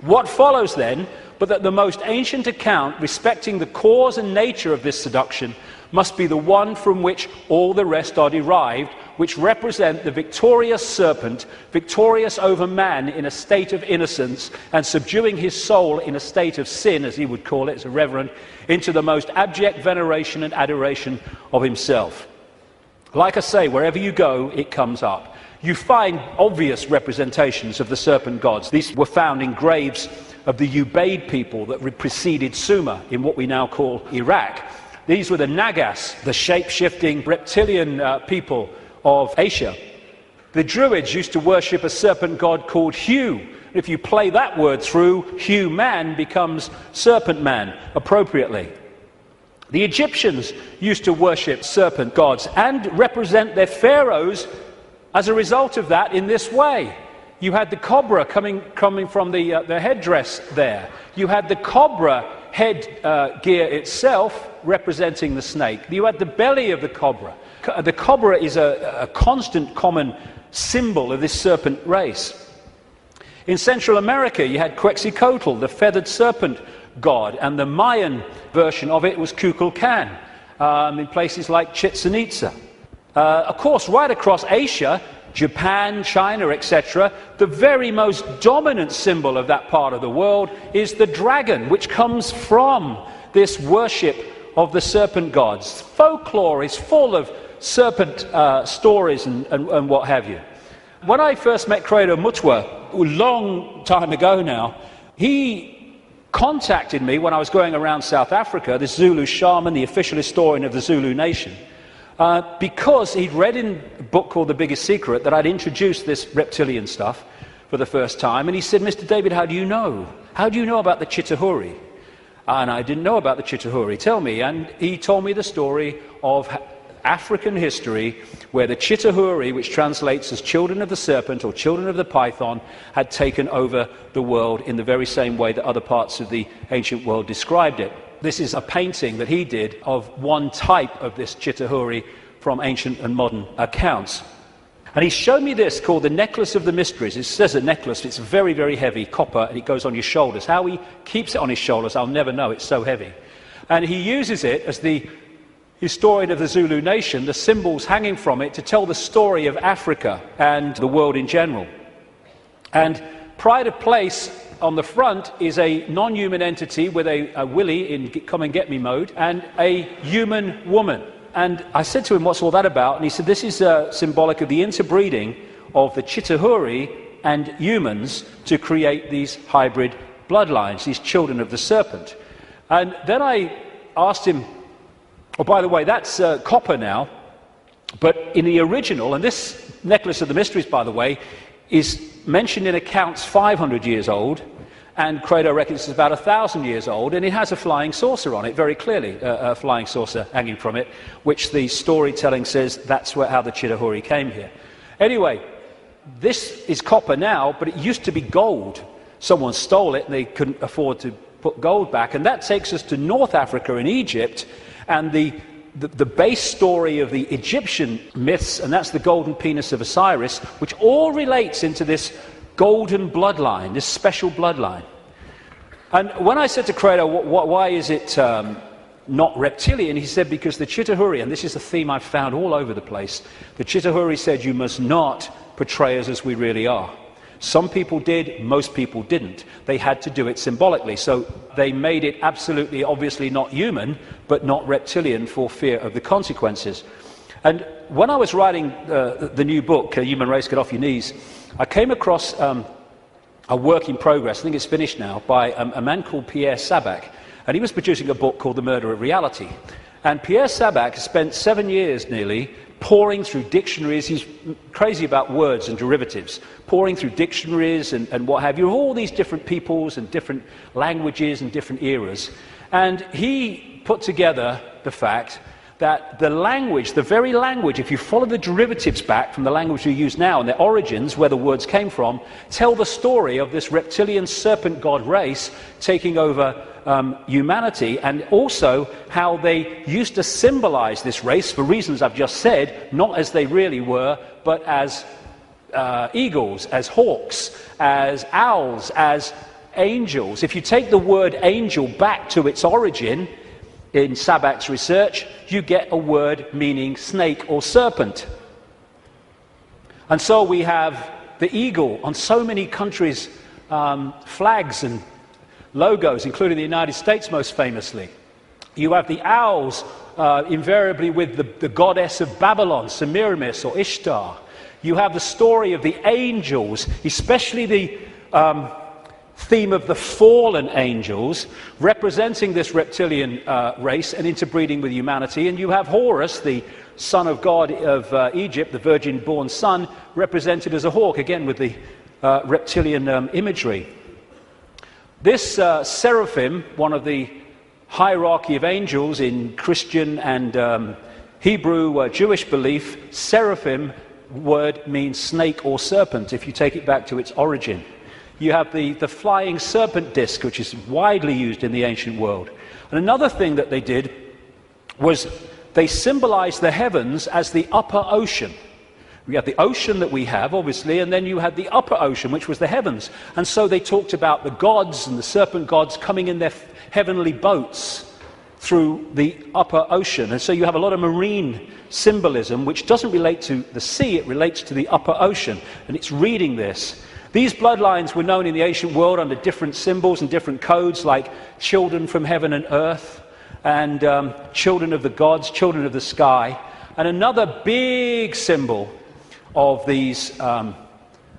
What follows then, but that the most ancient account respecting the cause and nature of this seduction must be the one from which all the rest are derived, which represent the victorious serpent, victorious over man in a state of innocence, and subduing his soul in a state of sin, as he would call it as a reverend, into the most abject veneration and adoration of himself. Like I say, wherever you go, it comes up. You find obvious representations of the serpent gods. These were found in graves of the Ubaid people that preceded Sumer in what we now call Iraq. These were the Nagas, the shape-shifting reptilian people of Asia. The Druids used to worship a serpent god called Hu. If you play that word through, Hu-man becomes serpent man, appropriately. The Egyptians used to worship serpent gods and represent their pharaohs as a result of that in this way. You had the cobra coming from the headdress there. You had the cobra head gear itself representing the snake. You had the belly of the cobra. The cobra is a constant common symbol of this serpent race. In Central America, you had Quetzalcoatl, the feathered serpent god, and the Mayan version of it was Kukulkan in places like Chichen Itza. Of course, right across Asia, Japan, China, etc., the very most dominant symbol of that part of the world is the dragon, which comes from this worship of the serpent gods. Folklore is full of serpent stories and what have you. When I first met Credo Mutwa, a long time ago now, he contacted me when I was going around South Africa, this Zulu shaman, the official historian of the Zulu nation, because he'd read in a book called The Biggest Secret that I'd introduced this reptilian stuff for the first time, and he said, Mr. David, how do you know? How do you know about the Chitahuri? And I didn't know about the Chitahuri. Tell me. And he told me the story of African history where the Chitahuri, which translates as children of the serpent or children of the python, had taken over the world in the very same way that other parts of the ancient world described it. This is a painting that he did of one type of this Chitahuri from ancient and modern accounts. And he showed me this called the Necklace of the Mysteries. It says a necklace, it's very, very heavy, copper, and it goes on your shoulders. How he keeps it on his shoulders, I'll never know, it's so heavy. And he uses it as the historian of the Zulu nation, the symbols hanging from it, to tell the story of Africa and the world in general. And pride of place on the front is a non-human entity with a willy in come and get me mode and a human woman. And I said to him, what's all that about? And he said, this is symbolic of the interbreeding of the Chitahuri and humans to create these hybrid bloodlines, these children of the serpent. And then I asked him, oh, by the way, that's copper now, but in the original, and this Necklace of the Mysteries, by the way, is mentioned in accounts 500 years old, and Credo reckons it's about 1,000 years old, and it has a flying saucer on it, very clearly, a flying saucer hanging from it, which the storytelling says that's how the Chitahuri came here. Anyway, this is copper now, but it used to be gold. Someone stole it, and they couldn't afford to put gold back, and that takes us to North Africa and Egypt, and the base story of the Egyptian myths, and that's the golden penis of Osiris, which all relates into this golden bloodline, this special bloodline. And when I said to Credo, why is it not reptilian, he said, because the Chitahuri, and this is a theme I've found all over the place, the Chitahuri said you must not portray us as we really are. Some people did, most people didn't. They had to do it symbolically, so they made it absolutely, obviously not human, but not reptilian for fear of the consequences. And when I was writing the new book, Human Race, Get Off Your Knees, I came across a work in progress, I think it's finished now, by a man called Pierre Sabac, and he was producing a book called The Murder of Reality. And Pierre Sabac spent 7 years nearly pouring through dictionaries. He's crazy about words and derivatives, pouring through dictionaries and what have you, of all these different peoples and different languages and different eras. And he put together the fact that the language, the very language, if you follow the derivatives back from the language we use now and their origins, where the words came from, tell the story of this reptilian serpent god race taking over humanity, and also how they used to symbolize this race for reasons I've just said, not as they really were, but as eagles, as hawks, as owls, as angels. If you take the word angel back to its origin, in Sabac's research, you get a word meaning snake or serpent. And so we have the eagle on so many countries' flags and logos, including the United States most famously. You have the owls, invariably with the goddess of Babylon, Semiramis or Ishtar. You have the story of the angels, especially the theme of the fallen angels, representing this reptilian race and interbreeding with humanity. And you have Horus, the son of God of Egypt, the virgin-born son, represented as a hawk, again with the reptilian imagery. This seraphim, one of the hierarchy of angels in Christian and Hebrew Jewish belief, seraphim word means snake or serpent, if you take it back to its origin. You have the flying serpent disc, which is widely used in the ancient world. And another thing that they did was they symbolized the heavens as the upper ocean. We have the ocean that we have, obviously, and then you had the upper ocean, which was the heavens. And so they talked about the gods and the serpent gods coming in their heavenly boats through the upper ocean. And so you have a lot of marine symbolism, which doesn't relate to the sea, it relates to the upper ocean. And it's reading this. These bloodlines were known in the ancient world under different symbols and different codes, like children from heaven and earth, and children of the gods, children of the sky. And another big symbol of these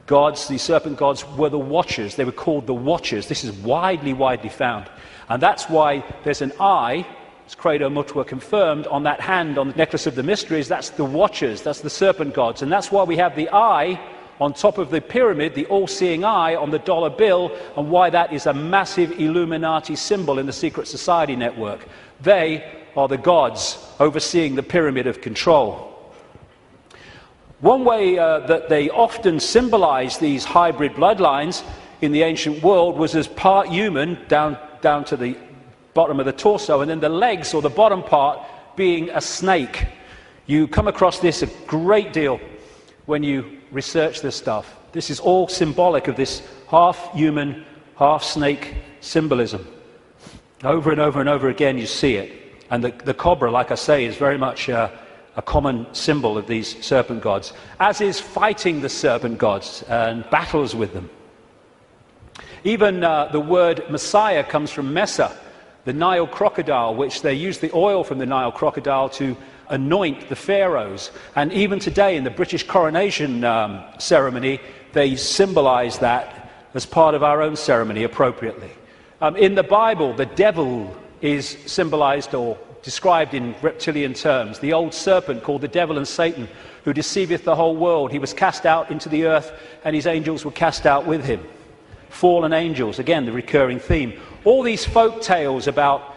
gods, these serpent gods, were the watchers. They were called the watchers. This is widely found. And that's why there's an eye, as Credo Mutua confirmed, on that hand on the necklace of the mysteries. That's the watchers, that's the serpent gods. And that's why we have the eye on top of the pyramid, the all-seeing eye on the dollar bill, and why that is a massive Illuminati symbol in the secret society network. They are the gods overseeing the pyramid of control. One way that they often symbolized these hybrid bloodlines in the ancient world was as part human, down to the bottom of the torso, and then the legs, or the bottom part, being a snake. You come across this a great deal when you research this stuff. This is all symbolic of this half-human, half-snake symbolism. Over and over and over again you see it. And the cobra, like I say, is very much a common symbol of these serpent gods, as is fighting the serpent gods and battles with them. Even the word Messiah comes from Mesa, the Nile crocodile, which they used the oil from the Nile crocodile to anoint the pharaohs. And even today in the British coronation ceremony, they symbolize that as part of our own ceremony appropriately. In the Bible, the devil is symbolized or described in reptilian terms. The old serpent called the devil and Satan, who deceiveth the whole world. He was cast out into the earth, and his angels were cast out with him. Fallen angels, again, the recurring theme. All these folk tales about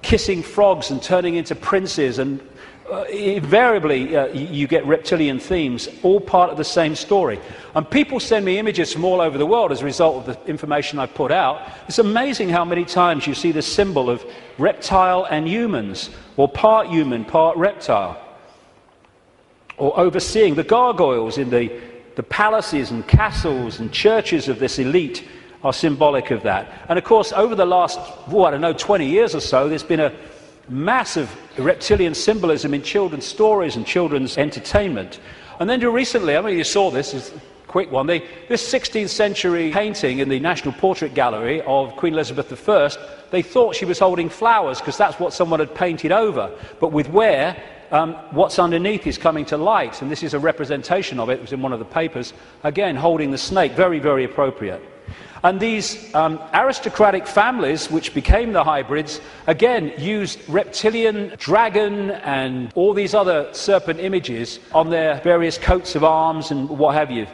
kissing frogs and turning into princes, and invariably you get reptilian themes, all part of the same story. And people send me images from all over the world as a result of the information I put out. It's amazing how many times you see the symbol of reptile and humans, or part human, part reptile. Or overseeing the gargoyles in the palaces and castles and churches of this elite are symbolic of that. And of course, over the last, 20 years or so, there's been a massive reptilian symbolism in children's stories and children's entertainment. And then recently, I mean, you saw this, is a quick one, this 16th century painting in the National Portrait Gallery of Queen Elizabeth I, they thought she was holding flowers because that's what someone had painted over. But with where what's underneath is coming to light, and this is a representation of it. It was in one of the papers, again holding the snake, very, very appropriate. And these aristocratic families, which became the hybrids, again used reptilian, dragon, and all these other serpent images on their various coats of arms and what have you.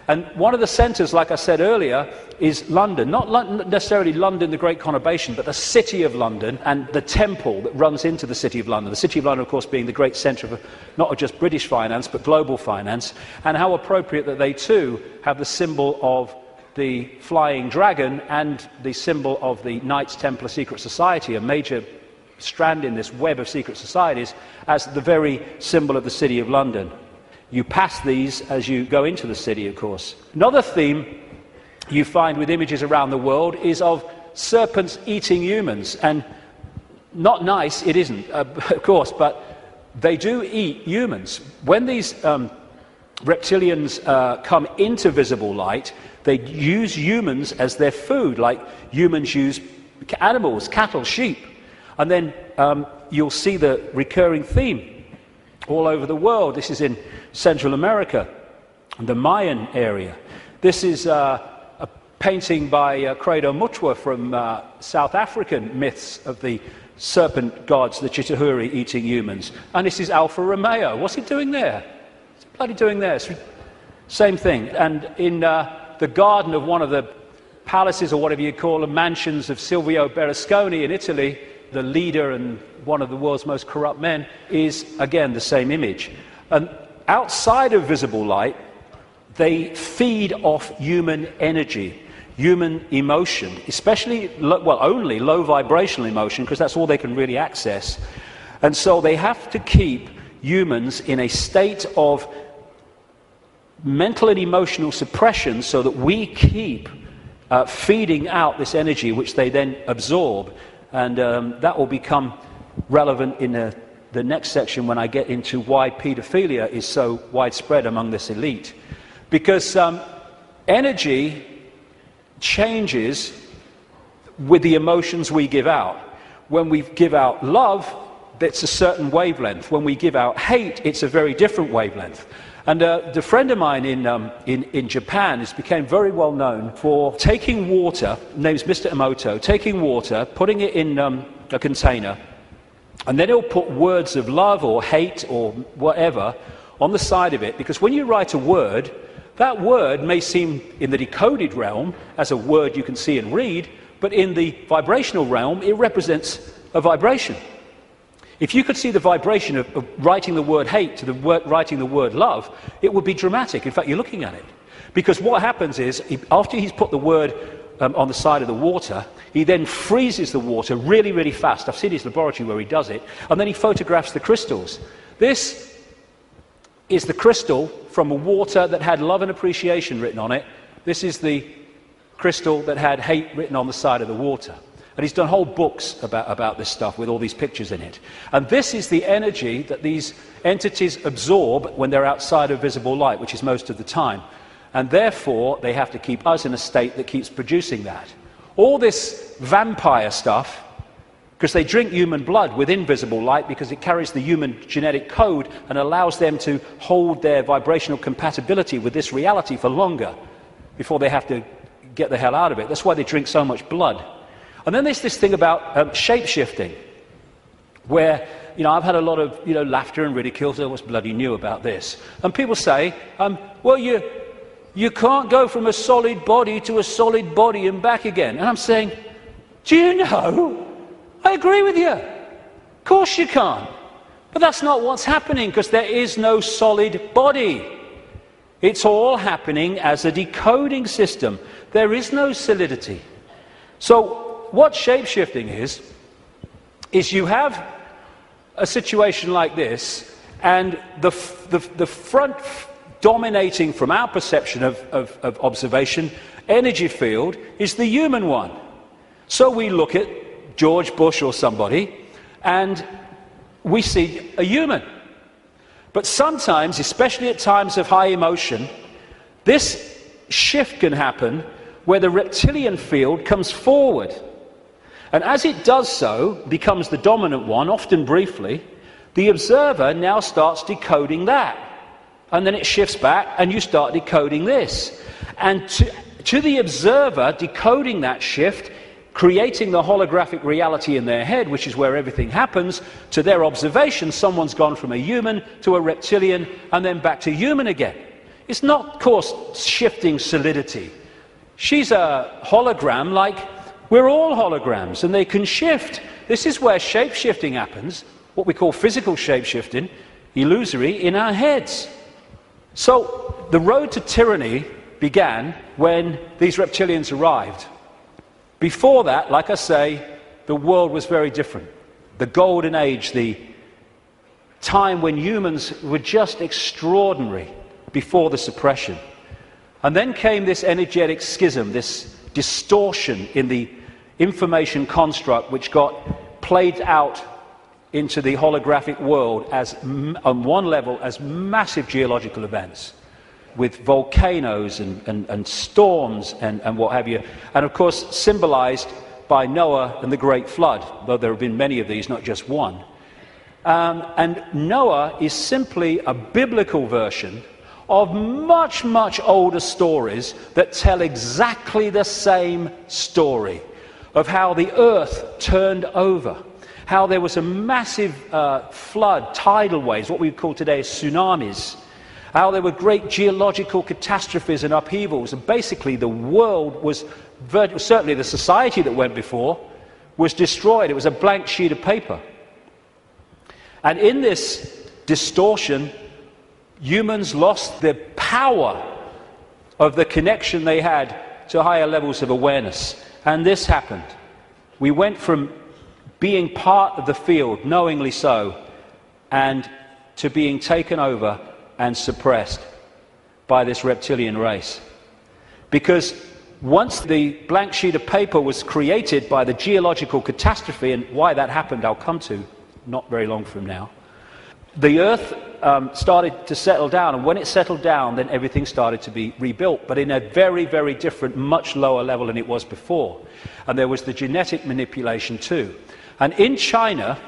And one of the centres, like I said earlier, is London. Not necessarily London, the Great Conurbation, but the City of London and the temple that runs into the City of London. The City of London, of course, being the great centre of not just British finance, but global finance. And how appropriate that they too have the symbol of the flying dragon and the symbol of the Knights Templar Secret Society, a major strand in this web of secret societies, as the very symbol of the City of London. You pass these as you go into the city, of course. Another theme you find with images around the world is of serpents eating humans. And not nice, it isn't, of course, but they do eat humans. When these reptilians come into visible light, they use humans as their food, like humans use animals, cattle, sheep. And then you'll see the recurring theme all over the world. This is in Central America, the Mayan area. This is a painting by Credo Mutwa from South African myths of the serpent gods, the Chitauri, eating humans. And this is Alfa Romeo. What's he doing there? What's he bloody doing there? Same thing. And in the garden of one of the palaces, or whatever you call them, mansions of Silvio Berlusconi in Italy, the leader and one of the world's most corrupt men, is again the same image. And outside of visible light, they feed off human energy, human emotion, especially, only low vibrational emotion, because that's all they can really access. And so they have to keep humans in a state of mental and emotional suppression so that we keep feeding out this energy, which they then absorb. And that will become relevant in the next section when I get into why paedophilia is so widespread among this elite. Because energy changes with the emotions we give out. When we give out love, it's a certain wavelength. When we give out hate, it's a very different wavelength. And the friend of mine in Japan has become very well known for taking water, name's Mr. Emoto, taking water, putting it in a container, and then he'll put words of love or hate or whatever on the side of it, because when you write a word, that word may seem in the decoded realm as a word you can see and read, but in the vibrational realm, it represents a vibration. If you could see the vibration of writing the word hate to writing the word love, it would be dramatic. In fact, you're looking at it. Because what happens is, after he's put the word on the side of the water, he then freezes the water really, really fast. I've seen his laboratory where he does it. And then he photographs the crystals. This is the crystal from a water that had love and appreciation written on it. This is the crystal that had hate written on the side of the water. And he's done whole books about this stuff with all these pictures in it. And this is the energy that these entities absorb when they're outside of visible light, which is most of the time. And therefore, they have to keep us in a state that keeps producing that. All this vampire stuff, because they drink human blood with invisible light because it carries the human genetic code and allows them to hold their vibrational compatibility with this reality for longer before they have to get the hell out of it. That's why they drink so much blood. And then there's this thing about shape-shifting, where, I've had a lot of, laughter and ridicule, so what's bloody new about this? And people say, well, you can't go from a solid body to a solid body and back again. And I'm saying, do you know? I agree with you. Of course you can't. But that's not what's happening, because there is no solid body. It's all happening as a decoding system. There is no solidity. So what shape-shifting is you have a situation like this, and the front dominating from our perception of observation energy field is the human one. So we look at George Bush or somebody, and we see a human. But sometimes, especially at times of high emotion, this shift can happen where the reptilian field comes forward. And as it does so, becomes the dominant one, often briefly, the observer now starts decoding that. And then it shifts back, and you start decoding this. And to the observer, decoding that shift, creating the holographic reality in their head, which is where everything happens, to their observation, someone's gone from a human to a reptilian, and then back to human again. It's not, of course, shifting solidity. She's a hologram like we're all holograms, and they can shift. This is where shape-shifting happens, what we call physical shape-shifting, illusory, in our heads. So the road to tyranny began when these reptilians arrived. Before that, like I say, the world was very different. The golden age, the time when humans were just extraordinary before the suppression. And then came this energetic schism, this distortion in the information construct, which got played out into the holographic world as, on one level, as massive geological events, with volcanoes and storms and what have you, and of course symbolized by Noah and the Great Flood, though there have been many of these, not just one. And Noah is simply a biblical version of much, much older stories that tell exactly the same story of how the earth turned over, how there was a massive flood, tidal waves, what we call today tsunamis, how there were great geological catastrophes and upheavals, and basically the world was, certainly the society that went before, was destroyed. It was a blank sheet of paper. And in this distortion, humans lost the power of the connection they had to higher levels of awareness. And this happened. We went from being part of the field, knowingly so, and to being taken over and suppressed by this reptilian race. Because once the blank sheet of paper was created by the geological catastrophe, and why that happened I'll come to not very long from now, the earth started to settle down, and when it settled down, then everything started to be rebuilt, but in a very, very different, much lower level than it was before. And there was the genetic manipulation too. And in China,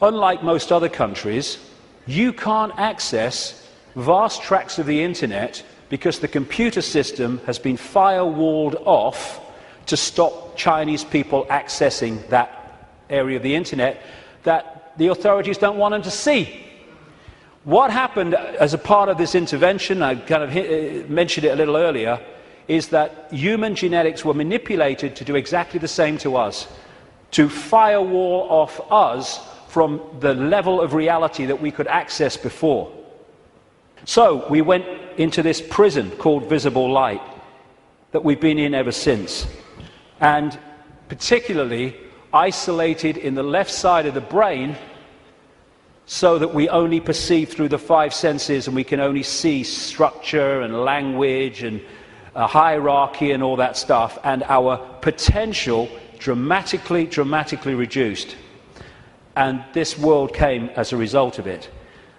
unlike most other countries, you can't access vast tracts of the internet because the computer system has been firewalled off to stop Chinese people accessing that area of the internet that the authorities don't want them to see. What happened as a part of this intervention, I kind of mentioned it a little earlier, is that human genetics were manipulated to do exactly the same to us, to firewall off us from the level of reality that we could access before. So we went into this prison called visible light that we've been in ever since, and particularly isolated in the left side of the brain so that we only perceive through the five senses, and we can only see structure and language and hierarchy and all that stuff, and our potential dramatically reduced. And this world came as a result of it.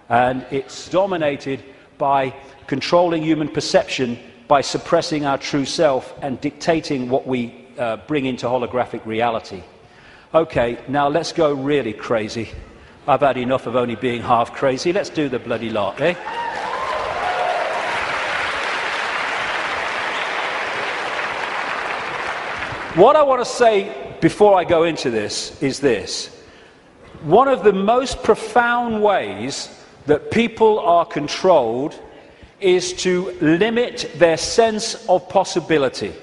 And it's dominated by controlling human perception, by suppressing our true self and dictating what we bring into holographic reality. Okay, now let's go really crazy. I've had enough of only being half crazy. Let's do the bloody lot, eh? What I want to say before I go into this is this. One of the most profound ways that people are controlled is to limit their sense of possibility.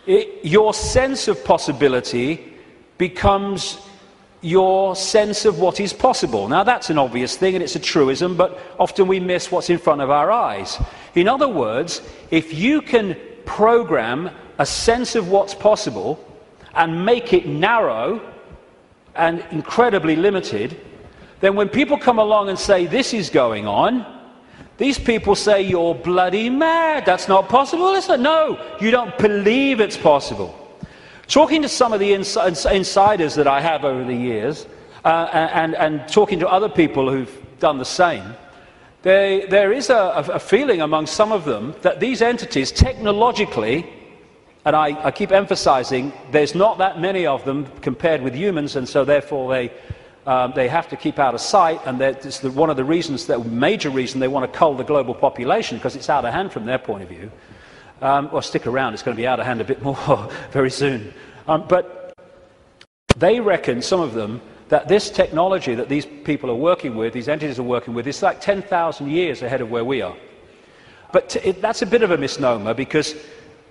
Your sense of possibility becomes your sense of what is possible. Now that's an obvious thing and it's a truism, but often we miss what's in front of our eyes. In other words, if you can program a sense of what's possible and make it narrow and incredibly limited, then when people come along and say this is going on, these people say you're bloody mad, that's not possible. It's like, no, you don't believe it's possible. Talking to some of the insiders that I have over the years, and talking to other people who've done the same, there is a feeling among some of them that these entities technologically, and I keep emphasizing there's not that many of them compared with humans, and so therefore they have to keep out of sight, and it's one of the reasons, the major reason they want to cull the global population, because it's out of hand from their point of view. Well, stick around, it's going to be out of hand a bit more very soon. But they reckon, some of them, that this technology that these people are working with, these entities are working with, is like 10,000 years ahead of where we are. But that's a bit of a misnomer, because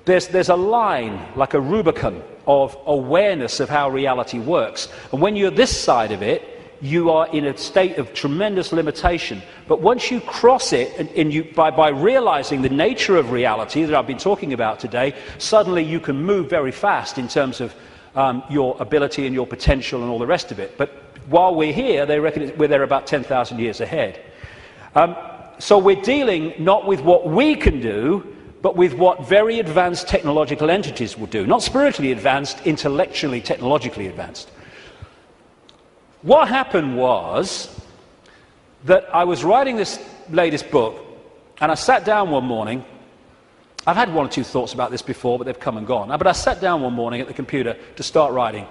there's a line, like a Rubicon, of awareness of how reality works. And when you're this side of it, you are in a state of tremendous limitation. But once you cross it, and by realizing the nature of reality that I've been talking about today, suddenly you can move very fast in terms of your ability and your potential and all the rest of it. But while we're here, they reckon we're there about 10,000 years ahead. So we're dealing not with what we can do, but with what very advanced technological entities will do. Not spiritually advanced, intellectually, technologically advanced. What happened was that I was writing this latest book, and I sat down one morning. I've had one or two thoughts about this before, but they've come and gone. But I sat down one morning at the computer to start writing,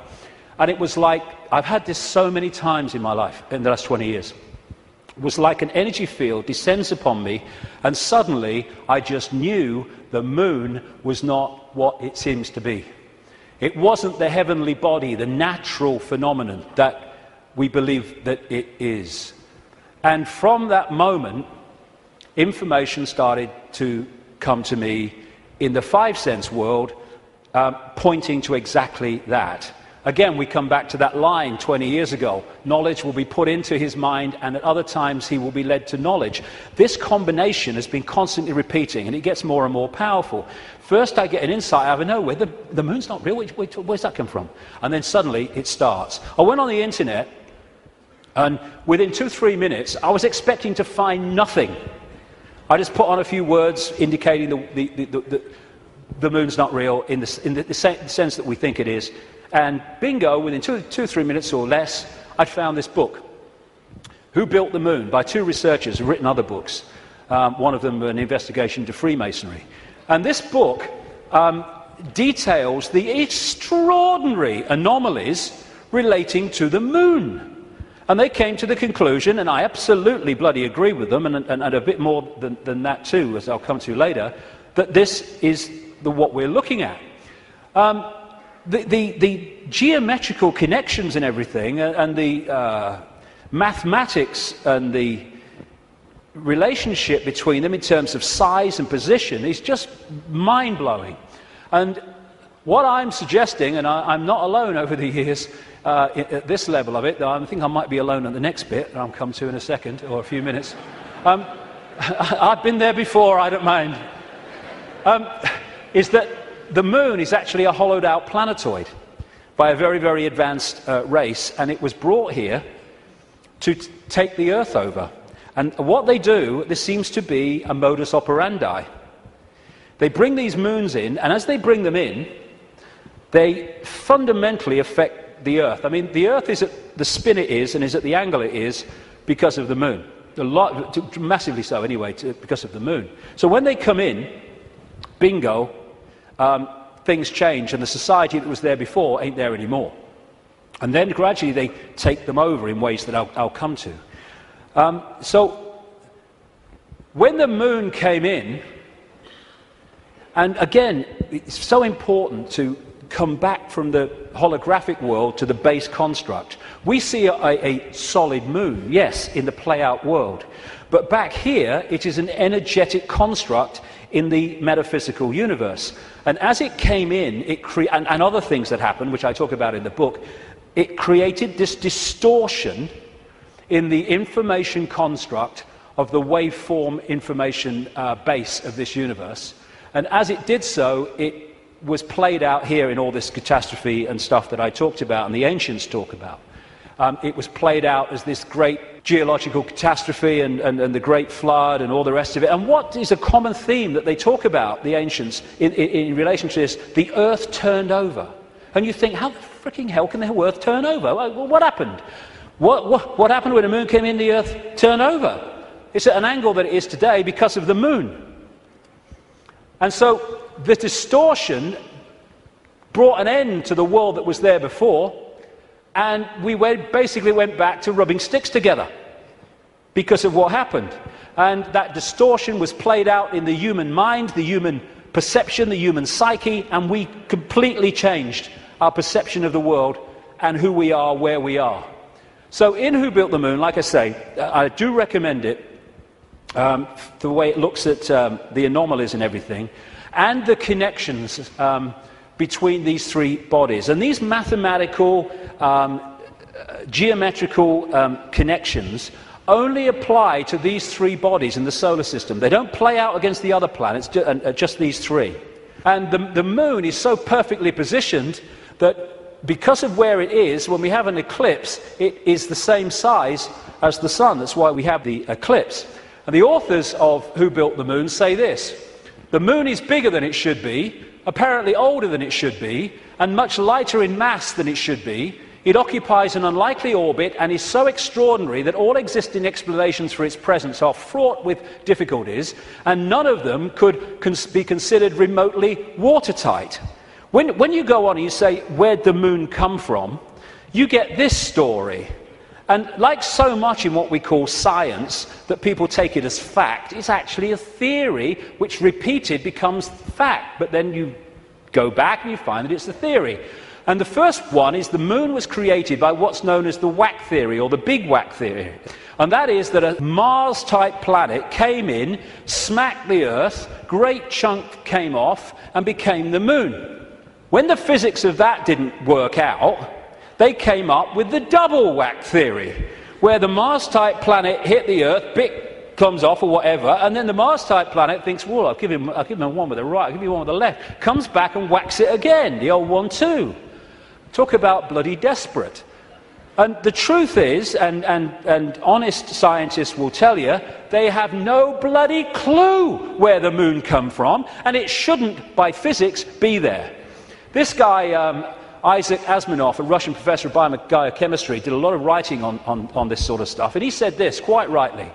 and it was like, I've had this so many times in my life, in the last 20 years, was like an energy field descends upon me, and suddenly I just knew the moon was not what it seems to be. It wasn't the heavenly body, the natural phenomenon that we believe that it is. And from that moment, information started to come to me in the five-sense world, pointing to exactly that. Again, we come back to that line 20 years ago. Knowledge will be put into his mind, and at other times he will be led to knowledge. This combination has been constantly repeating, and it gets more and more powerful. First I get an insight out of nowhere. The moon's not real. Where's that come from? And then suddenly it starts. I went on the internet, and within 2-3 minutes, I was expecting to find nothing. I just put on a few words indicating the moon's not real in the sense that we think it is. And bingo, within 2-3 minutes or less, I'd found this book, Who Built the Moon, by two researchers who've written other books. One of them an investigation into Freemasonry. And this book details the extraordinary anomalies relating to the moon. And they came to the conclusion, and I absolutely bloody agree with them, and a bit more than that too, as I'll come to later, that this is what we're looking at. The geometrical connections and everything, and the mathematics and the relationship between them in terms of size and position is just mind-blowing. And what I'm suggesting, and I'm not alone over the years at this level of it, though I think I might be alone at the next bit, that I'll come to in a second, or a few minutes. I've been there before, I don't mind. Is that the moon is actually a hollowed-out planetoid by a very, very advanced race, and it was brought here to take the Earth over. And what they do, this seems to be a modus operandi. They bring these moons in, and as they bring them in, they fundamentally affect the Earth. I mean, the Earth is at the spin it is, and is at the angle it is, because of the moon. Massively so, anyway, because of the moon. So when they come in, bingo, things change, and the society that was there before ain't there anymore. And then gradually they take them over in ways that I'll come to. So when the moon came in, and again, it's so important to come back from the holographic world to the base construct. We see a solid moon, yes, in the play-out world. But back here, it is an energetic construct in the metaphysical universe. And as it came in, and other things that happened, which I talk about in the book, it created this distortion in the information construct of the waveform information base of this universe. And as it did so, it was played out here in all this catastrophe and stuff that I talked about and the ancients talk about. It was played out as this great geological catastrophe and the great flood and all the rest of it. And what is a common theme that they talk about, the ancients, in relation to this? The earth turned over. And you think, how the freaking hell can the earth turn over? Well, what happened? What happened when the moon came in, the earth turned over? It's at an angle that it is today because of the moon. And so the distortion brought an end to the world that was there before, and we basically went back to rubbing sticks together because of what happened. And that distortion was played out in the human mind, the human perception, the human psyche, and we completely changed our perception of the world and who we are, where we are. So in Who Built the Moon, like I say, I do recommend it, the way it looks at the anomalies and everything, and the connections between these three bodies. And these mathematical, geometrical connections only apply to these three bodies in the solar system. They don't play out against the other planets, just these three. And the moon is so perfectly positioned that because of where it is, when we have an eclipse, it is the same size as the sun. That's why we have the eclipse. And the authors of Who Built the Moon say this: the moon is bigger than it should be, apparently older than it should be, and much lighter in mass than it should be. It occupies an unlikely orbit and is so extraordinary that all existing explanations for its presence are fraught with difficulties, and none of them could be considered remotely watertight. When you go on and you say, where'd the moon come from? You get this story. And like so much in what we call science, that people take it as fact, it's actually a theory which repeated becomes fact. But then you go back and you find that it's a theory. And the first one is the moon was created by what's known as the whack theory, or the big whack theory. And that is that a Mars-type planet came in, smacked the Earth, great chunk came off, and became the moon. When the physics of that didn't work out, they came up with the double whack theory, where the Mars-type planet hit the Earth, bit comes off or whatever, and then the Mars-type planet thinks, well, I'll give him one with the right, I'll give you one with the left, comes back and whacks it again, the old 1-2. Talk about bloody desperate. And the truth is, and honest scientists will tell you, they have no bloody clue where the moon come from, and it shouldn't, by physics, be there. This guy, Isaac Asimov, a Russian professor of biochemistry, did a lot of writing on this sort of stuff, and he said this, quite rightly: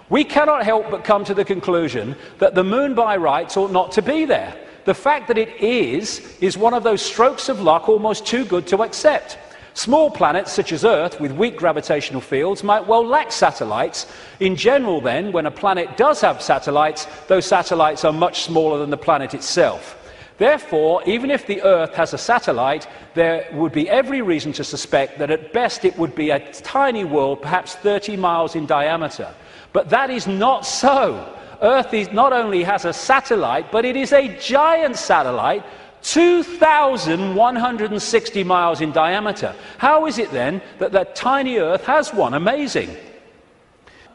we cannot help but come to the conclusion that the moon by rights ought not to be there. The fact that it is one of those strokes of luck almost too good to accept. Small planets such as Earth with weak gravitational fields might well lack satellites. In general then, when a planet does have satellites, those satellites are much smaller than the planet itself. Therefore, even if the Earth has a satellite, there would be every reason to suspect that at best it would be a tiny world, perhaps 30 miles in diameter. But that is not so. Earth not only has a satellite, but it is a giant satellite, 2,160 miles in diameter. How is it then that that tiny Earth has one? Amazing.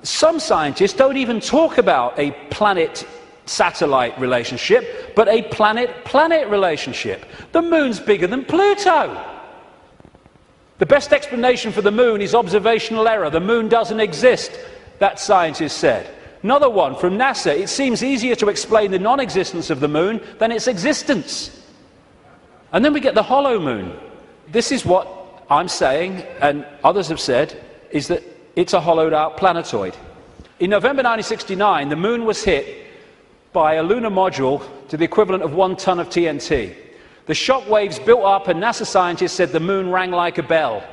Some scientists don't even talk about a planet-satellite relationship, but a planet-planet relationship. The moon's bigger than Pluto. The best explanation for the moon is observational error. The moon doesn't exist, that scientist said. Another one from NASA: it seems easier to explain the non-existence of the moon than its existence. And then we get the hollow moon. This is what I'm saying, and others have said, is that it's a hollowed out planetoid. In November 1969, the moon was hit by a lunar module to the equivalent of 1 ton of TNT. The shock waves built up, and NASA scientists said the moon rang like a bell.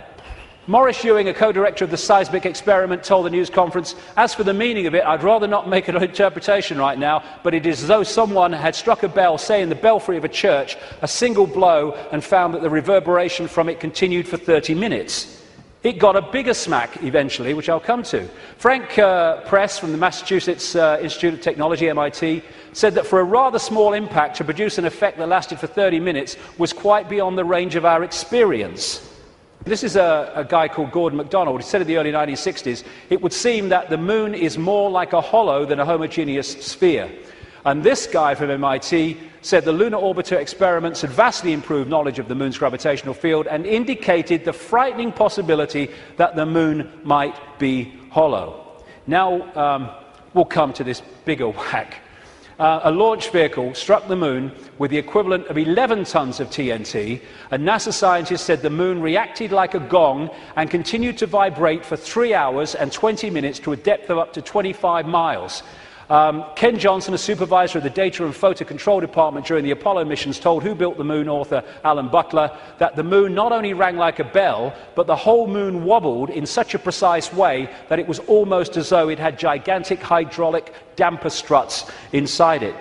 Maurice Ewing, a co-director of the seismic experiment, told the news conference, "As for the meaning of it, I'd rather not make an interpretation right now, but it is as though someone had struck a bell, say in the belfry of a church, a single blow, and found that the reverberation from it continued for 30 minutes. It got a bigger smack eventually, which I'll come to. Frank Press from the Massachusetts Institute of Technology, MIT, said that for a rather small impact to produce an effect that lasted for 30 minutes was quite beyond the range of our experience. This is a guy called Gordon MacDonald. He said in the early 1960s, it would seem that the moon is more like a hollow than a homogeneous sphere. And this guy from MIT said the lunar orbiter experiments had vastly improved knowledge of the moon's gravitational field and indicated the frightening possibility that the moon might be hollow. Now we'll come to this bigger whack. A launch vehicle struck the moon with the equivalent of 11 tons of TNT, and NASA scientists said the moon reacted like a gong and continued to vibrate for 3 hours and 20 minutes to a depth of up to 25 miles. Ken Johnson, a supervisor of the Data and Photo Control Department during the Apollo missions, told Who Built the Moon author Alan Butler that the moon not only rang like a bell, but the whole moon wobbled in such a precise way that it was almost as though it had gigantic hydraulic damper struts inside it.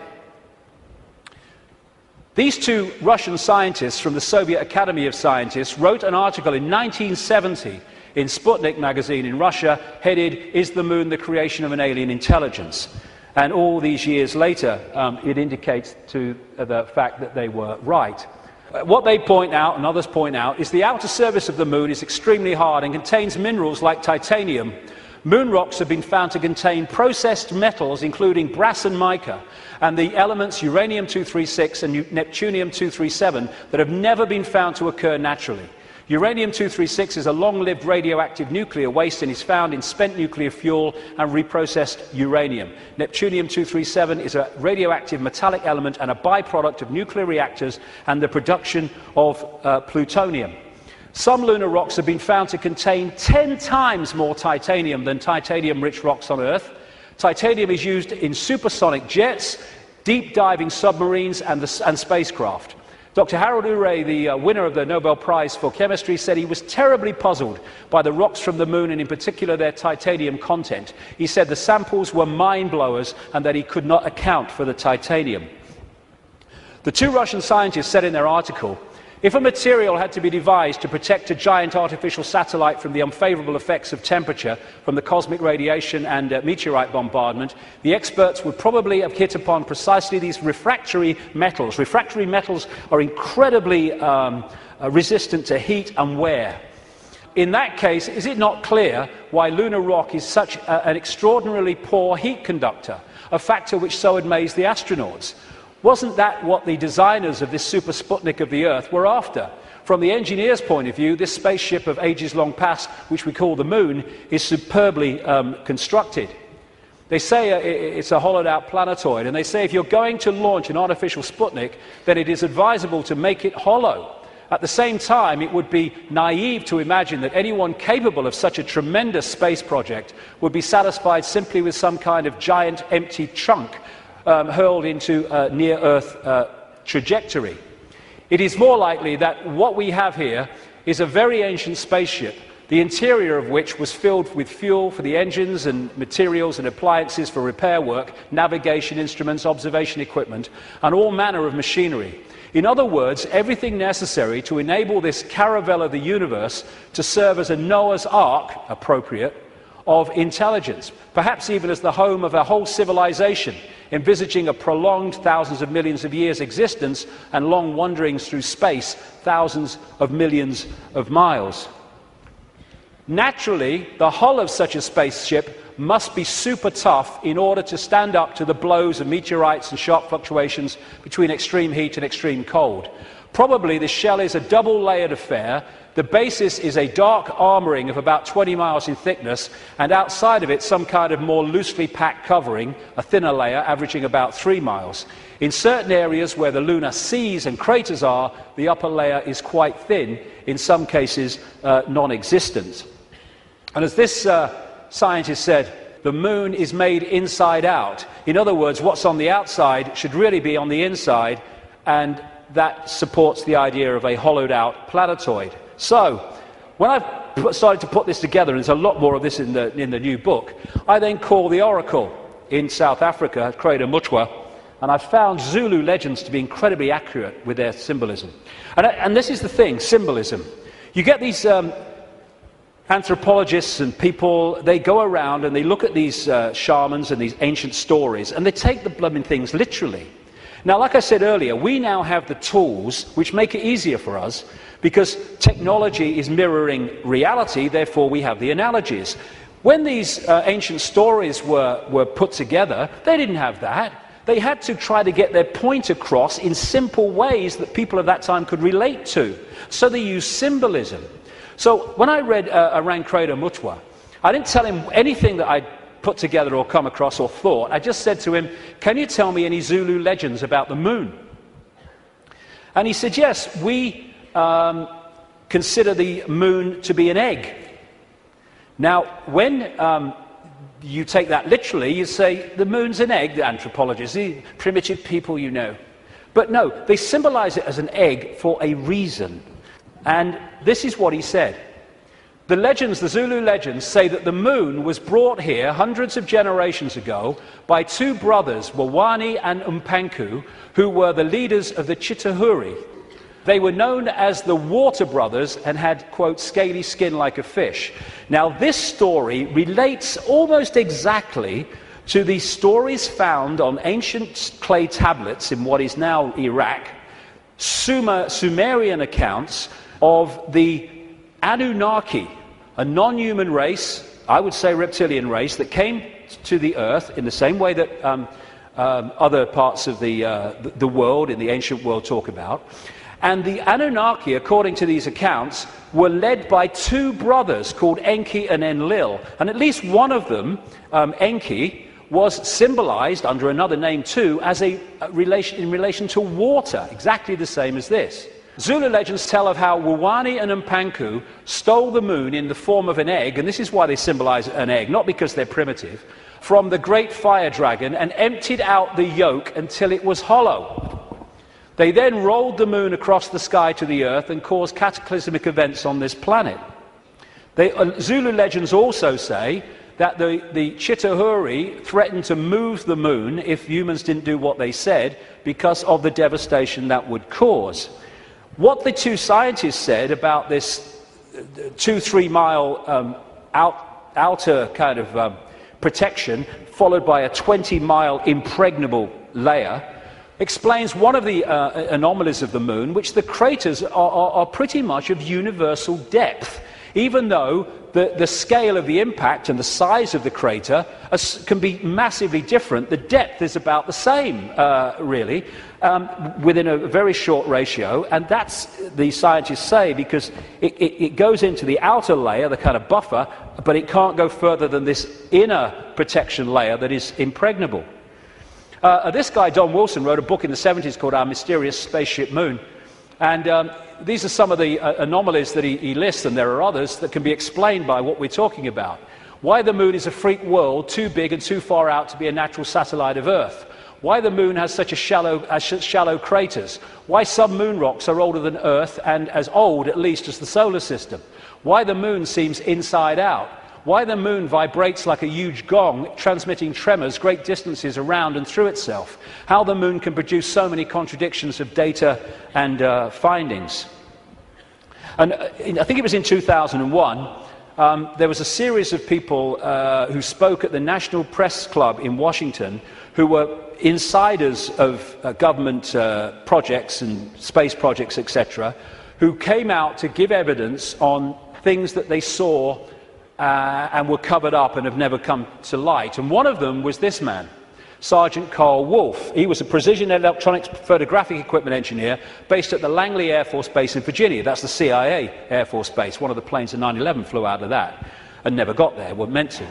These two Russian scientists from the Soviet Academy of Scientists wrote an article in 1970 in Sputnik magazine in Russia headed, "Is the Moon the Creation of an Alien Intelligence?" And all these years later, it indicates to the fact that they were right. What they point out, and others point out, is the outer surface of the moon is extremely hard and contains minerals like titanium. Moon rocks have been found to contain processed metals, including brass and mica, and the elements uranium-236 and neptunium-237 that have never been found to occur naturally. Uranium-236 is a long-lived radioactive nuclear waste and is found in spent nuclear fuel and reprocessed uranium. Neptunium-237 is a radioactive metallic element and a byproduct of nuclear reactors and the production of plutonium. Some lunar rocks have been found to contain 10 times more titanium than titanium-rich rocks on Earth. Titanium is used in supersonic jets, deep-diving submarines and spacecraft. Dr. Harold Urey, the winner of the Nobel Prize for Chemistry, said he was terribly puzzled by the rocks from the moon, and in particular their titanium content. He said the samples were mind-blowers and that he could not account for the titanium. The two Russian scientists said in their article, if a material had to be devised to protect a giant artificial satellite from the unfavorable effects of temperature, from the cosmic radiation and meteorite bombardment, the experts would probably have hit upon precisely these refractory metals. Refractory metals are incredibly resistant to heat and wear. In that case, is it not clear why lunar rock is such an extraordinarily poor heat conductor, a factor which so amazed the astronauts? Wasn't that what the designers of this super Sputnik of the Earth were after? From the engineer's point of view, this spaceship of ages long past, which we call the Moon, is superbly constructed. They say it's a hollowed-out planetoid, and they say if you're going to launch an artificial Sputnik, then it is advisable to make it hollow. At the same time, it would be naive to imagine that anyone capable of such a tremendous space project would be satisfied simply with some kind of giant empty chunk hurled into a near-Earth trajectory. It is more likely that what we have here is a very ancient spaceship, the interior of which was filled with fuel for the engines and materials and appliances for repair work, navigation instruments, observation equipment, and all manner of machinery. In other words, everything necessary to enable this caravel of the universe to serve as a Noah's Ark, appropriate, of intelligence, perhaps even as the home of a whole civilization, envisaging a prolonged thousands of millions of years existence and long wanderings through space, thousands of millions of miles. Naturally, the hull of such a spaceship must be super tough in order to stand up to the blows of meteorites and sharp fluctuations between extreme heat and extreme cold. Probably the shell is a double-layered affair. The basis is a dark armouring of about 20 miles in thickness, and outside of it some kind of more loosely packed covering, a thinner layer averaging about 3 miles. In certain areas where the lunar seas and craters are, the upper layer is quite thin, in some cases non-existent. And as this scientist said, the moon is made inside out. In other words, what's on the outside should really be on the inside, and that supports the idea of a hollowed-out planetoid. So, when I started to put this together, and there's a lot more of this in the new book, I then called the oracle in South Africa, Crater Mutwa, and I found Zulu legends to be incredibly accurate with their symbolism. And this is the thing, symbolism. You get these anthropologists and people, they go around and they look at these shamans and these ancient stories, and they take the blooming things literally. Now, like I said earlier, we now have the tools which make it easier for us because technology is mirroring reality, therefore we have the analogies. When these ancient stories were put together, they didn't have that. They had to try to get their point across in simple ways that people of that time could relate to. So they used symbolism. So when I read around Crater Mutwa, I didn't tell him anything that I'd put together or come across or thought. I just said to him, can you tell me any Zulu legends about the moon? And he said, yes, we consider the moon to be an egg. Now, when you take that literally, you say, the moon's an egg, the anthropologists, the primitive people you know. But no, they symbolize it as an egg for a reason. And this is what he said. The legends, the Zulu legends, say that the moon was brought here hundreds of generations ago by two brothers, Wawani and Umpanku, who were the leaders of the Chitahuri. They were known as the Water Brothers and had, quote, scaly skin like a fish. Now, this story relates almost exactly to the stories found on ancient clay tablets in what is now Iraq, Sumerian accounts of the Anunnaki, a non-human race, I would say reptilian race, that came to the earth in the same way that other parts of the world, in the ancient world, talk about. And the Anunnaki, according to these accounts, were led by two brothers called Enki and Enlil. And at least one of them, Enki, was symbolized under another name too as in relation to water, exactly the same as this. Zulu legends tell of how Wawani and Umpanku stole the moon in the form of an egg, and this is why they symbolize an egg, not because they're primitive, from the great fire dragon and emptied out the yolk until it was hollow. They then rolled the moon across the sky to the Earth and caused cataclysmic events on this planet. Zulu legends also say that the Chitauri threatened to move the moon if humans didn't do what they said because of the devastation that would cause. What the two scientists said about this 2-3 mile outer kind of protection followed by a 20-mile impregnable layer explains one of the anomalies of the moon, which the craters are pretty much of universal depth. Even though the scale of the impact and the size of the crater can be massively different, the depth is about the same, really, within a very short ratio. And that's, the scientists say, because it goes into the outer layer, the kind of buffer, but it can't go further than this inner protection layer that is impregnable. This guy, Don Wilson, wrote a book in the 70s called Our Mysterious Spaceship Moon. And these are some of the anomalies that he lists, and there are others that can be explained by what we're talking about. Why the moon is a freak world, too big and too far out to be a natural satellite of Earth. Why the moon has such shallow craters. Why some moon rocks are older than Earth and as old, at least, as the solar system. Why the moon seems inside out. Why the moon vibrates like a huge gong, transmitting tremors great distances around and through itself. How the moon can produce so many contradictions of data and findings. And I think it was in 2001, there was a series of people who spoke at the National Press Club in Washington who were insiders of government projects and space projects, etc., who came out to give evidence on things that they saw and were covered up and have never come to light. And one of them was this man, Sergeant Carl Wolf. He was a precision electronics photographic equipment engineer based at the Langley Air Force Base in Virginia. That's the CIA Air Force Base. One of the planes in 9/11 flew out of that and never got there, weren't meant to.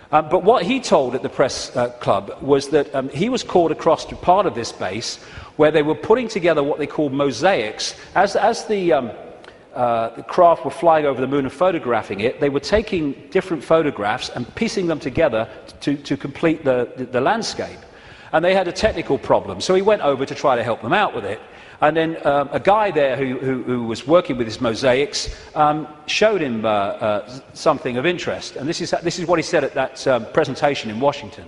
But what he told at the press club was that he was called across to part of this base where they were putting together what they called mosaics. As the craft were flying over the moon and photographing it, they were taking different photographs and piecing them together to complete the landscape. And they had a technical problem, so he went over to try to help them out with it. And then a guy there who was working with his mosaics showed him something of interest. And this is what he said at that presentation in Washington.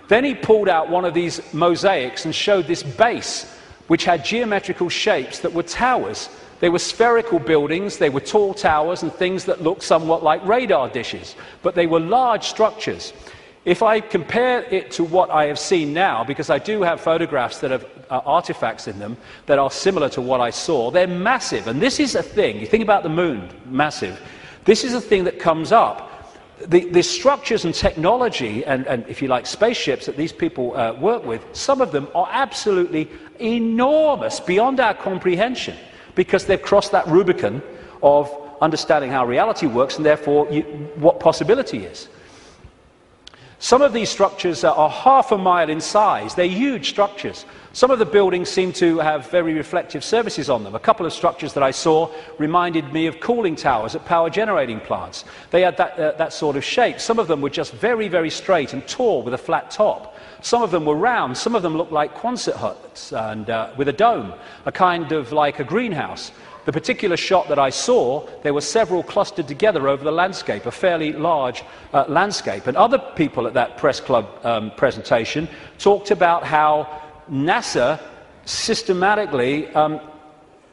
Then he pulled out one of these mosaics and showed this base, which had geometrical shapes that were towers. They were spherical buildings, they were tall towers and things that looked somewhat like radar dishes, but they were large structures. If I compare it to what I have seen now, because I do have photographs that have artifacts in them that are similar to what I saw, they're massive. And this is a thing, you think about the moon, massive. This is a thing that comes up. The structures and technology and, if you like, spaceships that these people work with, some of them are absolutely enormous, beyond our comprehension, because they've crossed that Rubicon of understanding how reality works and therefore what possibility is. Some of these structures are half a mile in size. They're huge structures. Some of the buildings seem to have very reflective surfaces on them. A couple of structures that I saw reminded me of cooling towers at power generating plants. They had that sort of shape. Some of them were just very, very straight and tall with a flat top. Some of them were round. Some of them looked like Quonset huts and with a dome, a kind of like a greenhouse. The particular shot that I saw, there were several clustered together over the landscape, a fairly large landscape. And other people at that press club presentation talked about how NASA systematically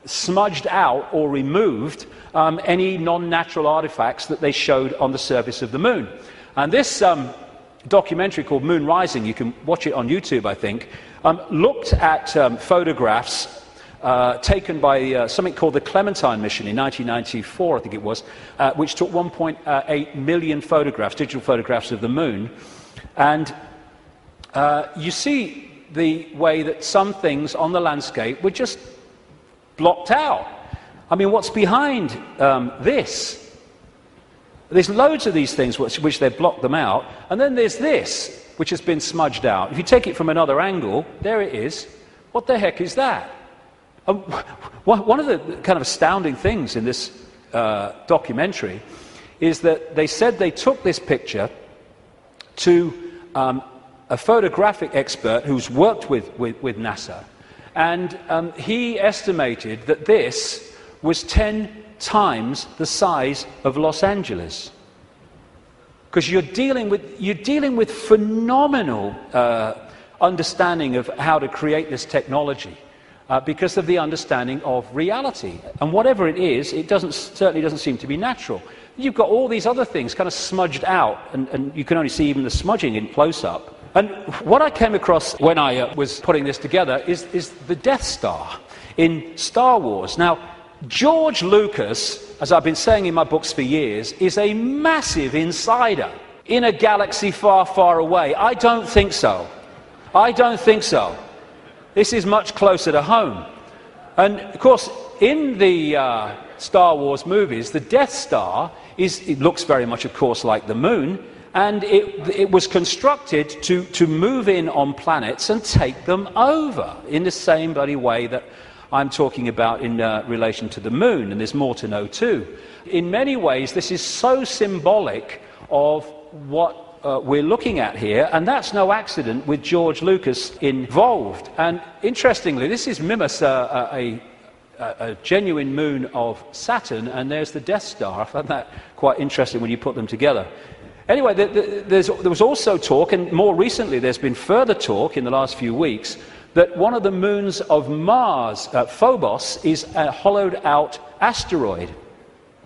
smudged out or removed any non-natural artifacts that they showed on the surface of the moon. And this documentary called Moon Rising, you can watch it on YouTube, I think, looked at photographs taken by something called the Clementine mission in 1994, I think it was, which took 1.8 million photographs, digital photographs of the moon. And you see the way that some things on the landscape were just blocked out. I mean, what's behind this? There's loads of these things which they've blocked them out, and then there's this, which has been smudged out. If you take it from another angle, there it is. What the heck is that? One of the kind of astounding things in this documentary is that they said they took this picture to a photographic expert who's worked with NASA, And he estimated that this was 10 times the size of Los Angeles. Because you're dealing with phenomenal understanding of how to create this technology because of the understanding of reality. And whatever it is, it certainly doesn't seem to be natural. You've got all these other things kind of smudged out, and you can only see even the smudging in close-up. And what I came across when I was putting this together is the Death Star in Star Wars. Now, George Lucas, as I've been saying in my books for years, is a massive insider in a galaxy far, far away. I don't think so. I don't think so. This is much closer to home. And, of course, in the Star Wars movies, the Death Star it looks very much, of course, like the moon, and it was constructed to move in on planets and take them over in the same bloody way that I'm talking about in relation to the moon, and there's more to know too. In many ways, this is so symbolic of what we're looking at here, and that's no accident with George Lucas involved. And interestingly, this is Mimas, a genuine moon of Saturn, and there's the Death Star. I found that quite interesting when you put them together. Anyway, there was also talk, and more recently there's been further talk in the last few weeks, that one of the moons of Mars, Phobos, is a hollowed-out asteroid.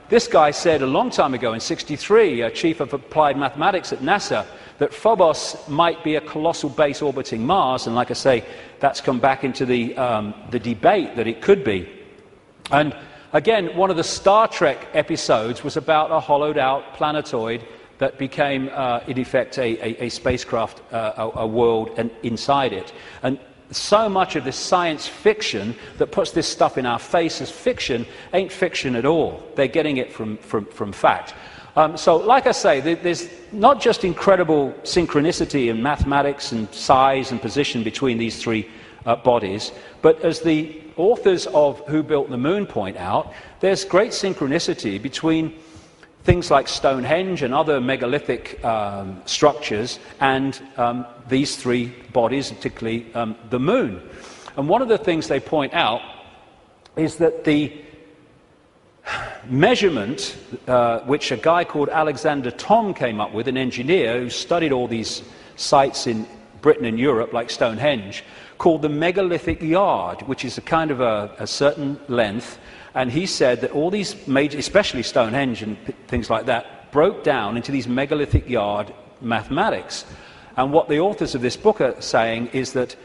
This guy said a long time ago, in '63, Chief of Applied Mathematics at NASA, that Phobos might be a colossal base orbiting Mars, and like I say, that's come back into the debate that it could be. And again, one of the Star Trek episodes was about a hollowed-out planetoid that became, in effect, a spacecraft, a world, and inside it. And so much of this science fiction that puts this stuff in our face as fiction ain't fiction at all. They're getting it from fact. So, like I say, there's not just incredible synchronicity in mathematics and size and position between these three bodies, but as the authors of Who Built the Moon point out, there's great synchronicity between things like Stonehenge and other megalithic structures and these three bodies, particularly the moon. And one of the things they point out is that the measurement which a guy called Alexander Thom came up with, an engineer who studied all these sites in Britain and Europe, like Stonehenge, called the megalithic yard, which is a kind of a certain length. And he said that all these major, especially Stonehenge and things like that, broke down into these megalithic yard mathematics. And what the authors of this book are saying is that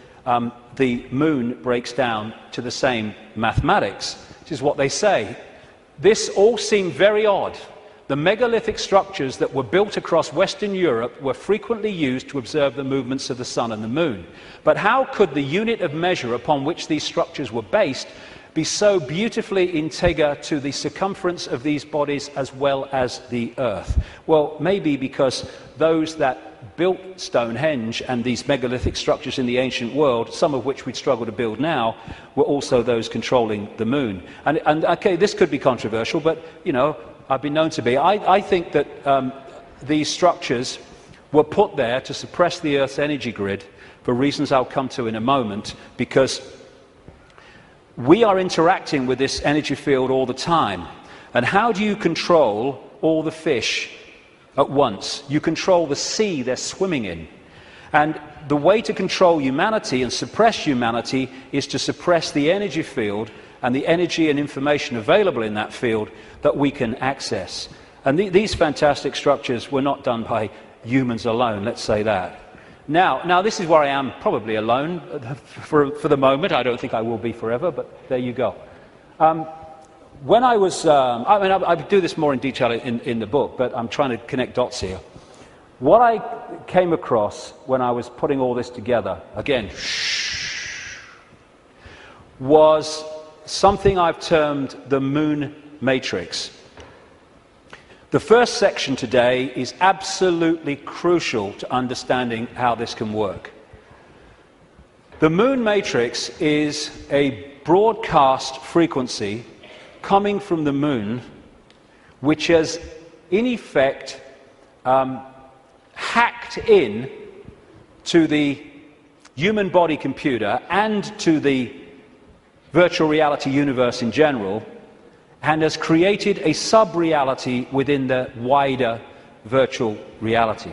the moon breaks down to the same mathematics, which is what they say. This all seemed very odd. The megalithic structures that were built across Western Europe were frequently used to observe the movements of the sun and the moon. But how could the unit of measure upon which these structures were based be so beautifully integer to the circumference of these bodies as well as the Earth? Well, maybe because those that built Stonehenge and these megalithic structures in the ancient world, some of which we'd struggle to build now, were also those controlling the moon. And okay, this could be controversial, but, you know, I've been known to be. I think that these structures were put there to suppress the Earth's energy grid for reasons I'll come to in a moment, because we are interacting with this energy field all the time. And how do you control all the fish at once? You control the sea they're swimming in. And the way to control humanity and suppress humanity is to suppress the energy field and the energy and information available in that field that we can access. And these fantastic structures were not done by humans alone, let's say that. Now this is where I am probably alone for the moment. I don't think I will be forever, but there you go. When I was, I do this more in detail in the book, but I'm trying to connect dots here. What I came across when I was putting all this together, again, was something I've termed the moon matrix. The first section today is absolutely crucial to understanding how this can work. The moon matrix is a broadcast frequency coming from the moon, which has, in effect, hacked in to the human body computer and to the virtual reality universe in general, and has created a sub-reality within the wider virtual reality.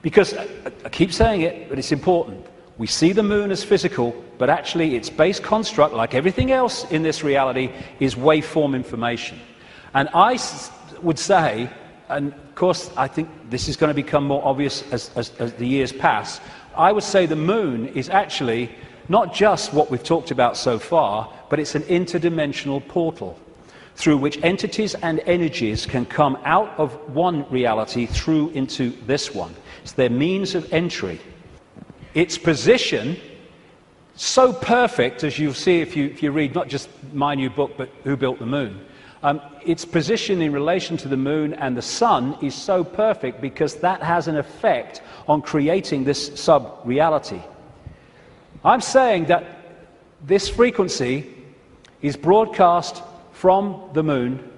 Because, I keep saying it, but it's important, we see the moon as physical, but actually its base construct, like everything else in this reality, is waveform information. And I would say, and of course I think this is going to become more obvious as the years pass, I would say the moon is actually not just what we've talked about so far, but it's an interdimensional portal through which entities and energies can come out of one reality through into this one. It's their means of entry. Its position, so perfect, as you'll see if you read not just my new book, but Who Built the Moon, its position in relation to the moon and the sun is so perfect because that has an effect on creating this sub-reality. I'm saying that this frequency is broadcast from the moon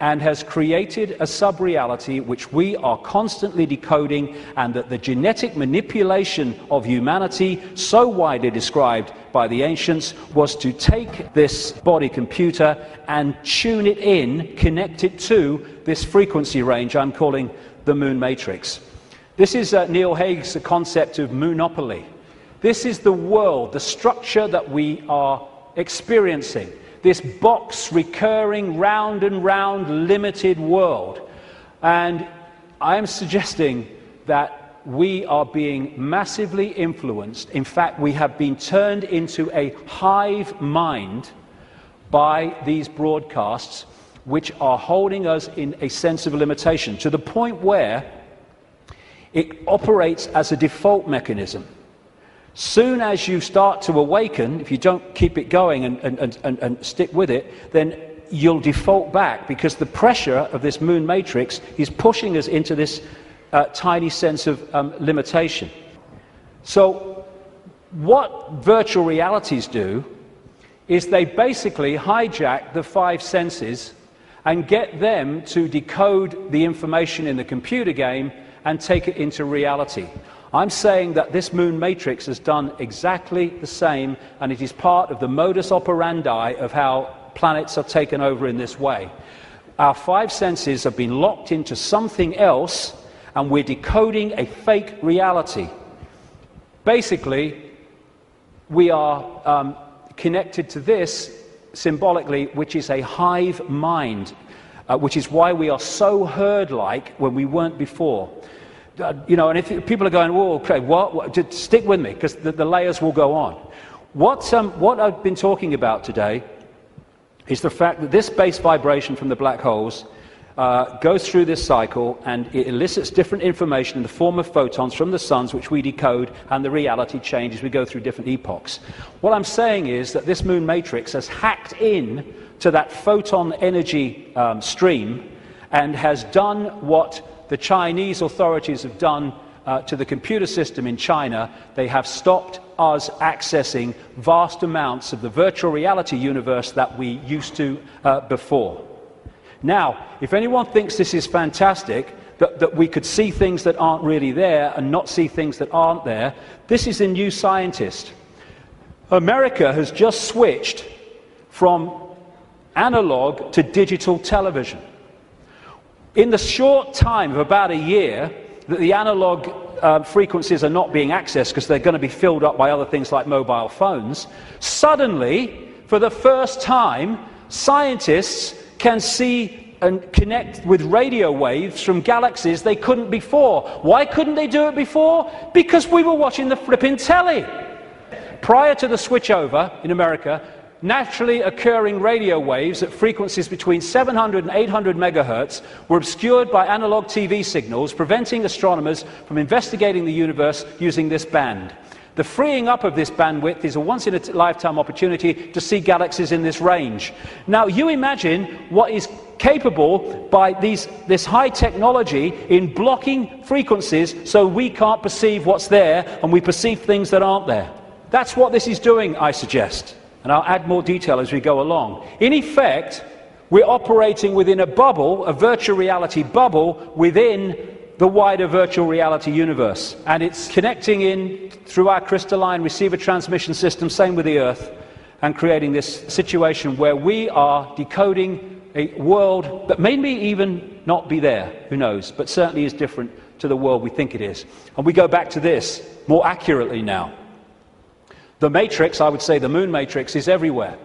and has created a sub-reality which we are constantly decoding, and that the genetic manipulation of humanity, so widely described by the ancients, was to take this body computer and tune it in, connect it to this frequency range I'm calling the moon matrix. This is Neil Haig's concept of moonopoly. This is the world, the structure that we are experiencing. This box, recurring, round and round, limited world. And I am suggesting that we are being massively influenced. In fact, we have been turned into a hive mind by these broadcasts, which are holding us in a sense of limitation, to the point where it operates as a default mechanism. Soon as you start to awaken, if you don't keep it going and stick with it, then you'll default back, because the pressure of this moon matrix is pushing us into this tiny sense of limitation. So what virtual realities do is they basically hijack the five senses and get them to decode the information in the computer game and take it into reality. I'm saying that this moon matrix has done exactly the same, and it is part of the modus operandi of how planets are taken over in this way. Our five senses have been locked into something else, and we're decoding a fake reality. Basically, we are connected to this symbolically, which is a hive mind, which is why we are so herd-like when we weren't before. And if people are going, "Whoa, okay, what?" Just stick with me, because the layers will go on. What I've been talking about today is the fact that this base vibration from the black holes goes through this cycle, and it elicits different information in the form of photons from the suns, which we decode, and the reality changes as we go through different epochs. What I'm saying is that this moon matrix has hacked in to that photon energy stream and has done what the Chinese authorities have done to the computer system in China. They have stopped us accessing vast amounts of the virtual reality universe that we used to before. Now, if anyone thinks this is fantastic, that we could see things that aren't really there and not see things that aren't there, this is a new scientist. America has just switched from analog to digital television. In the short time of about a year that the analog frequencies are not being accessed because they're going to be filled up by other things like mobile phones, suddenly, for the first time, scientists can see and connect with radio waves from galaxies they couldn't before. Why couldn't they do it before? Because we were watching the flipping telly. Prior to the switchover in America, naturally occurring radio waves at frequencies between 700 and 800 megahertz were obscured by analog TV signals, preventing astronomers from investigating the universe using this band. The freeing up of this bandwidth is a once-in-a-lifetime opportunity to see galaxies in this range. Now, you imagine what is capable by this high technology in blocking frequencies so we can't perceive what's there and we perceive things that aren't there. That's what this is doing, I suggest. And I'll add more detail as we go along. In effect, we're operating within a bubble, a virtual reality bubble, within the wider virtual reality universe. And it's connecting in through our crystalline receiver transmission system, same with the Earth. and creating this situation where we are decoding a world that may even not be there, who knows, but certainly is different to the world we think it is. And we go back to this more accurately now. The matrix, I would say the moon matrix, is everywhere.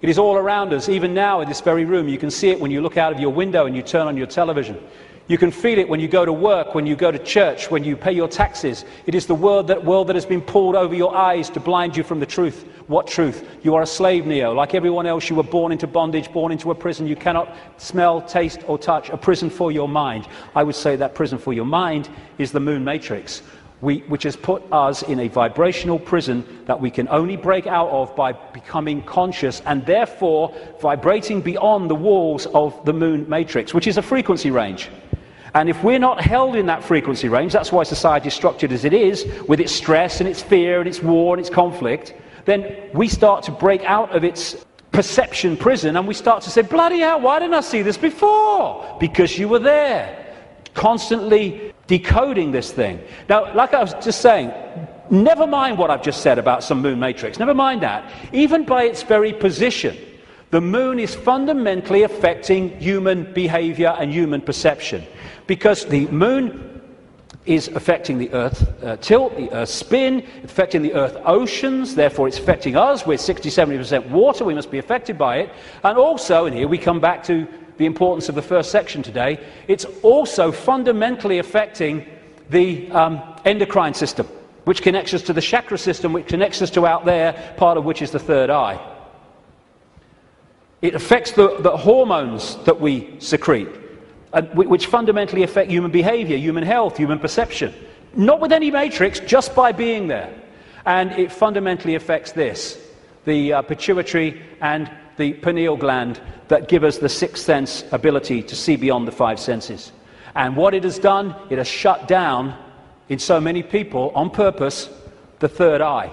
It is all around us, even now in this very room. You can see it when you look out of your window and you turn on your television. You can feel it when you go to work, when you go to church, when you pay your taxes. It is the world that has been pulled over your eyes to blind you from the truth. What truth? You are a slave, Neo. Like everyone else, you were born into bondage, born into a prison. You cannot smell, taste, or touch. A prison for your mind. I would say that prison for your mind is the moon matrix, which has put us in a vibrational prison that we can only break out of by becoming conscious and therefore vibrating beyond the walls of the moon matrix, which is a frequency range. And if we're not held in that frequency range, that's why society is structured as it is, with its stress and its fear and its war and its conflict, then we start to break out of its perception prison and we start to say, bloody hell, why didn't I see this before? Because you were there, constantly decoding this thing. Now, like I was just saying, never mind what I've just said about some moon matrix, never mind that. Even by its very position, the moon is fundamentally affecting human behavior and human perception. Because the moon is affecting the Earth tilt, the Earth spin, affecting the Earth oceans, therefore it's affecting us. We're 60-70% water, we must be affected by it. And also, and here we come back to the importance of the first section today, it's also fundamentally affecting the endocrine system, which connects us to the chakra system, which connects us to out there, part of which is the third eye. It affects the hormones that we secrete, which fundamentally affect human behavior, human health, human perception. Not with any matrix, just by being there. And it fundamentally affects this, the pituitary and the pineal gland that give us the sixth sense ability to see beyond the five senses. And what it has done, it has shut down, in so many people, on purpose, the third eye,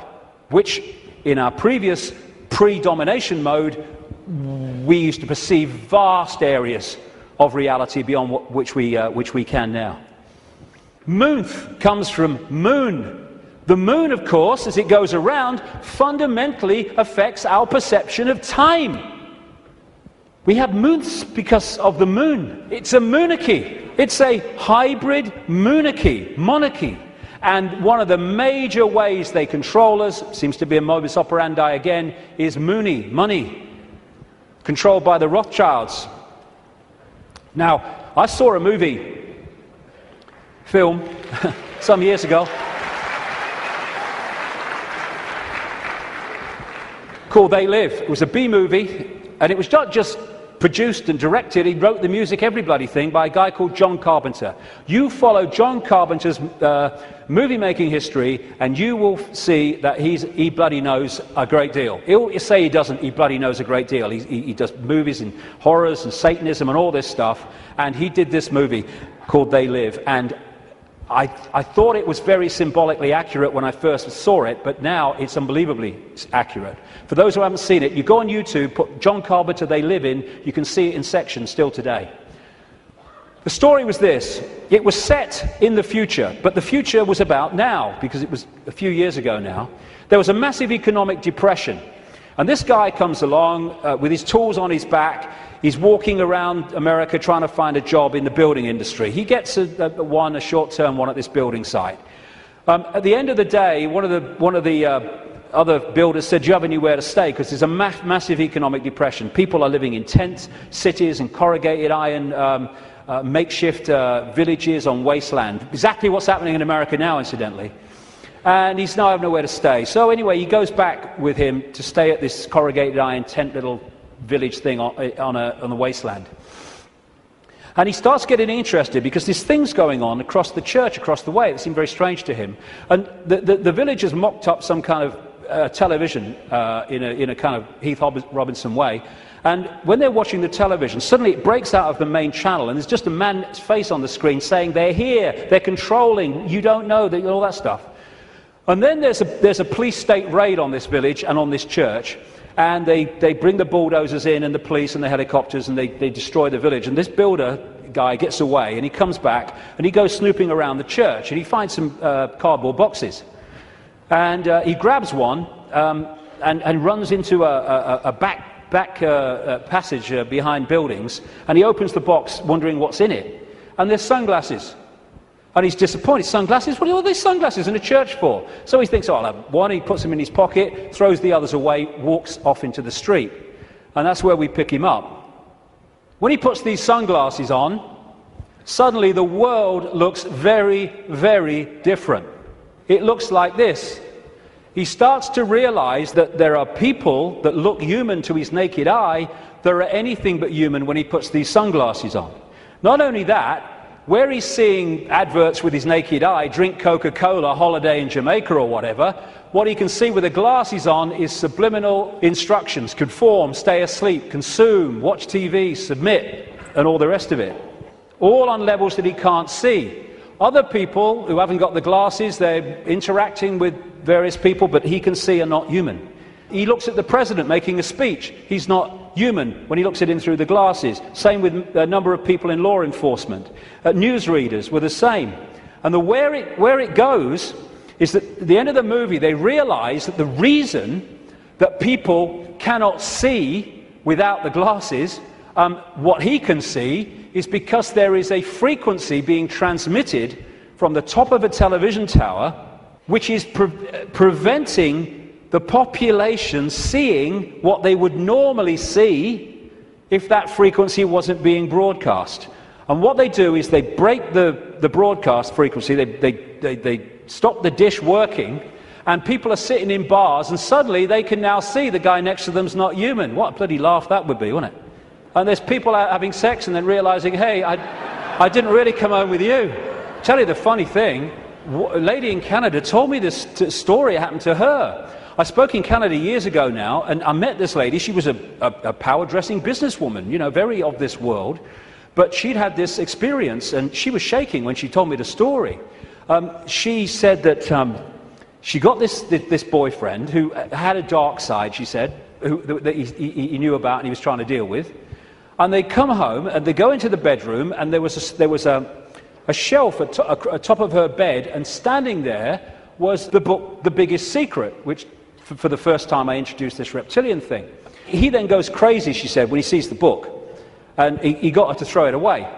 which in our previous pre-domination mode, we used to perceive vast areas of reality beyond which we can now. Moonth comes from moon. The moon, of course, as it goes around, fundamentally affects our perception of time. We have moonths because of the moon. It's a monarchy. It's a hybrid monarchy. And one of the major ways they control us, seems to be a modus operandi again, is money, controlled by the Rothschilds. Now, I saw a film, some years ago, called They Live. It was a B-movie, and it was not just produced and directed, he wrote the music, every bloody thing, by a guy called John Carpenter. You follow John Carpenter's movie-making history, and you will see that he bloody knows a great deal. He'll say he doesn't, he bloody knows a great deal. He does movies and horrors and Satanism and all this stuff, and he did this movie called They Live, and I thought it was very symbolically accurate when I first saw it, but now it's unbelievably accurate. For those who haven't seen it, you go on YouTube, put John Carpenter They Live in, you can see it in sections still today. The story was this. It was set in the future, but the future was about now, because it was a few years ago now. There was a massive economic depression, and this guy comes along with his tools on his back. He's walking around America trying to find a job in the building industry. He gets a short-term one at this building site. At the end of the day, one of the other builders said, do you have anywhere to stay? Because there's a massive economic depression. People are living in tent cities and corrugated iron makeshift villages on wasteland. Exactly what's happening in America now, incidentally. And he's now having nowhere to stay. So anyway, he goes back with him to stay at this corrugated iron tent little village thing on the wasteland. And he starts getting interested because there's things going on across the church, across the way, that seem very strange to him. And the villagers mocked up some kind of television in a kind of Heath Robinson way. And when they're watching the television, suddenly it breaks out of the main channel, and there's just a man's face on the screen saying, they're here, they're controlling, you don't know, all that stuff. And then there's a police state raid on this village and on this church. And they bring the bulldozers in and the police and the helicopters, and they destroy the village. And this builder guy gets away, and he comes back, and he goes snooping around the church, and he finds some cardboard boxes. And he grabs one, and runs into a back passage behind buildings, and he opens the box wondering what's in it, and there's sunglasses. And he's disappointed. Sunglasses? What are all these sunglasses in a church for? So he thinks, oh, I'll have one. He puts them in his pocket, throws the others away, walks off into the street. And that's where we pick him up. When he puts these sunglasses on, suddenly the world looks very, very different. It looks like this. He starts to realize that there are people that look human to his naked eye that are anything but human when he puts these sunglasses on. Not only that, where he's seeing adverts with his naked eye, drink Coca-Cola, holiday in Jamaica or whatever, what he can see with the glasses on is subliminal instructions: conform, stay asleep, consume, watch TV, submit, and all the rest of it. All on levels that he can't see. Other people who haven't got the glasses, they're interacting with various people, but he can see are not human. He looks at the president making a speech. He's not human when he looks at him through the glasses. Same with a number of people in law enforcement. Newsreaders were the same. And where it goes is that at the end of the movie they realize that the reason that people cannot see without the glasses, what he can see, is because there is a frequency being transmitted from the top of a television tower which is preventing the population seeing what they would normally see if that frequency wasn't being broadcast. And what they do is they break the broadcast frequency, they stop the dish working, and people are sitting in bars, and suddenly they can now see the guy next to them's not human. What a bloody laugh that would be, wouldn't it? And there's people out having sex and then realizing, hey, I didn't really come home with you. Tell you the funny thing, a lady in Canada told me this story happened to her. I spoke in Canada years ago now, and I met this lady. She was a power-dressing businesswoman, you know, very of this world. But she'd had this experience, and she was shaking when she told me the story. She said that she got this boyfriend who had a dark side, she said, that he knew about and he was trying to deal with. And they come home, and they go into the bedroom, and there was a shelf at top of her bed, and standing there was the book, The Biggest Secret, which for the first time I introduced this reptilian thing. He then goes crazy, she said, when he sees the book, and he got her to throw it away.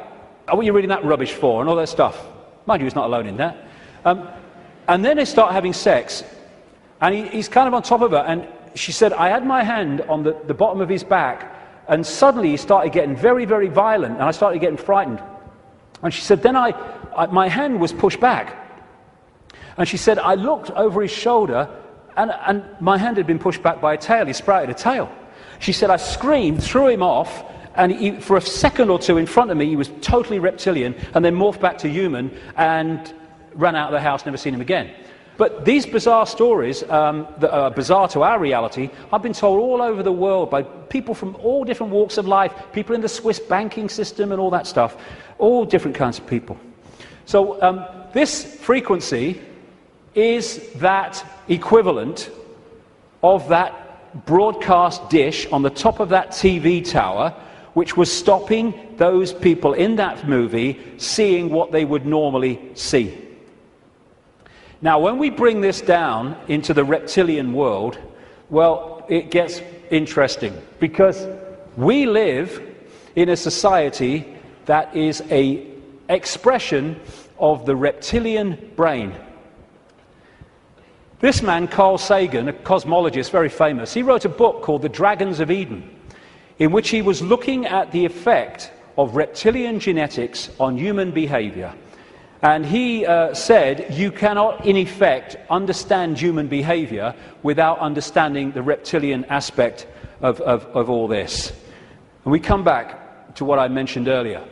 Oh, what are you reading that rubbish for, and all that stuff? Mind you, he's not alone in that. And then they start having sex, and he's kind of on top of her, and she said, I had my hand on the bottom of his back, and suddenly he started getting very, very violent, and I started getting frightened. And she said, then my hand was pushed back. And she said, I looked over his shoulder, and my hand had been pushed back by a tail. He sprouted a tail. She said, I screamed, threw him off, and for a second or two in front of me, he was totally reptilian, and then morphed back to human, and ran out of the house, never seen him again. But these bizarre stories that are bizarre to our reality, I've been told all over the world by people from all different walks of life, people in the Swiss banking system and all that stuff, all different kinds of people. So this frequency is that equivalent of that broadcast dish on the top of that TV tower, which was stopping those people in that movie seeing what they would normally see. Now, when we bring this down into the reptilian world, well, it gets interesting, because we live in a society that is an expression of the reptilian brain. This man, Carl Sagan, a cosmologist, very famous, he wrote a book called The Dragons of Eden, in which he was looking at the effect of reptilian genetics on human behavior. And he said, you cannot, in effect, understand human behavior without understanding the reptilian aspect of all this. And we come back to what I mentioned earlier.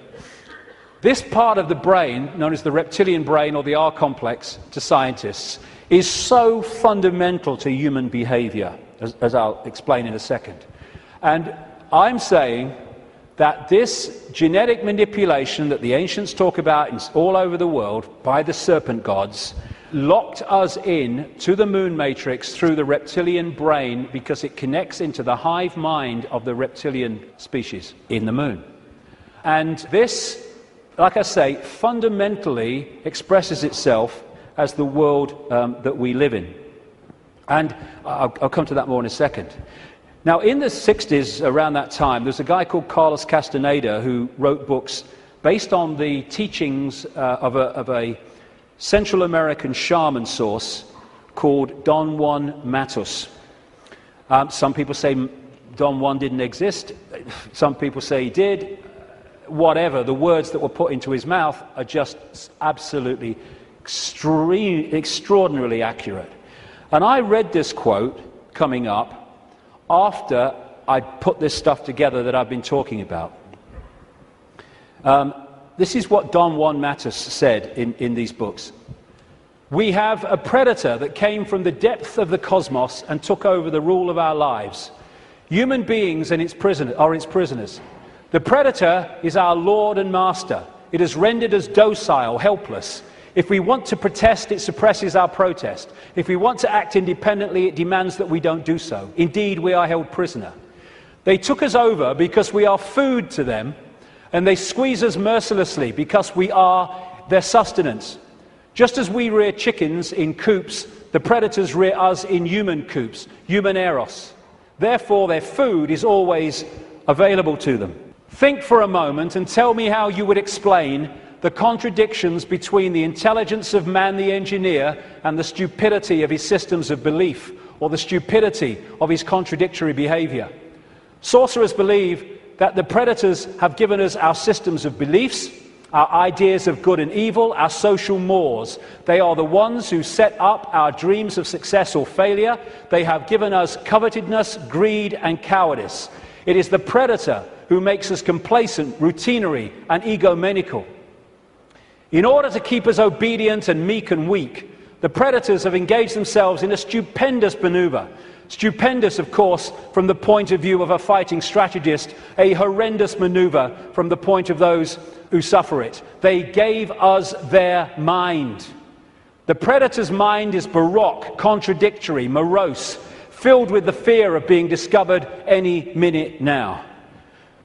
This part of the brain, known as the reptilian brain or the R complex to scientists, is so fundamental to human behavior, as I'll explain in a second. And I'm saying that this genetic manipulation that the ancients talk about all over the world by the serpent gods locked us in to the moon matrix through the reptilian brain, because it connects into the hive mind of the reptilian species in the moon. And this, like I say, fundamentally expresses itself as the world that we live in. And I'll come to that more in a second. Now, in the 60s, around that time, there's a guy called Carlos Castaneda who wrote books based on the teachings of a Central American shaman source called Don Juan Matus. Some people say Don Juan didn't exist. Some people say he did. Whatever, the words that were put into his mouth are just absolutely extraordinarily accurate. And I read this quote coming up after I put this stuff together that I've been talking about. This is what Don Juan Matus said in these books. We have a predator that came from the depth of the cosmos and took over the rule of our lives. Human beings and its prisoners. The predator is our lord and master. It has rendered us docile, helpless. If we want to protest, it suppresses our protest. If we want to act independently, it demands that we don't do so. Indeed, we are held prisoner. They took us over because we are food to them, and they squeeze us mercilessly because we are their sustenance. Just as we rear chickens in coops, the predators rear us in human coops, human eros. Therefore, their food is always available to them. Think for a moment and tell me how you would explain the contradictions between the intelligence of man the engineer and the stupidity of his systems of belief, or the stupidity of his contradictory behavior. Sorcerers believe that the predators have given us our systems of beliefs, our ideas of good and evil, our social mores. They are the ones who set up our dreams of success or failure. They have given us covetousness, greed, and cowardice. It is the predator who makes us complacent, routinary, and egomaniacal. In order to keep us obedient and meek and weak, the predators have engaged themselves in a stupendous maneuver. Stupendous, of course, from the point of view of a fighting strategist, a horrendous maneuver from the point of those who suffer it. They gave us their mind. The predator's mind is baroque, contradictory, morose, filled with the fear of being discovered any minute now.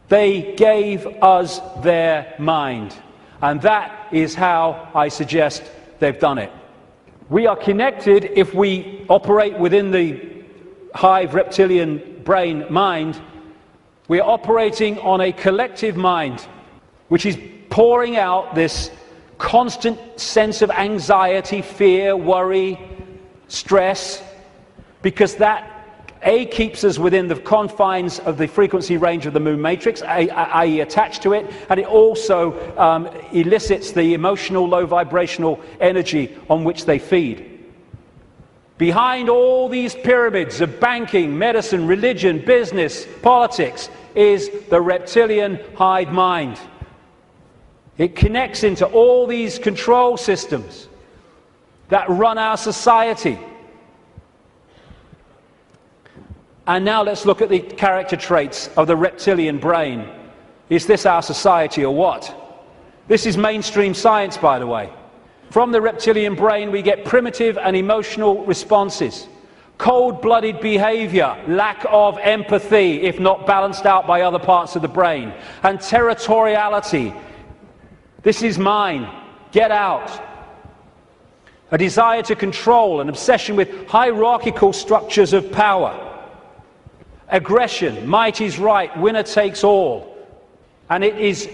They gave us their mind. And that is how I suggest they've done it. We are connected if we operate within the hive reptilian brain mind. We are operating on a collective mind, which is pouring out this constant sense of anxiety, fear, worry, stress, because that keeps us within the confines of the frequency range of the moon matrix, i.e. attached to it, and it also elicits the emotional low vibrational energy on which they feed. Behind all these pyramids of banking, medicine, religion, business, politics is the reptilian hive mind. It connects into all these control systems that run our society. And now let's look at the character traits of the reptilian brain. Is this our society or what? This is mainstream science, by the way. From the reptilian brain we get primitive and emotional responses, cold-blooded behavior, lack of empathy if not balanced out by other parts of the brain, and territoriality. This is mine, get out. A desire to control, an obsession with hierarchical structures of power. Aggression, might is right, winner takes all. And it is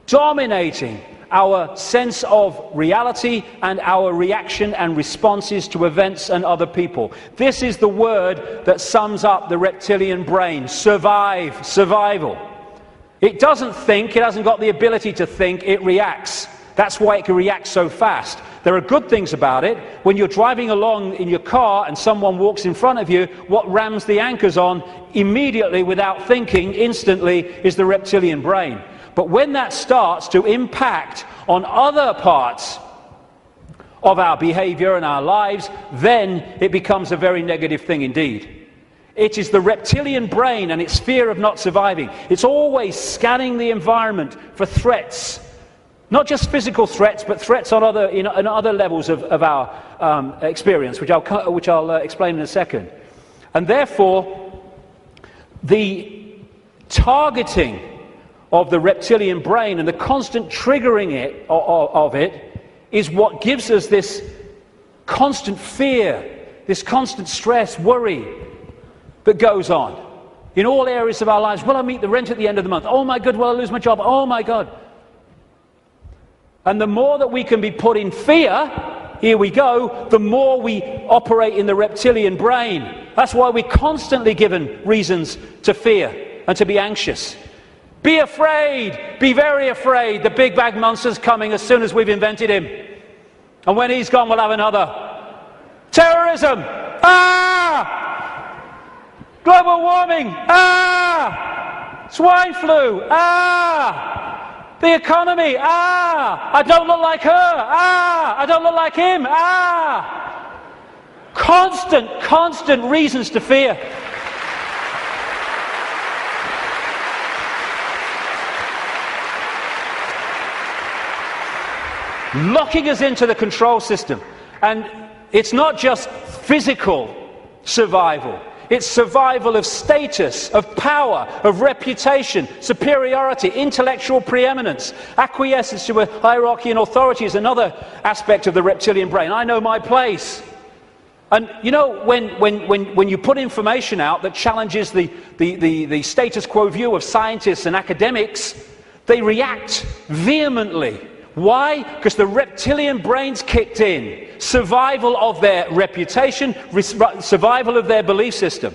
dominating our sense of reality and our reaction and responses to events and other people. This is the word that sums up the reptilian brain: survive, survival. It doesn't think, it hasn't got the ability to think, it reacts. That's why it can react so fast. There are good things about it. When you're driving along in your car and someone walks in front of you, what rams the anchors on immediately, without thinking, instantly, is the reptilian brain. But when that starts to impact on other parts of our behavior and our lives, then it becomes a very negative thing indeed. It is the reptilian brain and its fear of not surviving. It's always scanning the environment for threats. Not just physical threats, but threats on other levels of our experience, which I'll explain in a second. And therefore, the targeting of the reptilian brain and the constant triggering of it is what gives us this constant fear, this constant stress, worry that goes on in all areas of our lives. Will I meet the rent at the end of the month? Oh my God, will I lose my job? Oh my God. And the more that we can be put in fear, here we go, the more we operate in the reptilian brain. That's why we're constantly given reasons to fear and to be anxious. Be afraid, be very afraid. The big bag monster's coming as soon as we've invented him. And when he's gone, we'll have another. Terrorism! Ah! Global warming! Ah! Swine flu! Ah! The economy! Ah! I don't look like her! Ah! I don't look like him! Ah! Constant reasons to fear. Locking us into the control system. And it's not just physical survival. It's survival of status, of power, of reputation, superiority, intellectual preeminence. Acquiescence to a hierarchy and authority is another aspect of the reptilian brain. I know my place. And you know, when you put information out that challenges the status quo view of scientists and academics, they react vehemently. Why? Because the reptilian brain's kicked in. Survival of their reputation, survival of their belief system.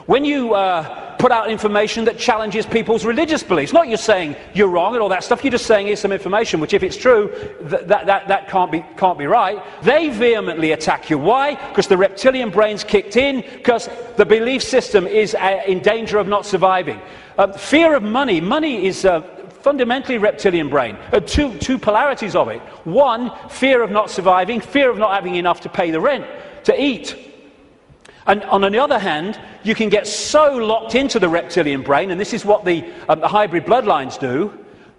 When you put out information that challenges people's religious beliefs, not you're saying you're wrong and all that stuff, you're just saying here's some information, which if it's true, that can't be right. They vehemently attack you. Why? Because the reptilian brain's kicked in, because the belief system is in danger of not surviving. Fear of money. Money is fundamentally reptilian brain. Two polarities of it. One, fear of not surviving, fear of not having enough to pay the rent, to eat. And on the other hand, you can get so locked into the reptilian brain, and this is what the hybrid bloodlines do,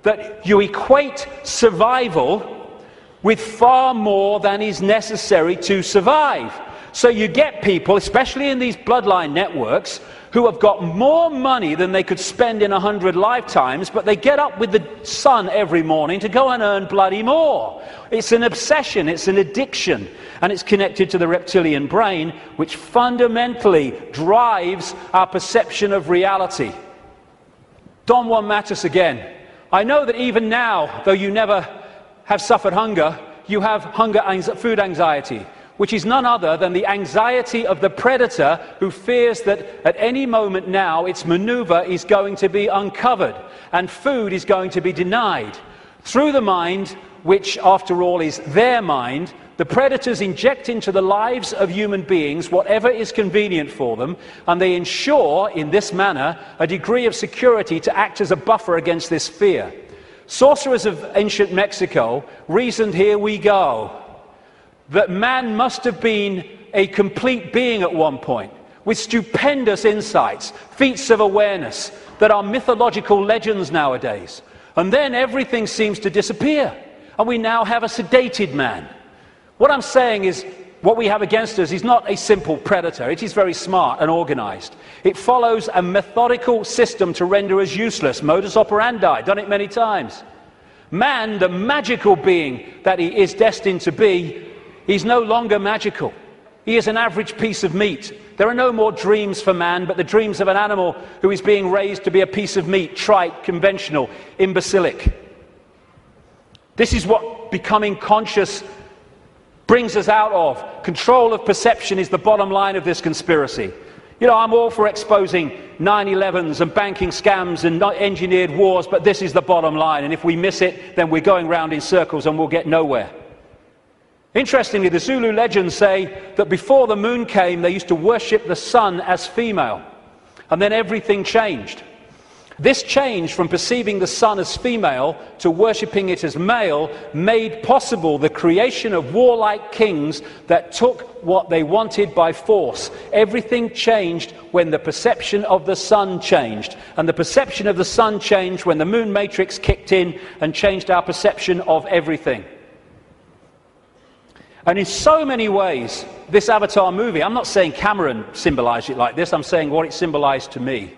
that you equate survival with far more than is necessary to survive. So you get people, especially in these bloodline networks, who have got more money than they could spend in 100 lifetimes, but they get up with the sun every morning to go and earn bloody more. It's an obsession, it's an addiction, and it's connected to the reptilian brain, which fundamentally drives our perception of reality. Don Juan Matus again. I know that even now, though you never have suffered hunger, you have food anxiety, which is none other than the anxiety of the predator who fears that at any moment now its maneuver is going to be uncovered and food is going to be denied. Through the mind, which after all is their mind, the predators inject into the lives of human beings whatever is convenient for them, and they ensure in this manner a degree of security to act as a buffer against this fear. Sorcerers of ancient Mexico reasoned, here we go, that man must have been a complete being at one point, with stupendous insights, feats of awareness, that are mythological legends nowadays. And then everything seems to disappear, and we now have a sedated man. What I'm saying is, what we have against us is not a simple predator. It is very smart and organized. It follows a methodical system to render us useless. Modus operandi, done it many times. Man, the magical being that he is destined to be, he's no longer magical. He is an average piece of meat. There are no more dreams for man, but the dreams of an animal who is being raised to be a piece of meat, trite, conventional, imbecilic. This is what becoming conscious brings us out of. Control of perception is the bottom line of this conspiracy. You know, I'm all for exposing 9/11s and banking scams and engineered wars, but this is the bottom line, and if we miss it, then we're going round in circles and we'll get nowhere. Interestingly, the Zulu legends say that before the moon came, they used to worship the sun as female, and then everything changed. This change from perceiving the sun as female to worshipping it as male made possible the creation of warlike kings that took what they wanted by force. Everything changed when the perception of the sun changed, and the perception of the sun changed when the moon matrix kicked in and changed our perception of everything. And in so many ways, this Avatar movie, I'm not saying Cameron symbolized it like this, I'm saying what it symbolized to me.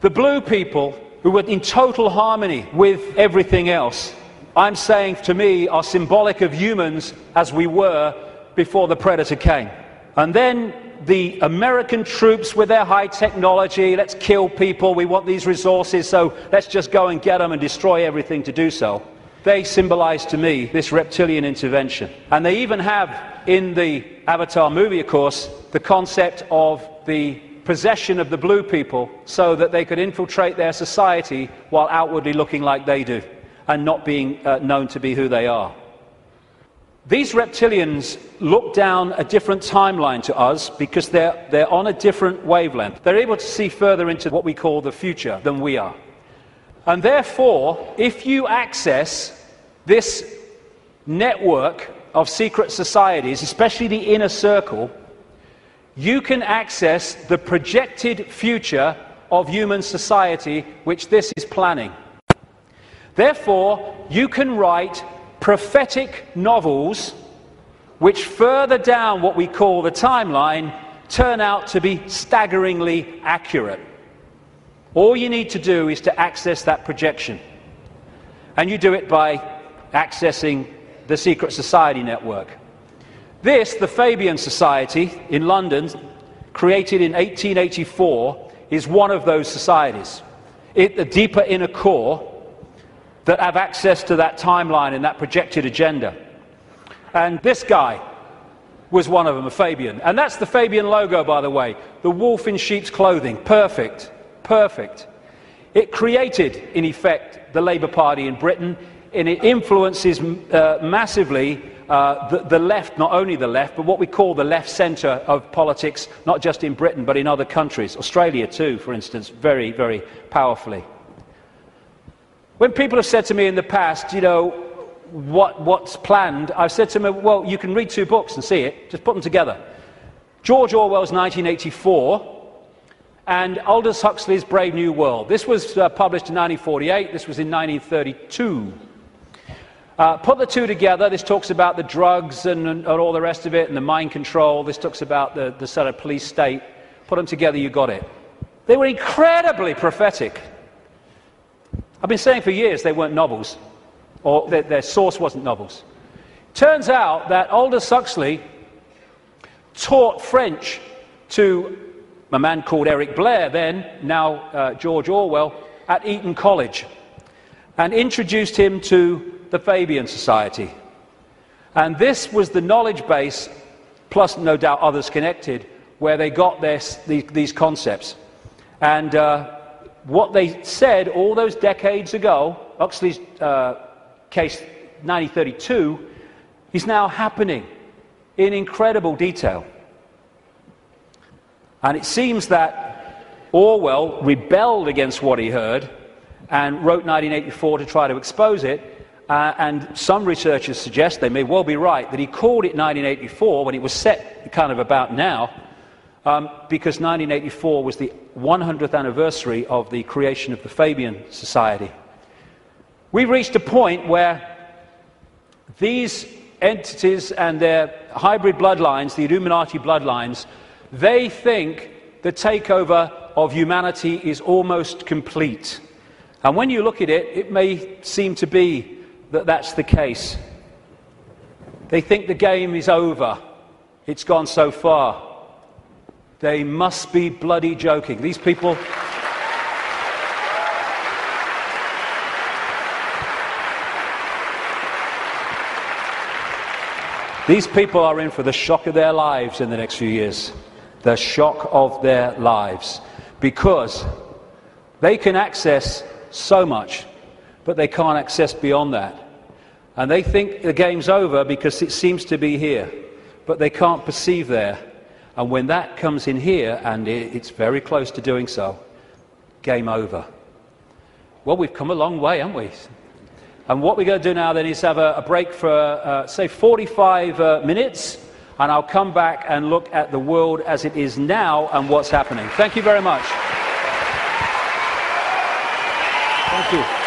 The blue people, who were in total harmony with everything else, I'm saying to me, are symbolic of humans as we were before the predator came. And then the American troops with their high technology, let's kill people, we want these resources, so let's just go and get them and destroy everything to do so. They symbolize to me this reptilian intervention. And they even have, in the Avatar movie, of course, the concept of the possession of the blue people so that they could infiltrate their society while outwardly looking like they do and not being known to be who they are. These reptilians look down a different timeline to us because they're on a different wavelength. They're able to see further into what we call the future than we are. And therefore, if you access this network of secret societies, especially the inner circle, you can access the projected future of human society which this is planning. Therefore, you can write prophetic novels which further down what we call the timeline turn out to be staggeringly accurate. All you need to do is to access that projection. And you do it by accessing the Secret Society network. This, the Fabian Society in London, created in 1884, is one of those societies. The deeper inner core that have access to that timeline and that projected agenda. And this guy was one of them, a Fabian. And that's the Fabian logo, by the way. The wolf in sheep's clothing. Perfect. Perfect. It created, in effect, the Labour Party in Britain, and it influences massively the left, not only the left, but what we call the left centre of politics, not just in Britain, but in other countries. Australia too, for instance, very, very powerfully. When people have said to me in the past, you know, what's planned, I've said to them, well, you can read 2 books and see it, just put them together. George Orwell's 1984, and Aldous Huxley's Brave New World. This was published in 1948, this was in 1932. Put the 2 together, this talks about the drugs and all the rest of it, and the mind control, this talks about the sort of police state. Put them together, you got it. They were incredibly prophetic. I've been saying for years they weren't novels, or their source wasn't novels. Turns out that Aldous Huxley taught French to a man called Eric Blair then, now George Orwell, at Eton College, and introduced him to the Fabian Society. And this was the knowledge base, plus no doubt others connected, where they got these concepts. And what they said all those decades ago, Huxley's case 1932, is now happening in incredible detail. And it seems that Orwell rebelled against what he heard and wrote 1984 to try to expose it. And some researchers suggest, they may well be right, that he called it 1984 when it was set kind of about now, because 1984 was the 100th anniversary of the creation of the Fabian Society. We've reached a point where these entities and their hybrid bloodlines, the Illuminati bloodlines, they think the takeover of humanity is almost complete. And when you look at it, it may seem to be that that's the case. They think the game is over. It's gone so far. They must be bloody joking. These people... These people are in for the shock of their lives in the next few years. The shock of their lives. Because they can access so much, but they can't access beyond that. And they think the game's over because it seems to be here, but they can't perceive there. And when that comes in here, and it's very close to doing so, game over. Well, we've come a long way, haven't we? And what we're going to do now then is have a break for, say, 45 minutes, and I'll come back and look at the world as it is now and what's happening. Thank you very much. Thank you.